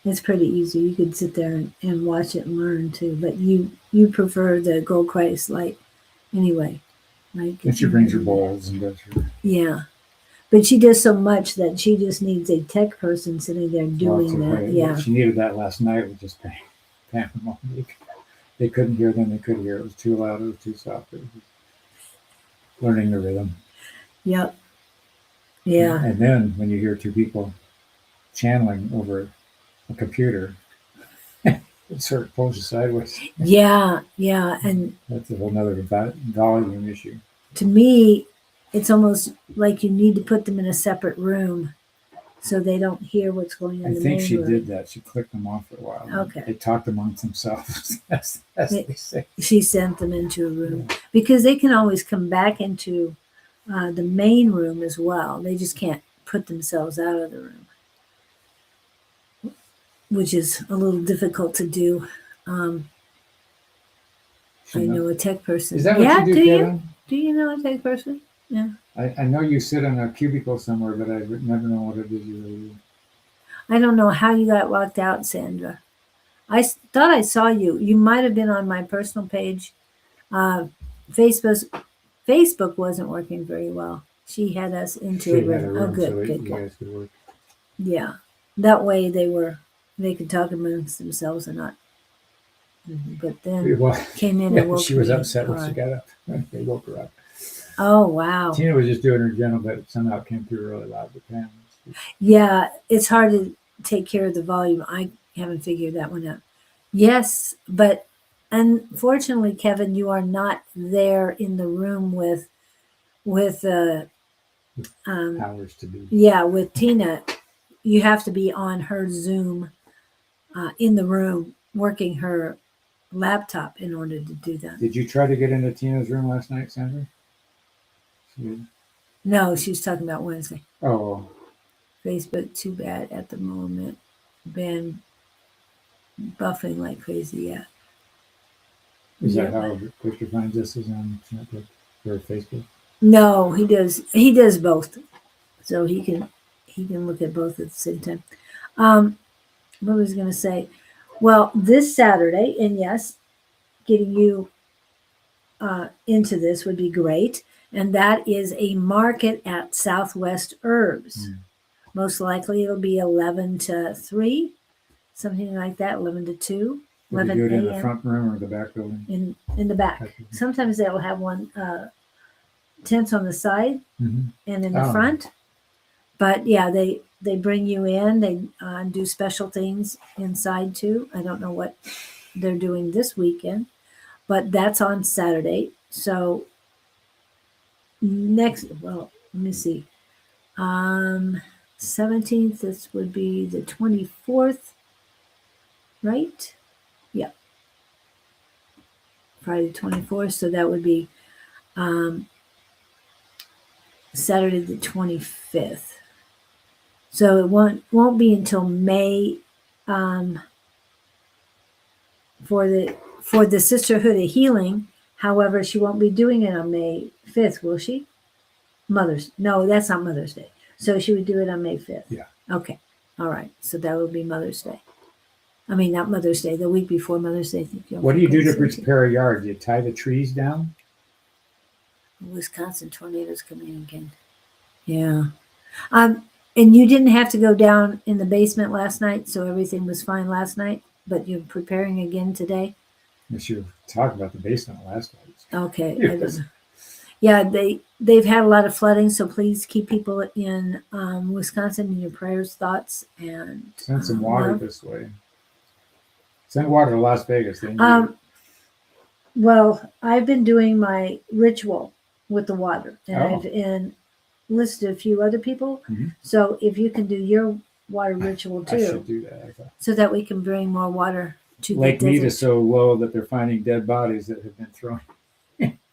[SPEAKER 1] it's pretty easy. You could sit there and watch it and learn too. But you prefer the Gold Christ Light anyway. Like,
[SPEAKER 2] and she brings her bowls and does her.
[SPEAKER 1] Yeah. But she does so much that she just needs a tech person sitting there doing that.
[SPEAKER 2] Right.
[SPEAKER 1] Yeah.
[SPEAKER 2] She needed that last night with just Pam and Monique. They couldn't hear, then they could hear. It was too loud, it was too soft. It was learning the rhythm.
[SPEAKER 1] Yep. Yeah.
[SPEAKER 2] And then when you hear two people channeling over a computer, it sort of pulls you sideways.
[SPEAKER 1] Yeah. And
[SPEAKER 2] that's a whole nother volume issue.
[SPEAKER 1] To me, it's almost like you need to put them in a separate room so they don't hear what's going on in the main room.
[SPEAKER 2] I think she did that. She clicked them off for a while.
[SPEAKER 1] Okay.
[SPEAKER 2] They talked amongst themselves, as they say.
[SPEAKER 1] She sent them into a room because they can always come back into the main room as well. They just can't put themselves out of the room, which is a little difficult to do. I know a tech person.
[SPEAKER 2] Is that what you do, Kevin?
[SPEAKER 1] Do you know a tech person? Yeah.
[SPEAKER 2] I know you sit in a cubicle somewhere, but I never know what it is you really do.
[SPEAKER 1] I don't know how you got locked out, Sandra. Thought I saw you. You might have been on my personal page. Uh, Facebook wasn't working very well. She had us into a
[SPEAKER 2] She had a
[SPEAKER 1] room. Oh,
[SPEAKER 2] room so
[SPEAKER 1] good,
[SPEAKER 2] that
[SPEAKER 1] good,
[SPEAKER 2] you
[SPEAKER 1] good.
[SPEAKER 2] guys could work.
[SPEAKER 1] Yeah, that way they could talk amongst themselves and not. But then
[SPEAKER 2] Well,
[SPEAKER 1] came in and
[SPEAKER 2] yeah,
[SPEAKER 1] woke
[SPEAKER 2] she was
[SPEAKER 1] me
[SPEAKER 2] upset when she
[SPEAKER 1] hard.
[SPEAKER 2] got up. They woke her up.
[SPEAKER 1] Oh wow.
[SPEAKER 2] Tina was just doing her gentle, but somehow it came through really loud with Pam.
[SPEAKER 1] Yeah, it's hard to take care of the volume. I haven't figured that one out. Yes, but unfortunately, Kevin, you are not there in the room with
[SPEAKER 2] Powers to be.
[SPEAKER 1] yeah, with Tina. You have to be on her Zoom in the room working her laptop in order to do that.
[SPEAKER 2] Did you try to get into Tina's room last night, Sandra?
[SPEAKER 1] No, she was talking about Wednesday.
[SPEAKER 2] Oh,
[SPEAKER 1] Facebook, too bad at the moment. Been buffing like crazy. Yeah.
[SPEAKER 2] is
[SPEAKER 1] Yep.
[SPEAKER 2] that how Victor finds us is on Netflix or Facebook?
[SPEAKER 1] No, he does. He does both, so he can look at both at the same time. Um, what was I going to say? Well, this Saturday, and yes, getting you into this would be great, and that is a market at Southwest Herbs. Most likely, it'll be 11 to 3, something like that. 11 to 2,
[SPEAKER 2] Did they
[SPEAKER 1] 11
[SPEAKER 2] do it in the
[SPEAKER 1] a.m.
[SPEAKER 2] front room or the back building?
[SPEAKER 1] in the back. Sometimes they'll have one tents on the side
[SPEAKER 2] Mm-hmm.
[SPEAKER 1] and in the
[SPEAKER 2] Oh.
[SPEAKER 1] front. But yeah, they bring you in. They do special things inside too. I don't know what they're doing this weekend, but that's on Saturday. So well, let me see. 17th, this would be the 24th, right? Yeah, Friday 24th. So that would be Saturday the 25th. So it won't be until May for the Sisterhood of Healing. However, she won't be doing it on May 5th, will she? No, that's not Mother's Day. So she would do it on May 5th.
[SPEAKER 2] Yeah.
[SPEAKER 1] Okay. All right. So that would be Mother's Day. I mean, not Mother's Day, the week before Mother's Day.
[SPEAKER 2] What do you do to prepare a yard? Do you tie the trees down?
[SPEAKER 1] Wisconsin tornadoes coming in again. Yeah. And you didn't have to go down in the basement last night, so everything was fine last night, but you're preparing again today?
[SPEAKER 2] Yes, you talked about the basement last night.
[SPEAKER 1] Okay.
[SPEAKER 2] Yes.
[SPEAKER 1] I don't know. Yeah, they've had a lot of flooding, so please keep people in Wisconsin in your prayers, thoughts, and
[SPEAKER 2] Send some water
[SPEAKER 1] love.
[SPEAKER 2] this way. Send water to Las Vegas. They need it.
[SPEAKER 1] Well, I've been doing my ritual with the water, and
[SPEAKER 2] Oh.
[SPEAKER 1] I've enlisted a few other people.
[SPEAKER 2] Mhm.
[SPEAKER 1] So if you can do your water ritual
[SPEAKER 2] I
[SPEAKER 1] too,
[SPEAKER 2] should do that. I thought.
[SPEAKER 1] so that we can bring more water to
[SPEAKER 2] Lake
[SPEAKER 1] the
[SPEAKER 2] Mead
[SPEAKER 1] desert.
[SPEAKER 2] is so low that they're finding dead bodies that have been thrown.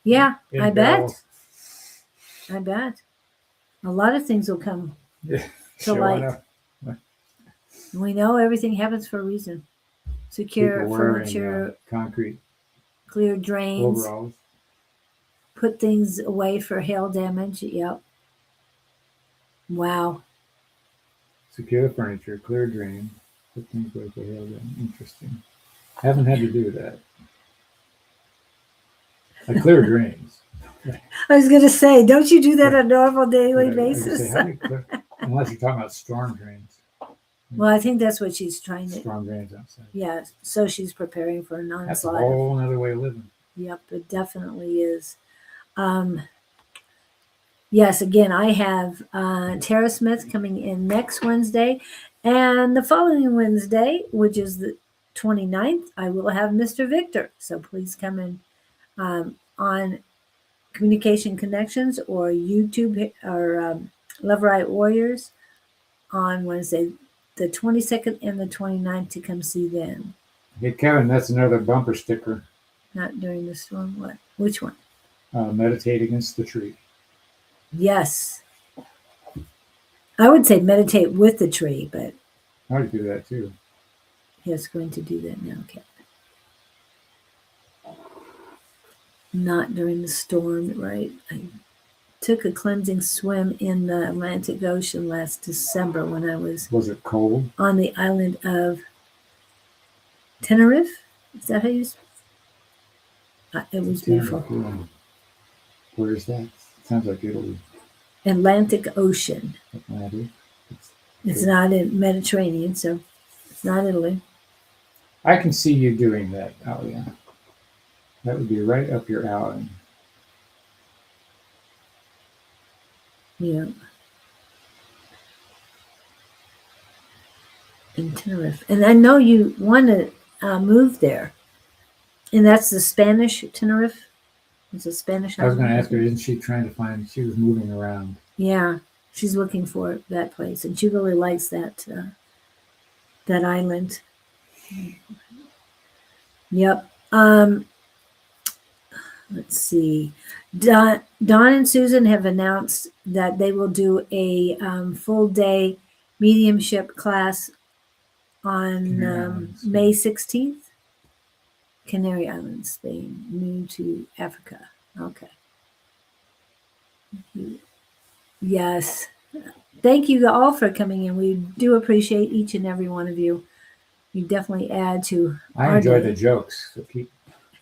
[SPEAKER 1] Yeah,
[SPEAKER 2] in
[SPEAKER 1] I
[SPEAKER 2] barrels.
[SPEAKER 1] bet. I bet. A lot of things will come
[SPEAKER 2] Yeah,
[SPEAKER 1] to
[SPEAKER 2] showing
[SPEAKER 1] light.
[SPEAKER 2] up.
[SPEAKER 1] We know everything happens for a reason. Secure
[SPEAKER 2] People wearing
[SPEAKER 1] furniture,
[SPEAKER 2] concrete
[SPEAKER 1] clear drains,
[SPEAKER 2] overalls.
[SPEAKER 1] put things away for hail damage. Yep. Wow.
[SPEAKER 2] Secure the furniture, clear drain, put things away for hail damage. Interesting. Haven't had to do that. I clear drains.
[SPEAKER 1] I was going to say, don't you do that on a normal daily
[SPEAKER 2] But I
[SPEAKER 1] basis?
[SPEAKER 2] say, how do you clear? Unless you're talking about storm drains.
[SPEAKER 1] Well, I think that's what she's trying to.
[SPEAKER 2] Storm drains outside.
[SPEAKER 1] Yeah, so she's preparing for an
[SPEAKER 2] That's a
[SPEAKER 1] onslaught.
[SPEAKER 2] whole other way of living.
[SPEAKER 1] Yep, it definitely is. Yes, again, I have Tara Smith coming in next Wednesday. And the following Wednesday, which is the 29th, I will have Mr. Victor. So please come in on Communication Connections or YouTube or Love Right Warriors on Wednesday, the 22nd and the 29th to come see them.
[SPEAKER 2] Hey, Kevin, that's another bumper sticker.
[SPEAKER 1] Not during the storm. What? Which one?
[SPEAKER 2] Meditate against the tree.
[SPEAKER 1] Yes. I would say meditate with the tree, but
[SPEAKER 2] I would do that too.
[SPEAKER 1] he's going to do that now, okay. Not during the storm, right? took a cleansing swim in the Atlantic Ocean last December when I was
[SPEAKER 2] Was it cold?
[SPEAKER 1] on the island of Tenerife. Is that how you? It was beautiful.
[SPEAKER 2] Yeah. Where is that? Sounds like Italy.
[SPEAKER 1] Atlantic Ocean.
[SPEAKER 2] Atlantic.
[SPEAKER 1] It's not in Mediterranean, so it's not Italy.
[SPEAKER 2] I can see you doing that. Oh yeah, that would be right up your alley.
[SPEAKER 1] Yeah. In Tenerife. And I know you want to move there. And that's the Spanish Tenerife? It's a Spanish
[SPEAKER 2] I was going to
[SPEAKER 1] island.
[SPEAKER 2] ask her, isn't she trying to find? She was moving around.
[SPEAKER 1] Yeah, she's looking for that place, and she really likes that that island. Yep. Let's see. Don and Susan have announced that they will do a full day mediumship class on
[SPEAKER 2] Canary Islands.
[SPEAKER 1] May 16th. Canary Islands, Spain, new to Africa. Okay. Yes. Thank you all for coming in. We do appreciate each and every one of you. You definitely add to
[SPEAKER 2] I
[SPEAKER 1] our
[SPEAKER 2] enjoy
[SPEAKER 1] day.
[SPEAKER 2] the jokes. So keep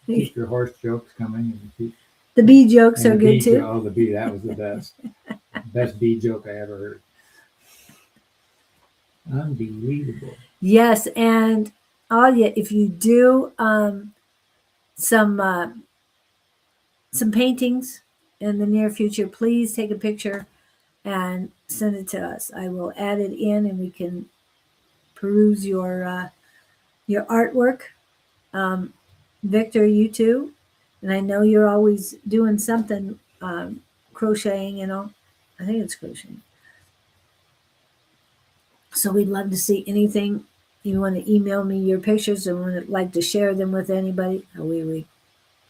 [SPEAKER 2] your horse jokes coming. And keep,
[SPEAKER 1] The bee jokes
[SPEAKER 2] and
[SPEAKER 1] are
[SPEAKER 2] the
[SPEAKER 1] good
[SPEAKER 2] bee
[SPEAKER 1] too.
[SPEAKER 2] Oh, the bee. That was the best. Best bee joke I ever heard. Unbelievable.
[SPEAKER 1] Yes, and if you do some paintings in the near future, please take a picture and send it to us. I will add it in, and we can peruse your artwork. Victor, you too, and I know you're always doing something, crocheting. I think it's crocheting. So we'd love to see anything. You want to email me your pictures and would like to share them with anybody? We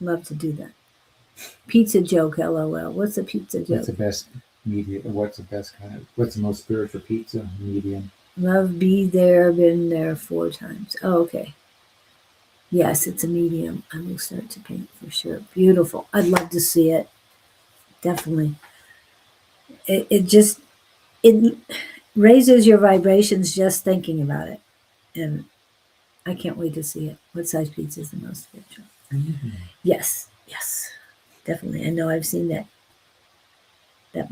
[SPEAKER 1] love to do that. Pizza joke, LOL. What's a pizza joke?
[SPEAKER 2] What's the best medium? What's the best kind of? What's the most spiritual pizza? Medium.
[SPEAKER 1] Love be there, been there 4 times. Oh, okay. Yes, it's a medium. I will start to paint for sure. Beautiful. I'd love to see it. Definitely. It raises your vibrations just thinking about it. And I can't wait to see it. What size pizza is the most spiritual?
[SPEAKER 2] Mm-hmm.
[SPEAKER 1] Yes, definitely. I know I've seen that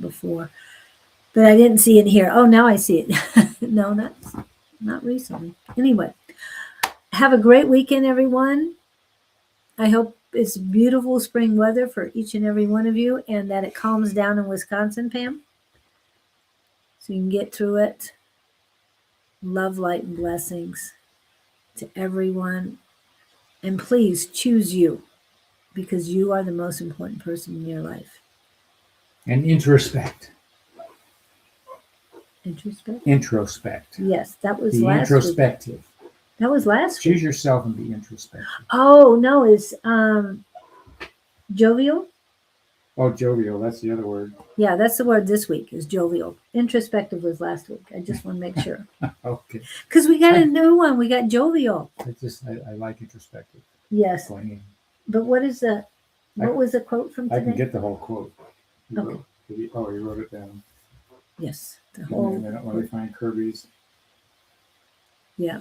[SPEAKER 1] before, but I didn't see it here. Oh, now I see it. No, not recently. Anyway, have a great weekend, everyone. I hope it's beautiful spring weather for each and every one of you, and that it calms down in Wisconsin, Pam, so you can get through it. Love, light, and blessings to everyone. And please choose you, because you are the most important person in your life.
[SPEAKER 2] And introspect.
[SPEAKER 1] Introspect? Yes, that was
[SPEAKER 2] Be
[SPEAKER 1] last
[SPEAKER 2] introspective.
[SPEAKER 1] week. That was last week.
[SPEAKER 2] Choose yourself and be introspective.
[SPEAKER 1] Oh, no, it's jovial?
[SPEAKER 2] Oh, jovial. That's the other word.
[SPEAKER 1] Yeah, that's the word this week is jovial. Introspective was last week. I just want to make sure.
[SPEAKER 2] Okay.
[SPEAKER 1] Because we got a new one. We got jovial.
[SPEAKER 2] I like introspective.
[SPEAKER 1] Yes.
[SPEAKER 2] Pointing.
[SPEAKER 1] But what was the quote from today?
[SPEAKER 2] I can get the whole quote.
[SPEAKER 1] Okay.
[SPEAKER 2] You wrote it down.
[SPEAKER 1] Yes. The
[SPEAKER 2] Give me
[SPEAKER 1] whole.
[SPEAKER 2] a minute while we find Kirby's.
[SPEAKER 1] Yeah.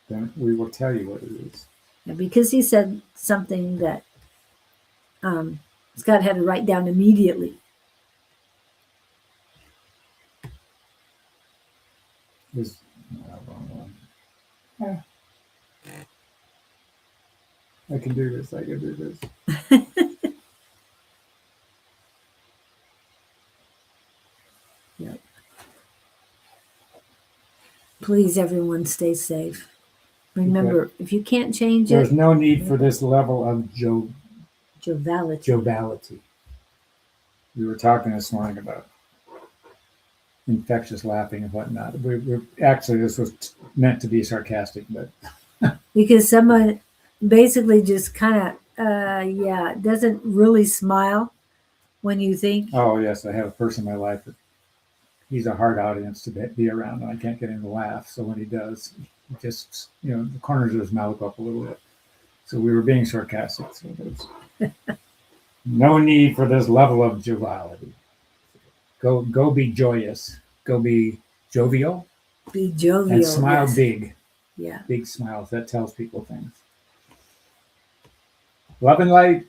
[SPEAKER 2] Then we will tell you what it is.
[SPEAKER 1] Yeah, because he said something that Scott had to write down immediately.
[SPEAKER 2] Is wrong one. Yeah. I can do this.
[SPEAKER 1] Yep. Please, everyone, stay safe. Remember, if you can't change
[SPEAKER 2] There's
[SPEAKER 1] it,
[SPEAKER 2] no need for this level of
[SPEAKER 1] joviality.
[SPEAKER 2] We were talking this morning about infectious laughing and whatnot. Actually, this was meant to be sarcastic, but
[SPEAKER 1] because someone basically just kind of, doesn't really smile when you think.
[SPEAKER 2] Oh yes, I have a person in my life that he's a hard audience to be around, and I can't get him to laugh. So when he does, he just the corners of his mouth up a little bit. So we were being sarcastic. So No need for this level of joviality. Go be joyous. Go be jovial
[SPEAKER 1] Be
[SPEAKER 2] and
[SPEAKER 1] jovial.
[SPEAKER 2] smile
[SPEAKER 1] Yes.
[SPEAKER 2] big.
[SPEAKER 1] Yeah.
[SPEAKER 2] Big smiles. That tells people things. Love and light.